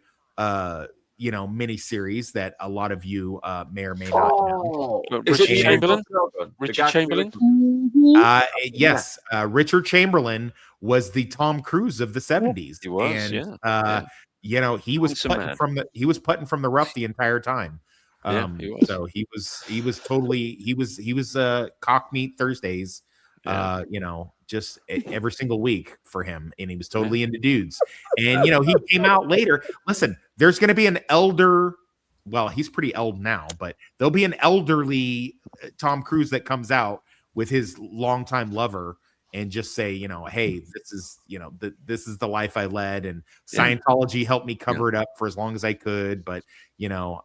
Speaker 4: you know, miniseries that a lot of you may or may not know.
Speaker 8: Richard Chamberlain. Richard Chamberlain.
Speaker 4: Yes, Richard Chamberlain was the Tom Cruise of the 70s.
Speaker 8: He was,
Speaker 4: and, you know, he was putting from the rough the entire time. So he was cock meat Thursdays, you know, just every single week for him, and he was totally into dudes. And you know, he came out later. Listen, there's going to be an elder. Well, he's pretty old now, but there'll be an elderly Tom Cruise that comes out with his longtime lover and just say, you know, hey, this is, you know, this is the life I led, and Scientology helped me cover it up for as long as I could. But, you know,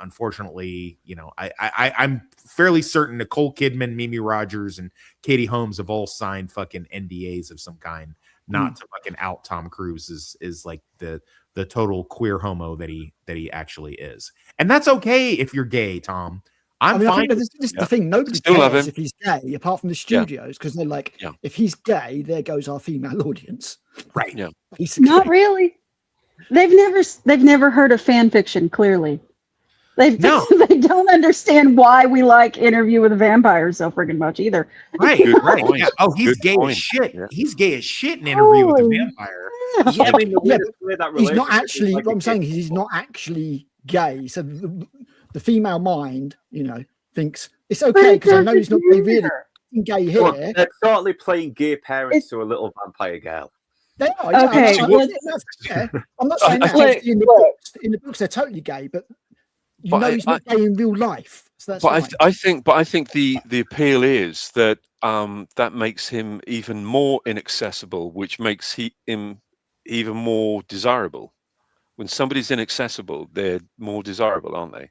Speaker 4: unfortunately, you know, I'm fairly certain Nicole Kidman, Mimi Rogers, and Katie Holmes have all signed fucking NDAs of some kind, not to fucking out Tom Cruise is like the total queer homo that he actually is. And that's okay if you're gay, Tom. I'm fine.
Speaker 5: This is the thing. Nobody cares if he's gay, apart from the studios, because they're like, if he's gay, there goes our female audience.
Speaker 4: Right.
Speaker 8: Yeah.
Speaker 13: Not really. They've never heard of fan fiction. Clearly, they don't understand why we like Interview with a Vampire so friggin' much either.
Speaker 4: Right. Yeah. Oh, he's gay as shit. Yeah. He's gay as shit in Interview with a Vampire.
Speaker 5: Yeah, I mean, he's not actually. What I'm saying is, he's not actually gay. So the female mind, you know, thinks it's okay because I know he's not gay really. Gay here.
Speaker 7: Well, they're totally playing gay parents to a little vampire girl.
Speaker 5: They are.
Speaker 13: Okay.
Speaker 5: I'm not saying that in the books. In the books, they're totally gay, but you know he's not gay in real life. So that's fine.
Speaker 8: I think the appeal is that that makes him even more inaccessible, which makes him even more desirable. When somebody's inaccessible, they're more desirable, aren't they?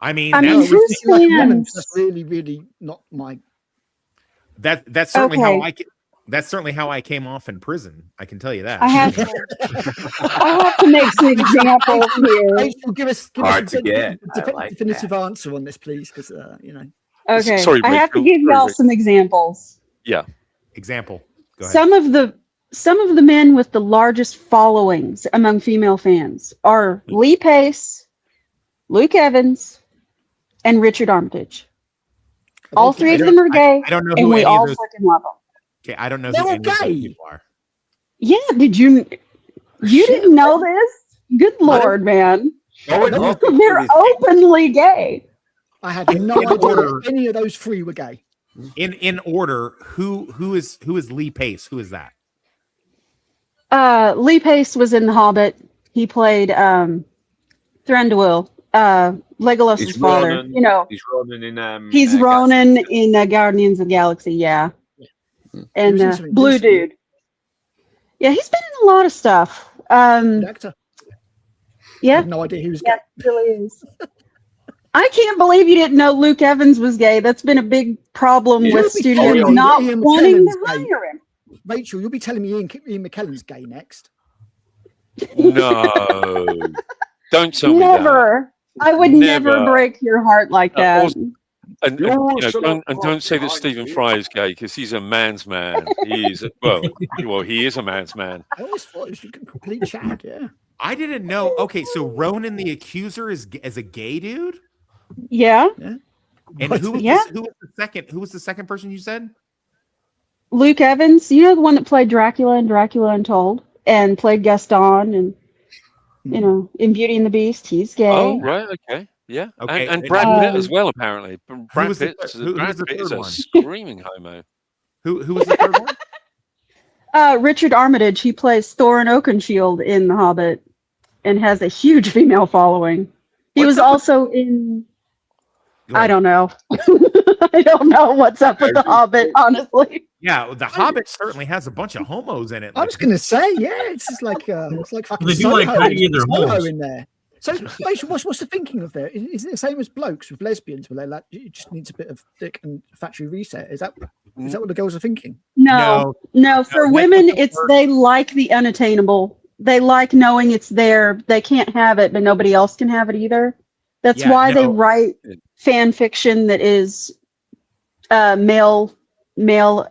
Speaker 5: I mean that's really, really not my.
Speaker 4: That's certainly how I. That's certainly how I came off in prison. I can tell you that.
Speaker 13: I have to make some examples here.
Speaker 5: Rachel, give us a definitive answer on this, please, because you know.
Speaker 13: Okay,
Speaker 8: sorry,
Speaker 13: I have to give y'all some examples.
Speaker 8: Yeah.
Speaker 4: Example. Go ahead.
Speaker 13: Some of the men with the largest followings among female fans are Lee Pace, Luke Evans, and Richard Armitage. All three of them are gay,
Speaker 4: I don't know
Speaker 13: and
Speaker 4: who
Speaker 13: we
Speaker 4: any
Speaker 13: all
Speaker 4: of those.
Speaker 13: fucking love them.
Speaker 4: Okay, I don't know
Speaker 5: They're
Speaker 4: who
Speaker 5: all
Speaker 4: any of those
Speaker 5: gay.
Speaker 4: people are.
Speaker 13: Yeah, did you didn't know this? Good lord, man. They're openly gay.
Speaker 5: I had no
Speaker 4: In
Speaker 5: idea
Speaker 4: order-
Speaker 5: any of those three were gay.
Speaker 4: In order, who is Lee Pace? Who is that?
Speaker 13: Lee Pace was in The Hobbit. He played Thranduil, Legolas's father.
Speaker 7: Ronan,
Speaker 13: You know,
Speaker 7: he's Ronan in
Speaker 13: he's Ronan in Guardians of the Galaxy. Yeah, and
Speaker 5: was in something
Speaker 13: Blue
Speaker 5: recently.
Speaker 13: Dude. Yeah, he's been in a lot of stuff.
Speaker 5: Good actor. I
Speaker 13: Yeah,
Speaker 5: had no idea he was gay.
Speaker 13: yeah, he really is. I can't believe you didn't know Luke Evans was gay. That's been a big problem
Speaker 5: You'll
Speaker 13: with
Speaker 5: be
Speaker 13: studios
Speaker 5: telling me
Speaker 13: not
Speaker 5: Ian
Speaker 13: wanting
Speaker 5: McKellen's
Speaker 13: to
Speaker 5: gay.
Speaker 13: hire him.
Speaker 5: Rachel, you'll be telling me Ian McKellen's gay next.
Speaker 8: No, don't tell me that.
Speaker 13: Never. I would never
Speaker 8: Never.
Speaker 13: break your heart like that.
Speaker 8: Also- And don't say that Stephen Fry is gay because he's a man's man. He is he is a man's man.
Speaker 5: I always thought it was a complete Chad. Yeah.
Speaker 4: I didn't know. Okay, so Ronan the Accuser is a gay dude.
Speaker 13: Yeah.
Speaker 4: And who was
Speaker 13: Yeah.
Speaker 4: who was the second? Who was the second person you said?
Speaker 13: Luke Evans, you know the one that played Dracula in Dracula Untold and played Gaston and you know in Beauty and the Beast. He's gay.
Speaker 8: Oh right, okay, yeah.
Speaker 4: Okay,
Speaker 8: And Brad Pitt as well apparently. Brad
Speaker 4: was the
Speaker 8: Pitt,
Speaker 4: third- who was the
Speaker 8: Pitt is
Speaker 4: third
Speaker 8: a
Speaker 4: one?
Speaker 8: screaming homo.
Speaker 4: Who was the third one?
Speaker 13: Richard Armitage. He plays Thorin Oakenshield in The Hobbit and has a huge female following. He was also in. I don't know. I don't know what's up with The Hobbit, honestly.
Speaker 4: Yeah, The Hobbit certainly has a bunch of homos in it.
Speaker 5: I was going to say, yeah, it's just like fucking
Speaker 6: They do like
Speaker 5: Soho.
Speaker 6: hiding in their
Speaker 5: Soho
Speaker 6: holes.
Speaker 5: in there. So, Rachel, what's the thinking of there? Is it the same as blokes with lesbians, where they like it just needs a bit of dick and factory reset? Is that what the girls are thinking?
Speaker 13: No. For women, it's they like the unattainable. They like knowing it's there. They can't have it, but nobody else can have it either. That's why they write fan fiction that is male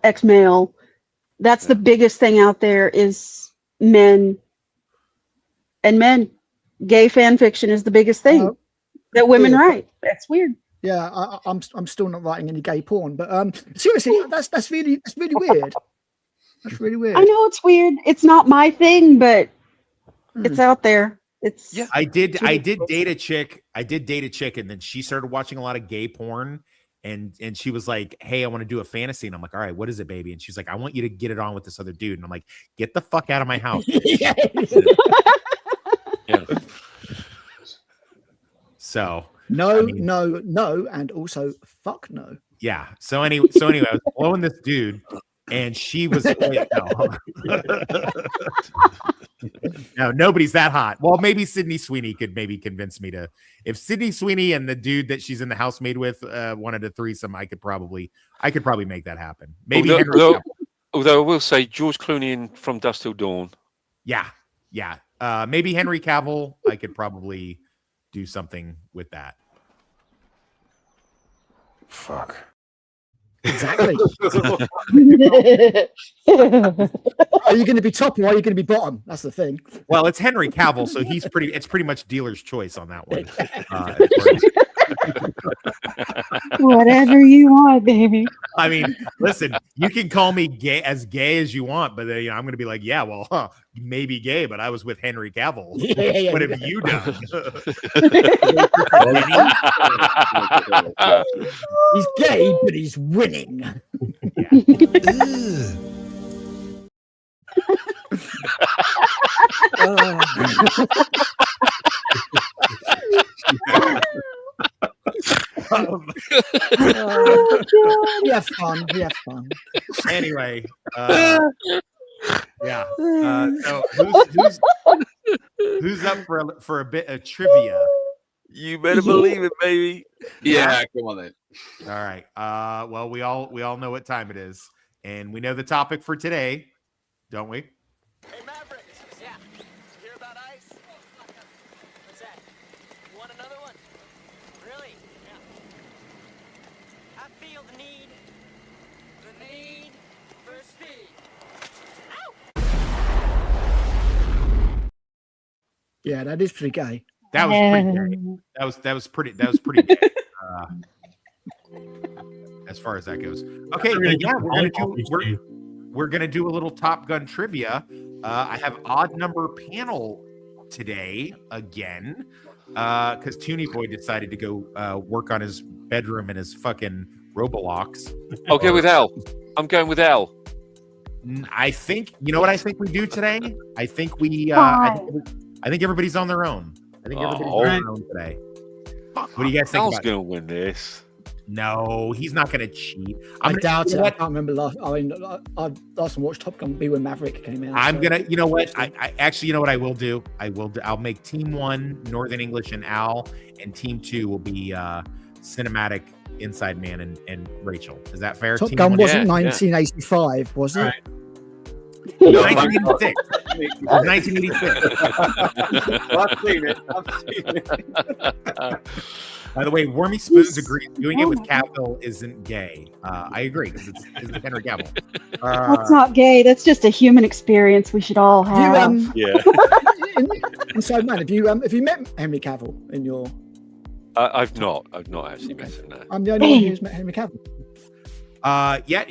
Speaker 13: ex-male. That's the biggest thing out there is men. Gay fan fiction is the biggest thing that women write. That's weird.
Speaker 5: Yeah, I'm still not writing any gay porn, but seriously, that's really weird. That's really weird.
Speaker 13: I know it's weird. It's not my thing, but it's out there. It's
Speaker 4: I did date a chick. And then she started watching a lot of gay porn. And she was like, "Hey, I want to do a fantasy." And I'm like, "All right, what is it, baby?" And she's like, "I want you to get it on with this other dude." And I'm like, "Get the fuck out of my house."
Speaker 8: Yeah.
Speaker 4: So
Speaker 5: no, and also fuck no.
Speaker 4: Yeah. So anyway, I was blowing this dude, and she was wait, no, nobody's that hot. Well, maybe Sydney Sweeney could maybe convince me to. If Sydney Sweeney and the dude that she's in the housemaid with wanted a threesome, I could probably make that happen. Maybe.
Speaker 8: Although I will say George Clooney in From Dusk Till Dawn.
Speaker 4: Yeah. Maybe Henry Cavill. I could probably do something with that.
Speaker 1: Fuck.
Speaker 5: Exactly. Are you going to be top or are you going to be bottom? That's the thing.
Speaker 4: Well, it's Henry Cavill, so it's pretty much dealer's choice on that one.
Speaker 13: whatever you want, baby.
Speaker 4: I mean, listen, you can call me gay as you want, but I'm going to be like, yeah, well, maybe gay, but I was with Henry Cavill.
Speaker 5: Yeah.
Speaker 4: What have you done?
Speaker 5: He's gay, but he's winning. We have fun.
Speaker 4: Anyway, yeah. So who's up for a bit of trivia?
Speaker 8: You better believe it, baby.
Speaker 17: Yeah, come on then.
Speaker 4: All right. Well, we all know what time it is, and we know the topic for today, don't we?
Speaker 3: Hey, Maverick. Yeah. Did you hear about ice? What's that? You want another one? Really? Yeah. I feel the need for speed.
Speaker 5: Yeah, that is pretty gay.
Speaker 4: That was pretty gay. That was pretty gay. as far as that goes. Okay, then, yeah, we're gonna do a little Top Gun trivia. I have odd number panel today again, because Toonie Boy decided to go work on his bedroom in his fucking Roblox.
Speaker 8: I'll go with L. I'm going with L.
Speaker 4: I think you know what I think we do today. I think we. I think everybody's on their own. I think everybody's on their own today. What do you guys think?
Speaker 8: Al's gonna win this.
Speaker 4: No, he's not gonna cheat.
Speaker 5: I doubt it. I can't remember last. I mean, I last time watched Top Gun be when Maverick came out.
Speaker 4: I'm gonna. You know what? I actually, you know what I will do. I'll make Team 1 Northern English and Al, and Team 2 will be Cinematic Inside Man and Rachel. Is that fair?
Speaker 5: Top Gun wasn't 1985, was it?
Speaker 4: 1986. It was 1986.
Speaker 7: I've seen it.
Speaker 4: By the way, Wormy Spoons agrees doing it with Cavill isn't gay. I agree because it's Henry Cavill.
Speaker 13: That's not gay. That's just a human experience we should all have.
Speaker 5: Inside Man, have you met Henry Cavill in your?
Speaker 8: I've not actually met him. No.
Speaker 5: I'm the only one who's met Henry Cavill.
Speaker 4: Yeah.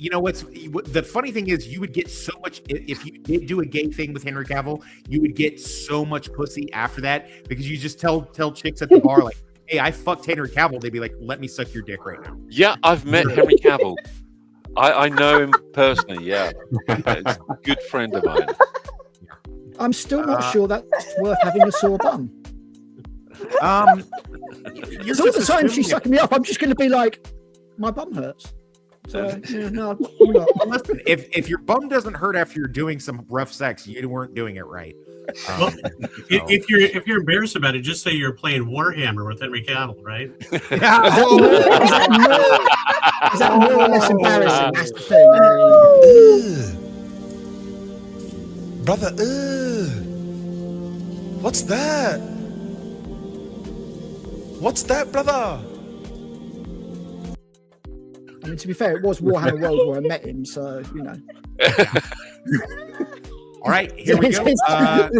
Speaker 4: You know what the funny thing is, you would get so much if you did do a gay thing with Henry Cavill. You would get so much pussy after that because you just tell chicks at the bar like, "Hey, I fucked Henry Cavill." They'd be like, "Let me suck your dick right now."
Speaker 8: Yeah, I've met Henry Cavill. I know him personally. Yeah, it's a good friend of mine.
Speaker 5: I'm still not sure that's worth having a sore bum.
Speaker 4: You're
Speaker 5: all the time she's
Speaker 4: assuming
Speaker 5: sucking me up, I'm just going to be like, my bum hurts. So no, I'm not.
Speaker 4: Listen, if your bum doesn't hurt after you're doing some rough sex, you weren't doing it right.
Speaker 6: Well, if you're embarrassed about it, just say you're playing Warhammer with Henry Cavill, right?
Speaker 4: Yeah.
Speaker 5: Is that more or less embarrassing? That's the thing.
Speaker 11: Brother, what's that? What's that, brother?
Speaker 5: I mean, to be fair, it was Warhammer World where I met him, so you know.
Speaker 4: All right, here we go.
Speaker 5: Oh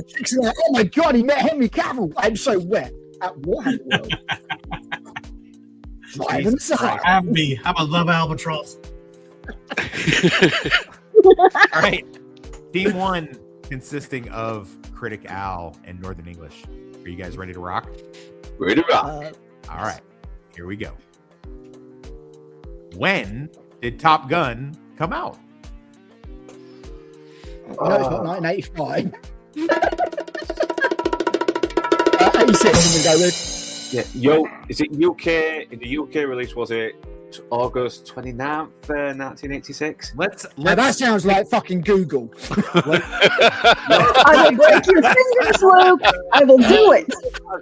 Speaker 5: my god, he met Henry Cavill. I'm so wet at Warhammer World.
Speaker 6: I'm a love albatross.
Speaker 4: All right, Team 1 consisting of Critic Al and Northern English. Are you guys ready to rock?
Speaker 7: Ready to rock.
Speaker 4: All right, here we go. When did Top Gun come out?
Speaker 5: No, it's not 1985. 86, I'm going to go with.
Speaker 7: Yeah, is it UK? In the UK release, was it August 29th, 1986?
Speaker 5: Now that sounds like fucking Google.
Speaker 13: I will break your fingers, Luke. I will do it.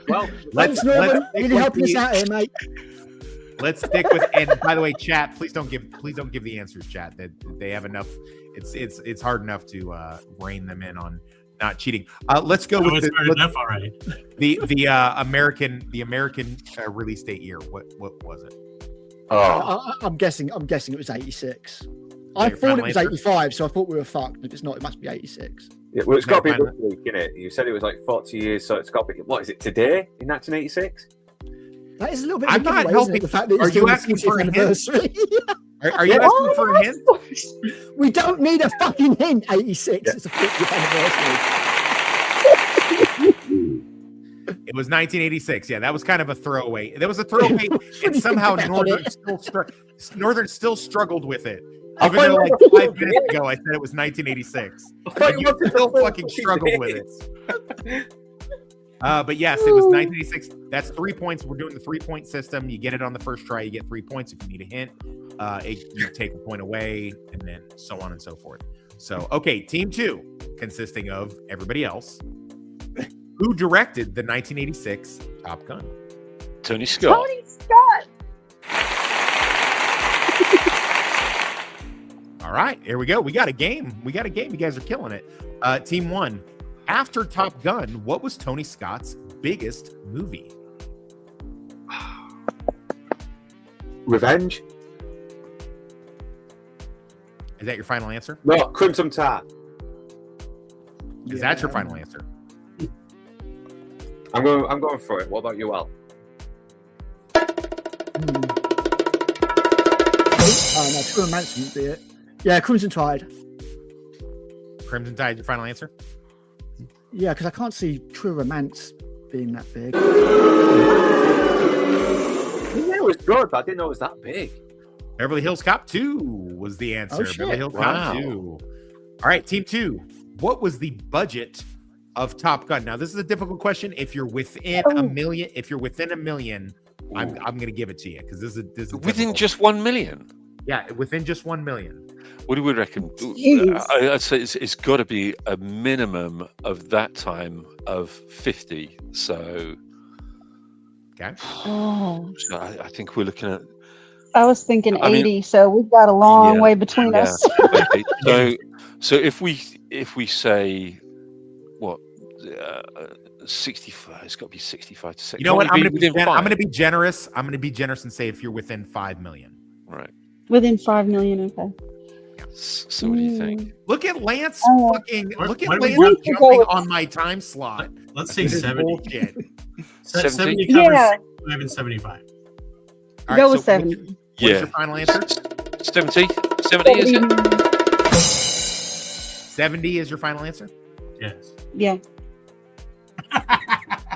Speaker 7: Well,
Speaker 5: Thanks, Norman. Really helping us out here, mate.
Speaker 4: Let's stick with. And by the way, chat, please don't give the answers, chat. That they have enough. It's hard enough to rein them in on not cheating. Let's go with the American release date year. What was it?
Speaker 5: I'm guessing it was 86. I thought it was 85, so I thought we were fucked. If it's not, it must be 86.
Speaker 7: Yeah, well, it's got to be this week, innit? You said it was like 40 years, so it's got to be. What is it today in 1986?
Speaker 5: That is a little bit.
Speaker 4: I'm not helping.
Speaker 5: The fact that
Speaker 4: Are you asking for a hint? Are you asking for a hint?
Speaker 5: We don't need a fucking hint. 86. It's a 50th anniversary.
Speaker 4: It was 1986. Yeah, that was kind of a throwaway. That was a throwaway, and somehow Northern still struggled with it. Even though like 5 minutes ago I said it was 1986. But you still fucking struggled with it. But yes, it was 1986. That's 3 points. We're doing the 3-point system. You get it on the first try, you get 3 points. If you need a hint, you take a point away, and then so on and so forth. So, okay, Team 2, consisting of everybody else. Who directed the 1986 Top Gun?
Speaker 8: Tony Scott.
Speaker 13: Tony Scott.
Speaker 4: All right, here we go. We got a game. You guys are killing it. Team 1. After Top Gun, what was Tony Scott's biggest movie?
Speaker 7: Revenge.
Speaker 4: Is that your final answer?
Speaker 7: No, Crimson Tide.
Speaker 4: Is that your final answer?
Speaker 7: I'm going for it. What about you, Al?
Speaker 5: Oh no, True Romance wouldn't be it. Yeah, Crimson Tide.
Speaker 4: Crimson Tide, your final answer?
Speaker 5: Yeah, because I can't see True Romance being that big.
Speaker 7: Yeah, it was good, but I didn't know it was that big.
Speaker 4: Beverly Hills Cop 2 was the answer.
Speaker 5: Oh, shit.
Speaker 4: Beverly Hills
Speaker 8: Wow.
Speaker 4: Cop 2. All right, Team 2. What was the budget of Top Gun? Now, this is a difficult question. If you're within a million, I'm going to give it to you because this is
Speaker 8: Within
Speaker 4: difficult.
Speaker 8: just 1 million.
Speaker 4: Yeah, within just 1 million.
Speaker 8: What do we reckon?
Speaker 13: Jeez.
Speaker 8: I'd say it's got to be a minimum of that time of 50. So,
Speaker 4: Okay.
Speaker 13: Oh,
Speaker 8: so I think we're looking at
Speaker 13: I was thinking
Speaker 8: I mean-
Speaker 13: 80, so we've got a long
Speaker 8: Yeah,
Speaker 13: way between us.
Speaker 8: Okay. So if we say what 65, it's got to be 65 to 70.
Speaker 4: You know what? I'm going
Speaker 8: within
Speaker 4: to
Speaker 8: five.
Speaker 4: be generous. I'm going to be generous and say if you're within 5 million.
Speaker 8: Right.
Speaker 13: Within 5 million, okay.
Speaker 8: So what do you think?
Speaker 4: Look at Lance
Speaker 13: Oh.
Speaker 4: fucking. Look
Speaker 6: Why
Speaker 4: at
Speaker 6: do we
Speaker 4: Lance
Speaker 13: go
Speaker 4: jumping
Speaker 13: with-
Speaker 4: on my time slot.
Speaker 6: Let's say
Speaker 4: This is
Speaker 6: 70.
Speaker 4: bullshit.
Speaker 6: 70
Speaker 8: 70?
Speaker 6: covers
Speaker 13: Yeah.
Speaker 6: 5 and 75.
Speaker 4: All
Speaker 13: Go with
Speaker 4: so
Speaker 13: 70.
Speaker 4: What's
Speaker 8: Yeah.
Speaker 4: your final answer?
Speaker 8: 70? 70 is it?
Speaker 4: 70 is your final answer?
Speaker 6: Yes.
Speaker 13: Yeah.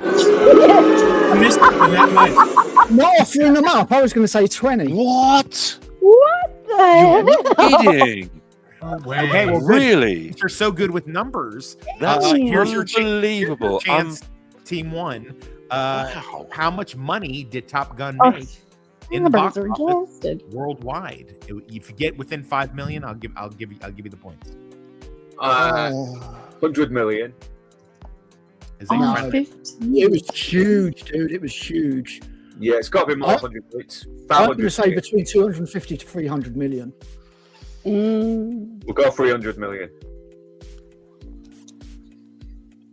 Speaker 6: I missed it by that much.
Speaker 5: Not offering them up. I was going to say 20.
Speaker 8: What?
Speaker 13: What the hell?
Speaker 8: Kidding?
Speaker 4: Okay, well, good.
Speaker 8: Really?
Speaker 4: You're so good with numbers.
Speaker 8: That's
Speaker 4: Here's your
Speaker 8: unbelievable.
Speaker 4: chance, Team 1.
Speaker 8: Wow.
Speaker 4: How much money did Top Gun
Speaker 13: Oh,
Speaker 4: make in the box
Speaker 13: numbers are
Speaker 4: office
Speaker 13: adjusted.
Speaker 4: worldwide? If you get within 5 million, I'll give you the points.
Speaker 7: 100 million.
Speaker 4: Is that
Speaker 5: No.
Speaker 4: your final-
Speaker 13: 15.
Speaker 5: It was huge, dude. It was huge.
Speaker 7: Yeah, it's got to be more
Speaker 5: I-
Speaker 7: 100. It's
Speaker 5: I'm going to
Speaker 7: 500
Speaker 5: say
Speaker 7: million.
Speaker 5: between 250 to 300 million.
Speaker 7: We'll go 300 million.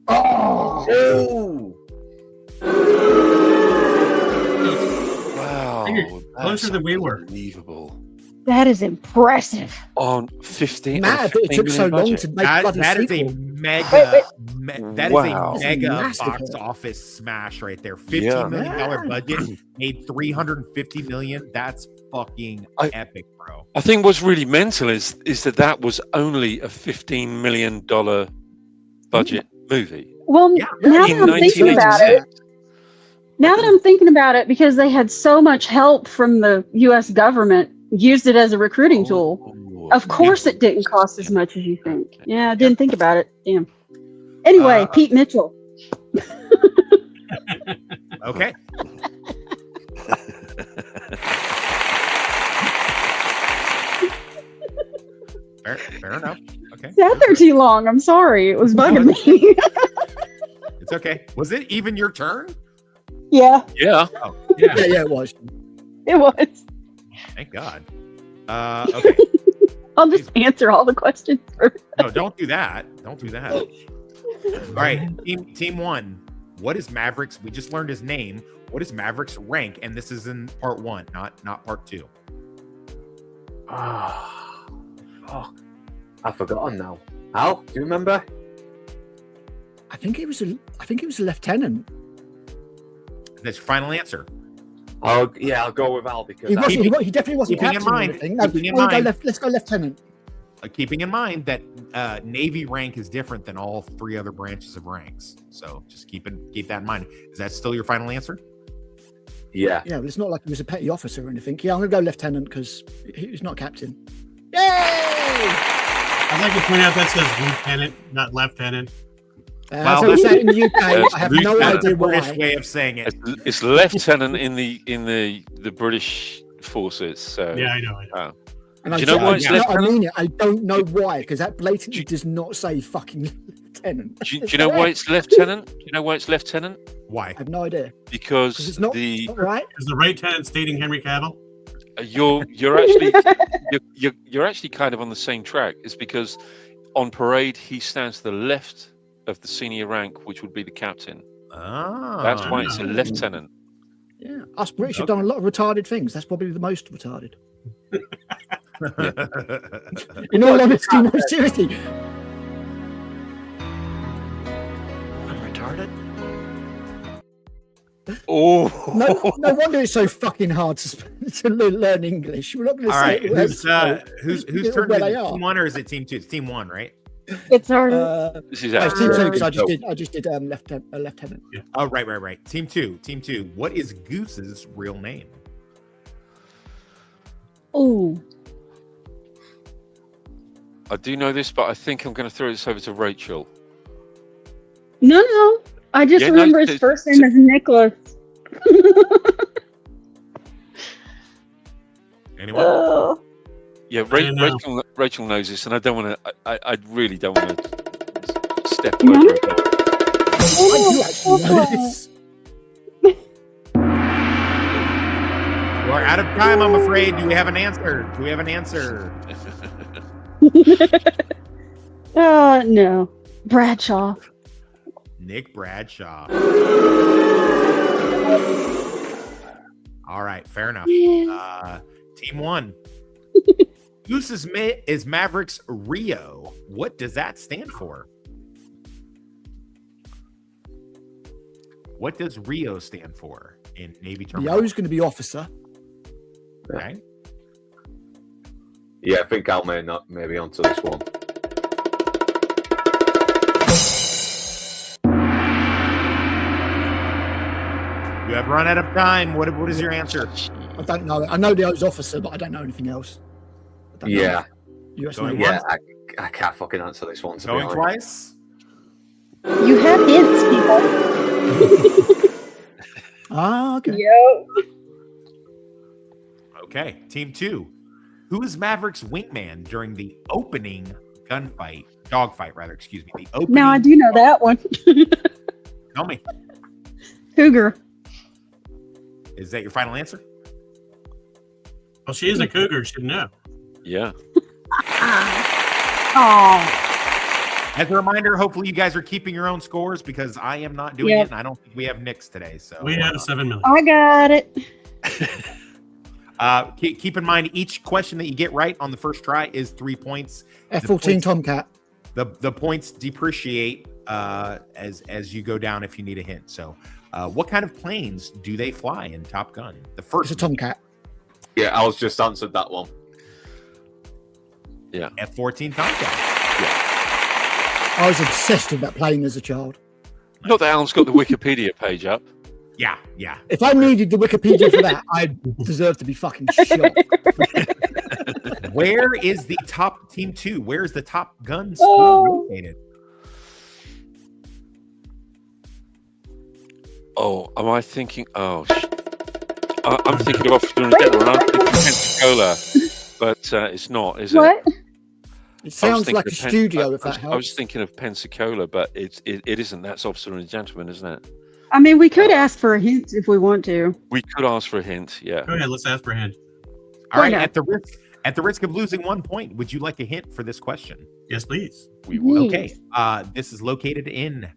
Speaker 5: Oh!
Speaker 8: Wow.
Speaker 6: You're closer than we were.
Speaker 8: Unbelievable.
Speaker 13: That is impressive.
Speaker 8: On 15.
Speaker 5: Mad that it took so long to make bloody
Speaker 4: that is a
Speaker 5: sequel.
Speaker 4: mega that
Speaker 8: Wow.
Speaker 4: is a mega
Speaker 5: Massive
Speaker 4: box
Speaker 5: hit.
Speaker 4: office smash right there.
Speaker 8: Yeah.
Speaker 4: $15 million budget made 350 million. That's fucking epic, bro.
Speaker 8: I think what's really mental is that was only a $15 million budget movie.
Speaker 13: Well, now that
Speaker 8: In
Speaker 13: I'm thinking about it,
Speaker 8: 1986.
Speaker 13: because they had so much help from the U.S. government, used it as a recruiting tool. Of course, it didn't cost as much as you think. Yeah, I didn't think about it. Damn. Anyway, Pete Mitchell.
Speaker 4: Okay. Fair enough. Okay.
Speaker 13: Sat there too long. I'm sorry. It was bugging me.
Speaker 4: It's okay. Was it even your turn?
Speaker 13: Yeah,
Speaker 8: Yeah.
Speaker 4: Oh,
Speaker 5: Yeah, it was.
Speaker 13: it was.
Speaker 4: thank God. Okay.
Speaker 13: I'll just answer all the questions first.
Speaker 4: No, don't do that. Don't do that. All right, team 1. What is Maverick's? We just learned his name. What is Maverick's rank? And this is in part 1, not part 2.
Speaker 7: Fuck. I've forgotten now. Al, do you remember?
Speaker 5: I think it was a lieutenant.
Speaker 4: That's your final answer.
Speaker 7: I'll go with Al because
Speaker 5: He definitely wasn't
Speaker 4: keeping in
Speaker 5: captain or
Speaker 4: mind-
Speaker 5: anything. No,
Speaker 4: keeping in
Speaker 5: we'll go
Speaker 4: mind-
Speaker 5: let's go lieutenant.
Speaker 4: Keeping in mind that Navy rank is different than all 3 other branches of ranks. So just keep that in mind. Is that still your final answer?
Speaker 7: Yeah.
Speaker 5: Yeah, well, it's not like he was a petty officer or anything. Yeah, I'm going to go lieutenant because he's not captain. Yay!
Speaker 6: I'd like to point out that says lieutenant, not lieutenant.
Speaker 5: That's what we say in the UK. I have no
Speaker 8: lieutenant.
Speaker 5: idea
Speaker 4: British
Speaker 5: why.
Speaker 4: way of saying it.
Speaker 8: It's lieutenant in the British forces. So
Speaker 6: Yeah, I know.
Speaker 5: And
Speaker 8: do you know why it's
Speaker 5: I
Speaker 8: lieutenant?
Speaker 5: mean it. I don't know why because that blatantly does not say fucking lieutenant.
Speaker 8: Do you know why it's lieutenant? Do you know why it's lieutenant?
Speaker 4: Why?
Speaker 5: I have no idea.
Speaker 8: Because
Speaker 5: It's not right.
Speaker 6: Is the right tenant stating Henry Cavill?
Speaker 8: you're actually you're actually kind of on the same track. It's because on parade he stands to the left of the senior rank, which would be the captain. That's why it's a lieutenant.
Speaker 5: Yeah, us British have done a lot of retarded things. That's probably the most retarded. In all honesty, no, seriously.
Speaker 1: I'm retarded?
Speaker 8: Oh,
Speaker 5: no wonder it's so fucking hard to learn English. We're not going to
Speaker 4: All
Speaker 5: say
Speaker 4: right, whose turn
Speaker 5: where
Speaker 4: is
Speaker 5: they
Speaker 4: it?
Speaker 5: are.
Speaker 4: Team 1 or is it Team 2? It's Team 1, right?
Speaker 13: It's harder.
Speaker 8: This is
Speaker 5: It's Team 2 because I
Speaker 8: actually-
Speaker 5: just did lieutenant.
Speaker 4: Yeah. Oh, right. Team 2. What is Goose's real name?
Speaker 13: Oh,
Speaker 8: I do know this, but I think I'm going to throw this over to Rachel.
Speaker 13: no. I just
Speaker 8: Yeah, no,
Speaker 13: remember his first name is Nicholas.
Speaker 4: Anyone?
Speaker 13: Oh.
Speaker 8: Yeah, Rachel knows this, and I don't want to. I really don't want to step over it.
Speaker 5: I do actually know this.
Speaker 4: We're out of time, I'm afraid. Do we have an answer?
Speaker 13: No. Bradshaw.
Speaker 4: Nick Bradshaw. All right, fair enough. Team 1. Goose is Mavericks Rio. What does that stand for? What does Rio stand for in Navy
Speaker 5: The
Speaker 4: terminology?
Speaker 5: O's going to be officer.
Speaker 4: Okay.
Speaker 7: Yeah, I think Al may be onto this one.
Speaker 4: You have run out of time. What is your answer?
Speaker 5: I don't know. I know the O's officer, but I don't know anything else. I don't know.
Speaker 7: Yeah.
Speaker 5: US
Speaker 4: Going
Speaker 5: Navy.
Speaker 7: Yeah, I can't fucking answer this one. To be
Speaker 4: Going
Speaker 7: honest.
Speaker 4: twice?
Speaker 13: You have hints, people.
Speaker 5: Okay.
Speaker 13: Yep.
Speaker 4: Okay. Team 2. Who is Maverick's wingman during the opening dogfight, excuse me. The opening.
Speaker 13: Now I do know that one.
Speaker 4: Tell me.
Speaker 13: Cougar.
Speaker 4: Is that your final answer?
Speaker 6: Well, she is a cougar. Should know.
Speaker 8: Yeah.
Speaker 13: Oh.
Speaker 4: As a reminder, hopefully you guys are keeping your own scores because I am not doing it, and I don't think we have Nick's today. So
Speaker 6: We had a 7 million.
Speaker 13: I got it.
Speaker 4: Keep in mind, each question that you get right on the first try is 3 points.
Speaker 5: F-14 Tomcat.
Speaker 4: The points depreciate as you go down if you need a hint. So, what kind of planes do they fly in Top Gun? The first
Speaker 5: It's a Tomcat.
Speaker 7: Yeah, I was just answered that one.
Speaker 8: Yeah.
Speaker 4: F-14 Tomcat.
Speaker 5: I was obsessed with that plane as a child.
Speaker 8: Not that Alan's got the Wikipedia page up.
Speaker 4: Yeah.
Speaker 5: If I needed the Wikipedia for that, I deserve to be fucking shot.
Speaker 4: Where is the top Team 2? Where is the Top Gun school located?
Speaker 8: Oh, am I thinking? Oh, I'm thinking of Officer and General. I'm thinking Pensacola, but it's not, is it?
Speaker 13: What?
Speaker 5: It sounds like a studio, if that helps.
Speaker 8: I was thinking of Pensacola, but it isn't. That's Officer and Gentleman, isn't it?
Speaker 13: I mean, we could ask for a hint if we want to.
Speaker 8: We could ask for a hint. Yeah.
Speaker 6: Go ahead. Let's ask for a hint.
Speaker 4: All right.
Speaker 13: not?
Speaker 4: At the risk of losing 1 point, would you like a hint for this question?
Speaker 6: Yes, please.
Speaker 8: We will.
Speaker 4: Okay. This is located in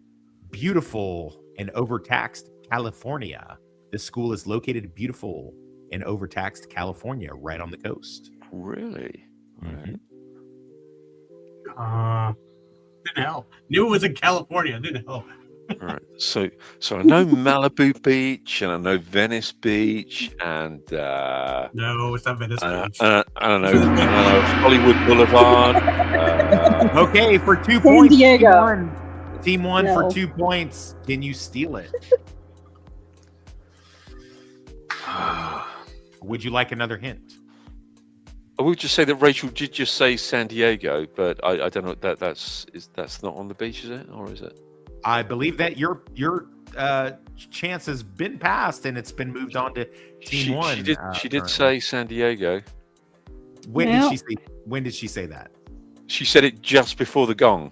Speaker 4: beautiful and overtaxed California. This school is located in beautiful and overtaxed California, right on the coast.
Speaker 8: Really?
Speaker 4: Mm-hmm.
Speaker 6: Didn't help. Knew it was in California. Didn't help.
Speaker 8: All right. So I know Malibu Beach and I know Venice Beach and
Speaker 6: No, it's not Venice Beach.
Speaker 8: I don't know Hollywood Boulevard.
Speaker 4: Okay, for 2
Speaker 13: San
Speaker 4: points.
Speaker 13: Diego.
Speaker 4: Team 1
Speaker 13: No.
Speaker 4: for 2 points. Can you steal it? Would you like another hint?
Speaker 8: I will just say that Rachel did just say San Diego, but I don't know that's not on the beach, is it, or is it?
Speaker 4: I believe that your chance has been passed and it's been moved on to Team 1.
Speaker 8: She did
Speaker 4: currently.
Speaker 8: say San Diego.
Speaker 4: When
Speaker 13: Yeah.
Speaker 4: did she say that?
Speaker 8: She said it just before the gong.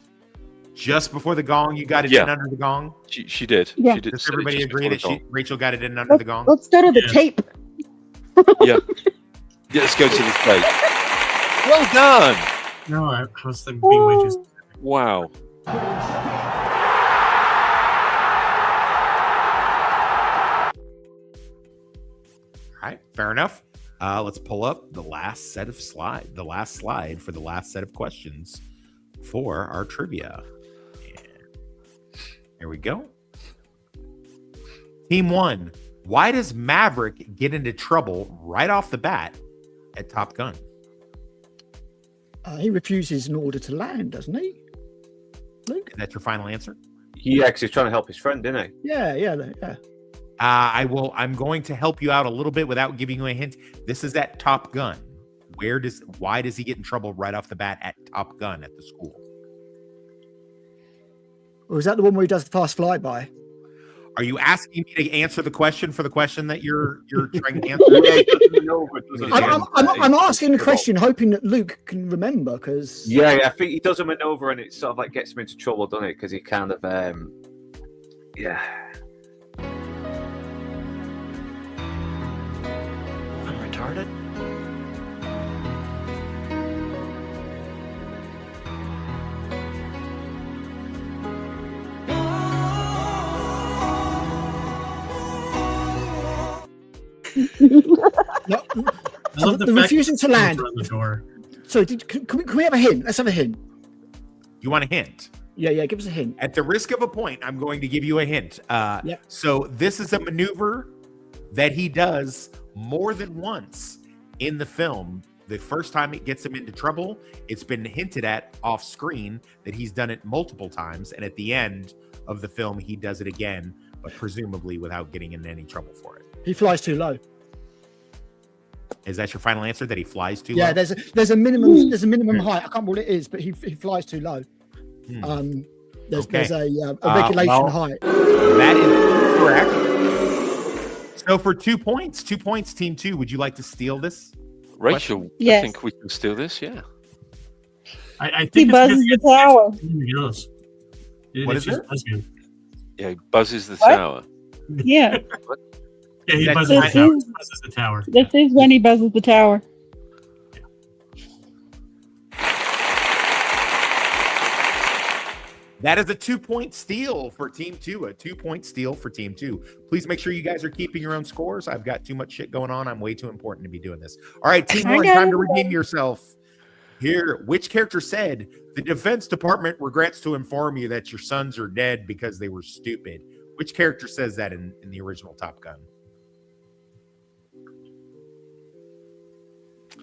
Speaker 4: Just before the gong, you got it
Speaker 8: Yeah.
Speaker 4: in under the gong.
Speaker 8: She did.
Speaker 13: Yeah.
Speaker 8: She did.
Speaker 4: Does
Speaker 8: say it
Speaker 4: everybody
Speaker 8: just
Speaker 4: agree
Speaker 8: before
Speaker 4: that
Speaker 8: the
Speaker 4: Rachel got it in under the gong?
Speaker 13: Let's go to the
Speaker 6: Yeah.
Speaker 13: tape.
Speaker 8: gong. Yeah, let's go to the stage. Well done.
Speaker 6: No, I was being way too.
Speaker 8: Wow.
Speaker 4: All right, fair enough. Let's pull up the last slide for the last set of questions for our trivia. And here we go. Team 1, Why does Maverick get into trouble right off the bat at Top Gun?
Speaker 5: He refuses an order to land, doesn't he? Luke?
Speaker 4: Is that your final answer?
Speaker 7: Yeah, because he's trying to help his friend, isn't he?
Speaker 5: Yeah.
Speaker 4: I'm going to help you out a little bit without giving you a hint. This is at Top Gun. Why does he get in trouble right off the bat at Top Gun at the school?
Speaker 5: Or is that the one where he does the fast flyby?
Speaker 4: Are you asking me to answer the question for the question that you're trying to answer?
Speaker 5: I'm asking the question, hoping that Luke can remember, because
Speaker 7: Yeah, I think he does a maneuver and it sort of like gets him into trouble, doesn't it? Because he kind of yeah.
Speaker 1: I'm retarded.
Speaker 5: No,
Speaker 6: I love
Speaker 5: the
Speaker 6: fact
Speaker 5: refusing to land.
Speaker 6: on the door.
Speaker 5: So, can we have a hint? Let's have a hint.
Speaker 4: You want a hint?
Speaker 5: Yeah, give us a hint.
Speaker 4: At the risk of a point, I'm going to give you a hint. So this is a maneuver that he does more than once in the film. The first time it gets him into trouble, it's been hinted at off screen that he's done it multiple times. And at the end of the film, he does it again, but presumably without getting in any trouble for it.
Speaker 5: He flies too low.
Speaker 4: Is that your final answer, that he flies too low?
Speaker 5: Yeah, there's a minimum height. I can't remember what it is, but he flies too low. There's a regulation height.
Speaker 4: That is correct. So for 2 points, Team 2, would you like to steal this?
Speaker 8: Rachel,
Speaker 13: Yes.
Speaker 8: I think we can steal this, yeah.
Speaker 6: I think
Speaker 13: He
Speaker 6: it's
Speaker 13: buzzes the tower.
Speaker 4: What is it?
Speaker 8: Yeah, he buzzes the
Speaker 13: What?
Speaker 8: tower.
Speaker 13: Yeah.
Speaker 6: Yeah, he
Speaker 4: That's
Speaker 6: buzzes the
Speaker 4: right.
Speaker 6: tower. He buzzes the tower.
Speaker 13: This is when he buzzes the tower.
Speaker 4: That is a 2-point steal for Team 2. A 2-point steal for Team 2. Please make sure you guys are keeping your own scores. I've got too much shit going on. I'm way too important to be doing this. All right, Team 1, time to redeem yourself. Here, which character said, "The Defense Department regrets to inform you that your sons are dead because they were stupid"? Which character says that in the original Top Gun?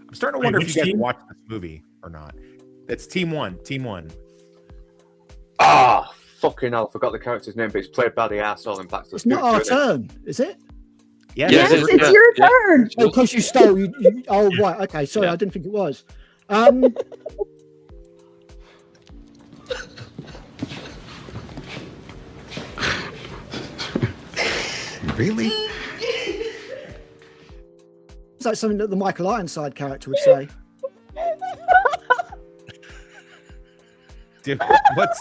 Speaker 4: I'm starting to wonder if you guys watched this movie or not. That's Team 1. Team 1.
Speaker 7: Ah, fucking hell, I forgot the character's name, but it's played by the arsehole in Back to the
Speaker 5: It's not
Speaker 7: Future,
Speaker 5: our
Speaker 7: isn't it?
Speaker 5: turn, is it?
Speaker 7: Yes,
Speaker 13: it's your turn.
Speaker 5: Oh, because you stole. Oh, right. Okay. Sorry, I didn't think it was.
Speaker 1: Really?
Speaker 5: It's like something that the Michael Ironside character would say.
Speaker 4: Dude, what's?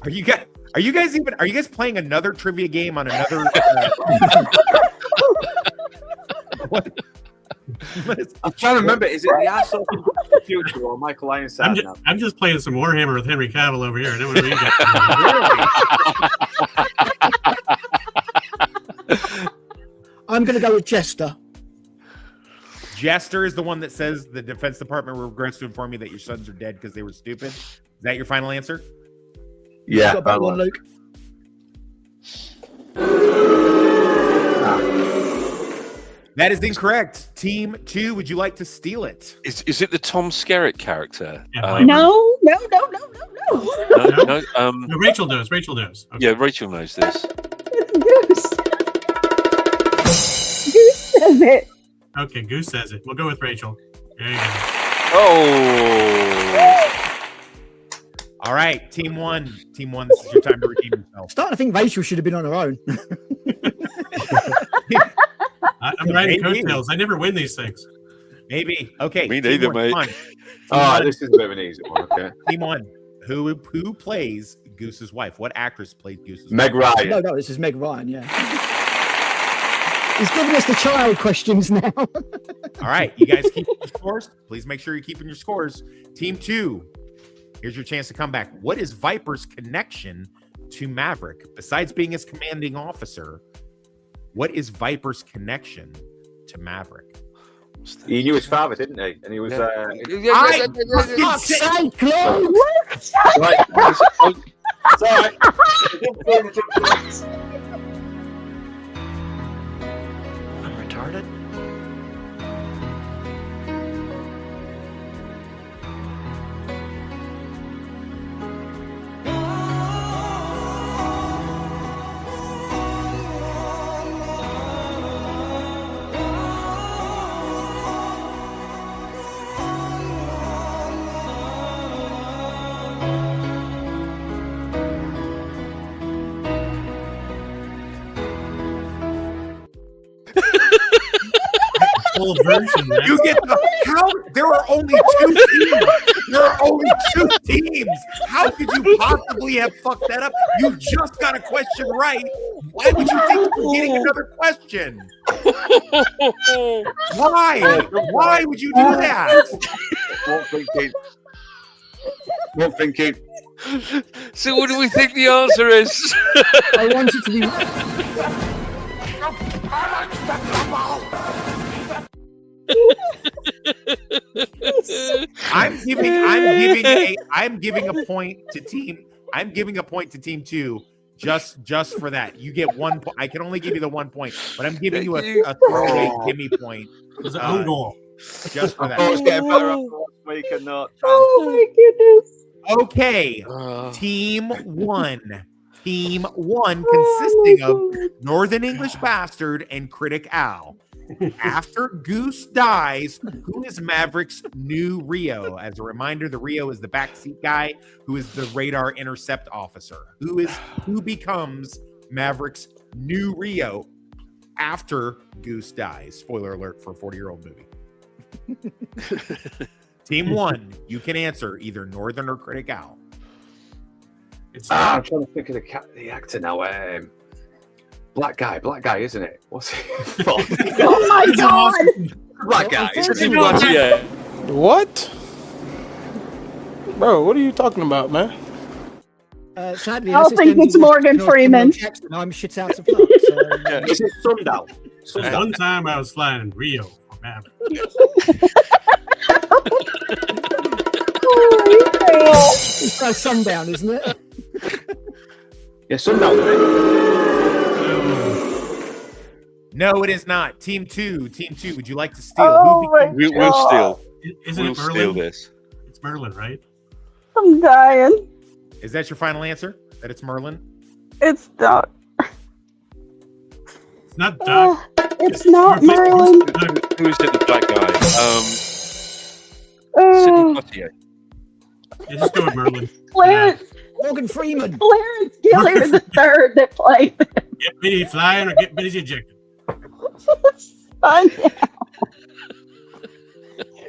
Speaker 4: Are you guys playing another trivia game on another? What?
Speaker 7: I'm trying to remember. Is it the arsehole from Back to the Future or Michael Ironside?
Speaker 6: I'm just playing some Warhammer with Henry Cavill over here. I don't know what you got.
Speaker 5: I'm going to go with Jester.
Speaker 4: Jester is the one that says the Defense Department regrets to inform you that your sons are dead because they were stupid. Is that your final answer?
Speaker 7: Yeah.
Speaker 5: Got a better one, Luke.
Speaker 4: That is incorrect. Team 2, would you like to steal it?
Speaker 8: Is it the Tom Skerritt character?
Speaker 6: Yeah,
Speaker 13: No.
Speaker 8: No,
Speaker 6: No, Rachel knows. Rachel knows. Okay.
Speaker 8: Yeah, Rachel knows this.
Speaker 13: It's Goose. Goose says it.
Speaker 6: Okay, Goose says it. We'll go with Rachel. There you go.
Speaker 8: Oh!
Speaker 4: All right, Team 1. Team 1, this is your time to redeem yourself.
Speaker 5: Starting to think Rachel should have been on her own.
Speaker 6: I'm riding coattails. I never win these things.
Speaker 4: Maybe. Okay.
Speaker 8: Me
Speaker 4: Team
Speaker 8: neither,
Speaker 4: 1,
Speaker 8: mate.
Speaker 4: come on.
Speaker 7: Oh, this is a bit of an easy one. Okay.
Speaker 4: Team 1. Who plays Goose's wife? What actress plays Goose's
Speaker 7: Meg
Speaker 4: wife?
Speaker 7: Ryan.
Speaker 5: No, this is Meg Ryan, yeah. He's giving us the child questions now.
Speaker 4: All right, you guys keep your scores. Please make sure you're keeping your scores. Team 2, here's your chance to come back. What is Viper's connection to Maverick? Besides being his commanding officer, what is Viper's connection to Maverick?
Speaker 7: He knew his father, didn't he? And he was.
Speaker 4: I fucking say,
Speaker 5: Chloe!
Speaker 7: Right. It's all right.
Speaker 20: retarded?
Speaker 6: Full version. Man.
Speaker 4: You get how there are only 2 teams. There are only 2 teams. How could you possibly have fucked that up? You just got a question right. Why would you think you're getting another question? Why? Why would you do that?
Speaker 17: Won't think it.
Speaker 8: So what do we think the answer is?
Speaker 5: I want it to be.
Speaker 4: I'm giving a point to team. I'm giving a point to team 2 just for that. You get 1 point. I can only give you the 1 point, but I'm giving you a throwaway gimme point.
Speaker 6: It's an own goal.
Speaker 4: Just for that.
Speaker 7: Oh, it's getting better after last week and not.
Speaker 13: Oh my goodness.
Speaker 4: Okay, team 1. Team 1 consisting of Northern English Bastard and Critic Al. After Goose dies, who is Maverick's new Rio? As a reminder, the Rio is the backseat guy who is the radar intercept officer. Who becomes Maverick's new Rio after Goose dies? Spoiler alert for a 40-year-old movie. Team 1, you can answer either Northern or Critic Al.
Speaker 7: I'm trying to think of the actor now. Black guy, isn't it? What's he?
Speaker 13: Oh my god!
Speaker 7: Black guy.
Speaker 15: What? Bro, what are you talking about, man?
Speaker 5: Sadly,
Speaker 13: I'll think it's Morgan Freeman.
Speaker 5: I'm shit out of luck. So,
Speaker 7: Is it Sundown?
Speaker 6: One time I was flying in Rio for Maverick.
Speaker 5: It's by sundown, isn't it?
Speaker 7: Yeah, Sundown.
Speaker 4: No, it is not. Team 2, would you like to steal?
Speaker 8: We'll steal.
Speaker 6: Isn't
Speaker 8: We'll
Speaker 6: it Merlin?
Speaker 8: steal this.
Speaker 6: It's Merlin, right?
Speaker 13: I'm dying.
Speaker 4: Is that your final answer? That it's Merlin?
Speaker 13: It's Doc.
Speaker 6: It's not Doc.
Speaker 13: It's not Merlin.
Speaker 8: Who is it, the black guy? Sidney Poitier.
Speaker 6: Yeah, just go with Merlin.
Speaker 13: Clarence.
Speaker 5: Morgan Freeman.
Speaker 13: Clarence Gilliard is the third that played.
Speaker 6: Get Biddy flying or get Biddy ejected.
Speaker 13: Fun now.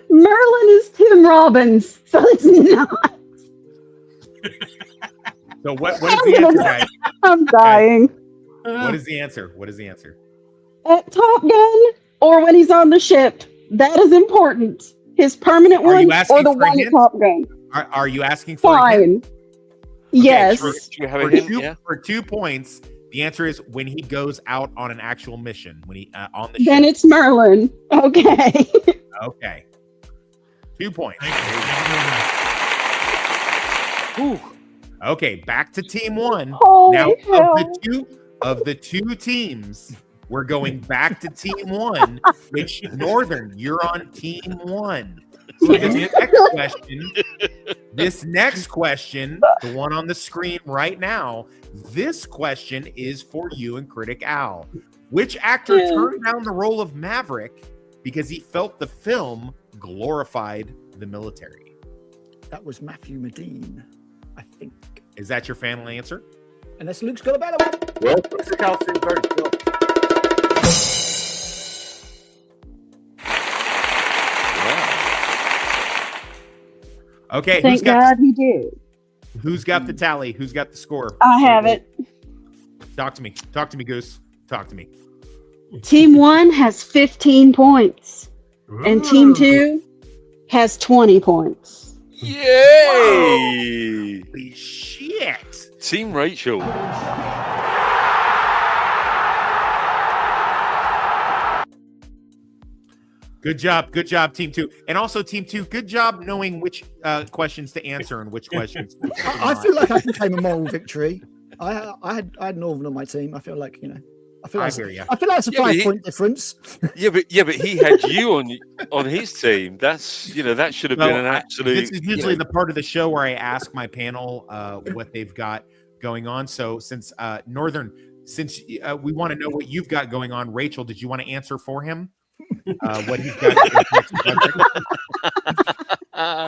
Speaker 13: Merlin is Tim Robbins, so it's not.
Speaker 4: So what is the answer, guys?
Speaker 13: I'm dying.
Speaker 4: What is the answer?
Speaker 13: At Top Gun or when he's on the ship. That is important. His permanent
Speaker 4: Are you
Speaker 13: one
Speaker 4: asking
Speaker 13: or the
Speaker 4: for
Speaker 13: one at
Speaker 4: hints?
Speaker 13: Top Gun.
Speaker 4: Are you asking for a hint?
Speaker 13: Fine. Yes.
Speaker 8: Do you have a hint? Yeah.
Speaker 4: For 2 points, the answer is when he goes out on an actual mission. When he on the
Speaker 13: Then
Speaker 4: ship.
Speaker 13: it's Merlin. Okay.
Speaker 4: Okay. 2 points.
Speaker 8: Ooh.
Speaker 4: Okay, back to team 1.
Speaker 13: Holy
Speaker 4: Now
Speaker 13: hell.
Speaker 4: of the two teams, we're going back to team 1, which Northern, you're on team 1. So this next question, the one on the screen right now, this question is for you and Critic Al. Which actor turned down the role of Maverick because he felt the film glorified the military?
Speaker 5: That was Matthew Modine, I think.
Speaker 4: Is that your final answer?
Speaker 5: Unless Luke's got a better one.
Speaker 7: Well, Critic Al seems very cool.
Speaker 4: Okay,
Speaker 13: Thank God he did.
Speaker 4: Who's got the tally? Who's got the score?
Speaker 13: I have it.
Speaker 4: Talk to me. Talk to me, Goose. Talk to me.
Speaker 13: Team 1 has 15 points. And Team 2 has 20 points.
Speaker 8: Yay!
Speaker 4: Holy shit!
Speaker 8: Team Rachel.
Speaker 4: Good job, Team 2. And also, Team 2, good job knowing which questions to answer and which questions.
Speaker 5: I feel like I can claim a moral victory. I had Northern on my team. I feel like, I feel
Speaker 4: I
Speaker 5: like
Speaker 4: hear you.
Speaker 5: I feel like it's a
Speaker 8: Yeah, but
Speaker 5: 5-point difference.
Speaker 8: Yeah, but he had you on his team. That's that should have been an absolute.
Speaker 4: This is usually the part of the show where I ask my panel what they've got going on. So since Northern, since we want to know what you've got going on, Rachel, did you want to answer for him? What he's got?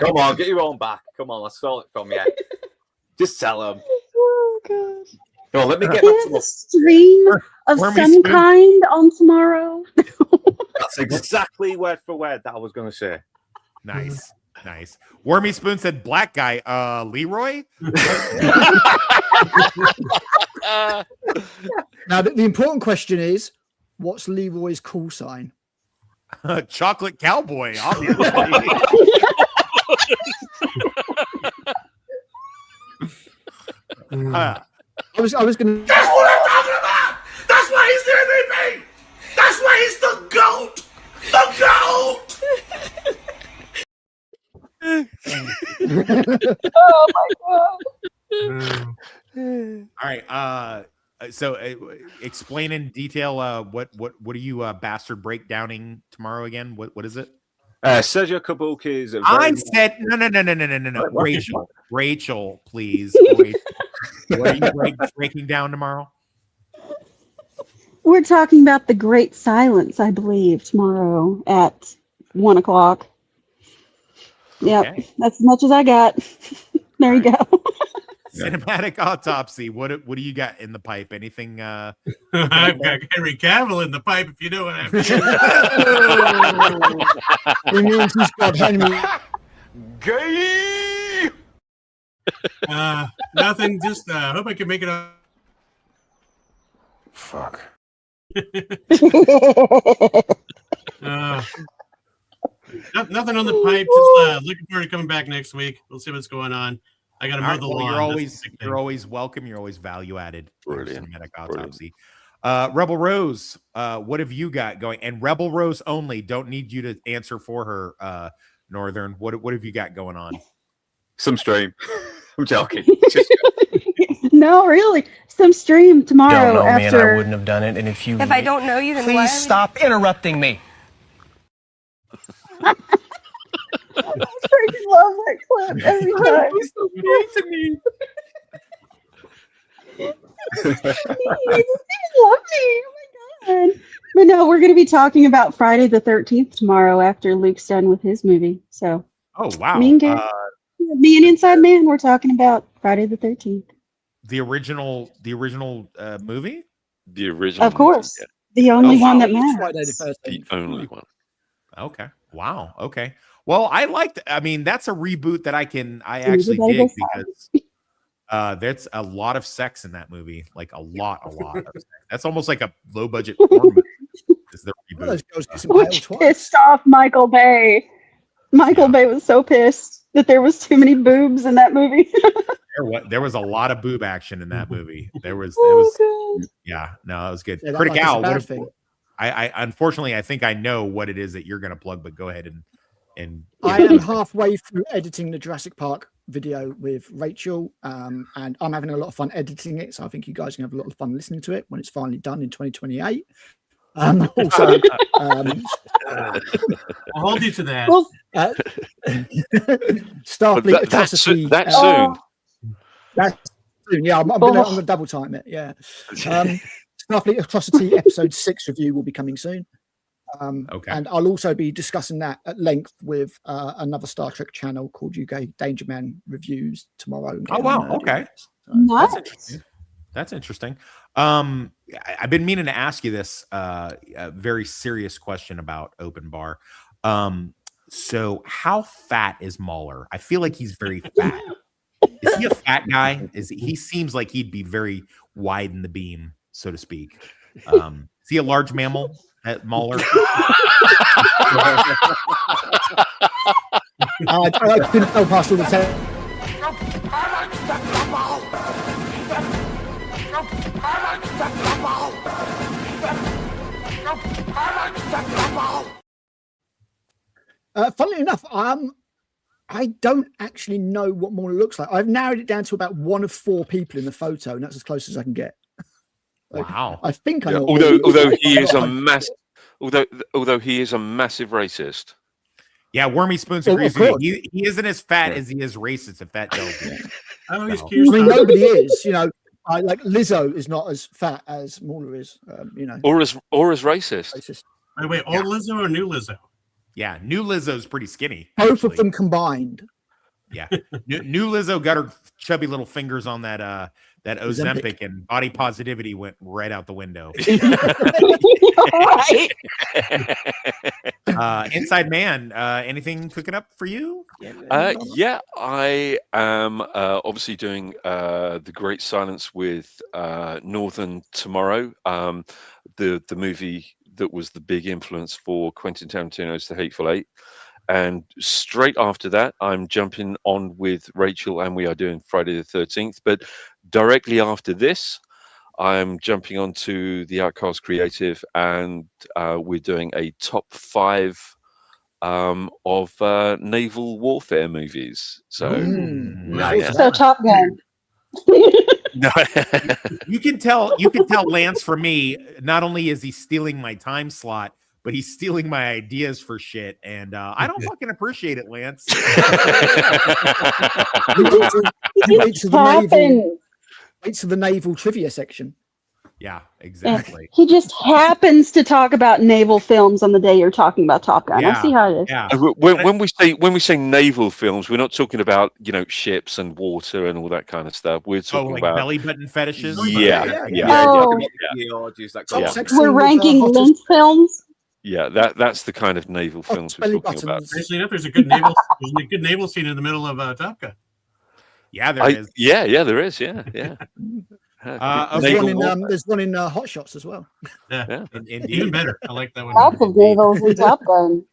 Speaker 7: Come on, get your own back. Come on, I stole it from you. Just tell him.
Speaker 13: Oh gosh.
Speaker 7: No, let me get
Speaker 13: He
Speaker 7: back to
Speaker 13: has a
Speaker 7: the
Speaker 13: stream of
Speaker 7: Wormy
Speaker 13: some
Speaker 7: spoon.
Speaker 13: kind on tomorrow.
Speaker 7: That's exactly word for word that I was going to say.
Speaker 4: Nice. Wormy Spoon said, "Black guy, Leroy."
Speaker 5: Now, the important question is, what's Leroy's call sign?
Speaker 4: Chocolate cowboy, obviously.
Speaker 5: I was going to.
Speaker 2: That's what I'm talking about. That's why he's the MVP. That's why he's the GOAT. The GOAT.
Speaker 13: Oh my god.
Speaker 4: All right. So explain in detail what are you bastard breakdowning tomorrow again? What is it?
Speaker 7: Sergio Kabuki is.
Speaker 4: I said no. Rachel, please. What are you breaking down tomorrow?
Speaker 13: We're talking about the Great Silence, I believe, tomorrow at 1:00. Yep,
Speaker 4: Okay.
Speaker 13: that's as much as I got. There you go.
Speaker 4: Cinematic autopsy. What do you got in the pipe? Anything?
Speaker 6: I've got Henry Cavill in the pipe, if you know what I mean.
Speaker 5: It means he's got Henry.
Speaker 6: Gay. Nothing. Just hope I can make it up.
Speaker 1: Fuck.
Speaker 6: Nothing on the pipe. Just looking forward to coming back next week. We'll see what's going on. I got to
Speaker 4: All
Speaker 6: mow
Speaker 4: right,
Speaker 6: the
Speaker 4: well,
Speaker 6: lawn.
Speaker 4: you're always welcome. You're always value added.
Speaker 8: Brilliant.
Speaker 4: Cinematic autopsy. Rebel Rose, what have you got going? And Rebel Rose only. Don't need you to answer for her. Northern. What have you got going on?
Speaker 7: Some stream. I'm joking.
Speaker 13: No, really. Some stream tomorrow
Speaker 20: Don't know me, and I
Speaker 13: after.
Speaker 20: wouldn't have done it. And if you,
Speaker 21: If I don't know you, then why
Speaker 20: please
Speaker 21: are we-
Speaker 20: stop interrupting me.
Speaker 13: I freaking love that clip every time.
Speaker 2: He's so mean to me.
Speaker 13: Love me. Oh my god. But no, we're going to be talking about Friday the 13th tomorrow after Luke's done with his movie. So,
Speaker 4: Oh wow.
Speaker 13: me and Inside Man, we're talking about Friday the 13th.
Speaker 4: The original movie?
Speaker 8: The original.
Speaker 13: Of course. The only one that matters.
Speaker 8: The only one.
Speaker 4: Okay. Wow. Okay. Well, I mean, that's a reboot that I actually
Speaker 13: Everybody
Speaker 4: dig
Speaker 13: goes
Speaker 4: because there's a lot of sex in that movie. Like a lot of sex. That's almost like a low budget porn movie. Is the reboot.
Speaker 13: Which pissed off Michael Bay. Michael Bay was so pissed that there was too many boobs in that movie.
Speaker 4: There was a lot of boob action in that movie. There was yeah, no, that was good.
Speaker 5: Yeah, that
Speaker 4: Critic
Speaker 5: like is a
Speaker 4: Al,
Speaker 5: bad
Speaker 4: what if,
Speaker 5: thing.
Speaker 4: I unfortunately I think I know what it is that you're gonna plug, but go ahead and
Speaker 5: I am halfway through editing the Jurassic Park video with Rachel, and I'm having a lot of fun editing it. So I think you guys can have a lot of fun listening to it when it's finally done in 2028. Also,
Speaker 6: I'll hold you to that.
Speaker 5: Starfleet
Speaker 8: But that's
Speaker 5: Atrocity.
Speaker 8: that soon.
Speaker 5: That's soon. Yeah, I'm gonna double time it. Yeah. Starfleet Atrocity episode 6 review will be coming soon.
Speaker 4: Okay.
Speaker 5: And I'll also be discussing that at length with another Star Trek channel called UK Danger Man Reviews tomorrow.
Speaker 4: Oh wow, okay.
Speaker 13: Nice.
Speaker 4: That's interesting. I've been meaning to ask you this a very serious question about Open Bar. So how fat is Mahler? I feel like he's very fat. Is he a fat guy? He seems like he'd be very wide in the beam, so to speak. Is he a large mammal at Mahler?
Speaker 5: I couldn't go past all the time. Funnily enough, I don't actually know what Mahler looks like. I've narrowed it down to about one of 4 people in the photo, and that's as close as I can get.
Speaker 4: Wow.
Speaker 5: I think I
Speaker 8: Yeah,
Speaker 5: know.
Speaker 8: although he is a although he is a massive racist.
Speaker 4: Yeah, Wormy Spoons agrees with you. He isn't as fat as he is racist, if that tells you.
Speaker 6: Oh, he's
Speaker 5: I
Speaker 6: cute.
Speaker 5: mean, nobody is. You know, like Lizzo is not as fat as Mauler is. You know,
Speaker 8: or as racist.
Speaker 6: Wait, old Lizzo or new Lizzo?
Speaker 4: Yeah, new Lizzo's pretty skinny.
Speaker 5: Both of them combined.
Speaker 4: Yeah, new Lizzo got her chubby little fingers on that Ozempic, and body positivity went right out the window. Inside Man, anything cooking up for you?
Speaker 8: Yeah, I am obviously doing The Great Silence with Northern tomorrow. The movie that was the big influence for Quentin Tarantino's The Hateful Eight. And straight after that, I'm jumping on with Rachel, and we are doing Friday the 13th. But directly after this, I'm jumping onto the Outcast Creative, and we're doing a top 5 of naval warfare movies. So,
Speaker 13: Nice. So Top Gun.
Speaker 8: No.
Speaker 4: You can tell Lance, for me, not only is he stealing my time slot, but he's stealing my ideas for shit, and I don't fucking appreciate it, Lance.
Speaker 5: Wait to the naval trivia section.
Speaker 4: Yeah, exactly.
Speaker 13: He just happens to talk about naval films on the day you're talking about Top Gun. I see how it is.
Speaker 4: Yeah.
Speaker 8: When we say naval films, we're not talking about ships and water and all that kind of stuff. We're talking about
Speaker 4: belly button fetishes.
Speaker 8: Yeah.
Speaker 13: We're ranking Lynch films.
Speaker 8: Yeah, that's the kind of naval films we're talking about.
Speaker 6: Actually enough, there's a good naval scene in the middle of Top Gun.
Speaker 4: Yeah, there is.
Speaker 8: Yeah, there is. Yeah.
Speaker 5: There's one in Hot Shots as well.
Speaker 6: Yeah. Even better. I like that one.
Speaker 13: Lots of navals in Top Gun.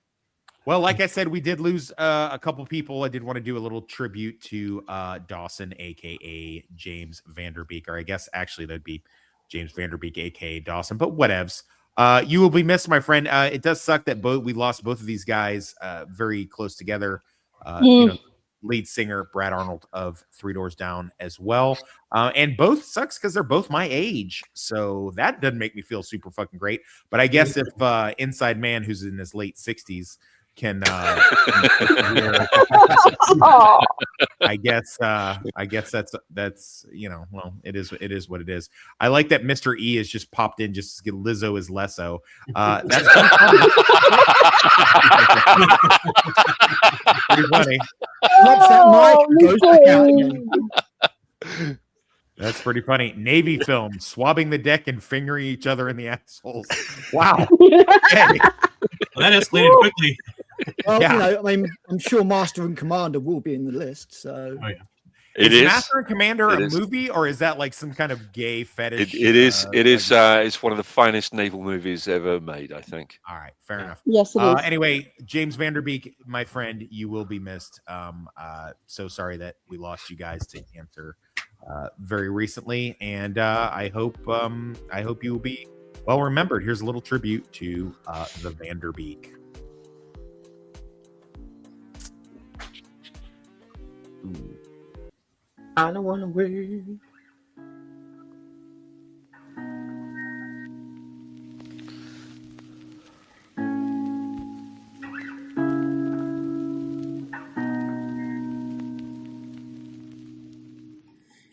Speaker 4: Well, like I said, we did lose a couple people. I did want to do a little tribute to Dawson, aka James Vanderbeek, or I guess actually that'd be James Vanderbeek, aka Dawson, but whatevs. You will be missed, my friend. It does suck that we lost both of these guys very close together. Lead singer Brad Arnold of Three Doors Down as well. And both sucks because they're both my age. So that doesn't make me feel super fucking great. But I guess if Inside Man, who's in his late 60s, can I guess that's well, it is what it is. I like that Mr. E is just popped in just to get Lizzo as Lesso. That's pretty funny. That's pretty funny. Navy film, swabbing the deck and fingering each other in the assholes. Wow. Okay.
Speaker 6: Well, that escalated quickly.
Speaker 5: Well, I mean, I'm sure Master and Commander will be in the list. So,
Speaker 4: Is Master and Commander a movie, or is that like some kind of gay fetish?
Speaker 8: It is. It's one of the finest naval movies ever made, I think.
Speaker 4: All right, fair enough.
Speaker 13: Yes, it is.
Speaker 4: Anyway, James Vanderbeek, my friend, you will be missed. So sorry that we lost you guys to cancer very recently, and I hope you will be well remembered. Here's a little tribute to the Vanderbeek. Ooh.
Speaker 15: I don't want to wait.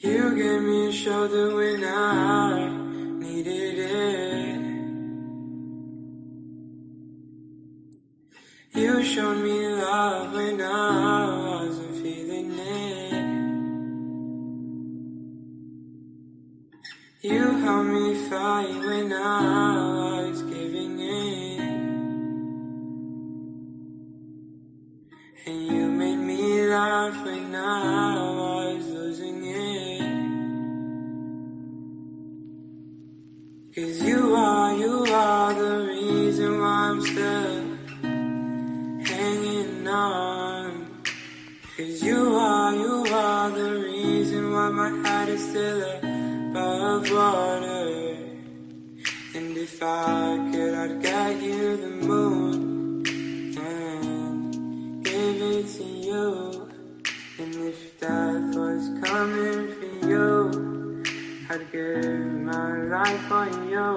Speaker 3: You gave me a shoulder when I needed it. You showed me love when I wasn't feeling it. You helped me fight when I was giving in. And you made me laugh when I was losing it. 'Cause you are the reason why I'm still hanging on. 'Cause you are the reason why my head is still above water. And if I could, I'd get you the moon and give it to you. And if death was coming for you, I'd give my life on you.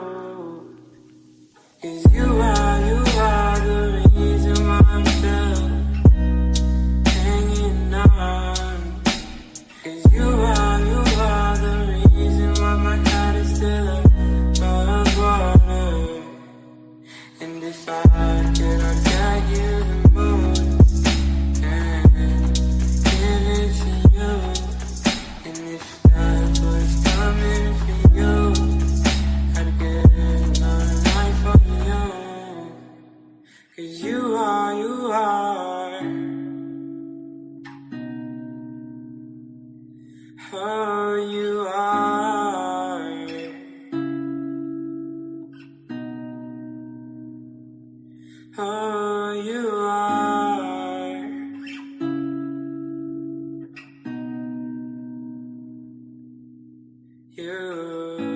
Speaker 3: 'Cause you are the reason why I'm still hanging on. 'Cause you are the reason why my heart is still above water. And if I could, I'd get you the moon and give it to you. And if that was coming for you, I'd get my life on you. 'Cause you are, oh, you are, oh, you are, you.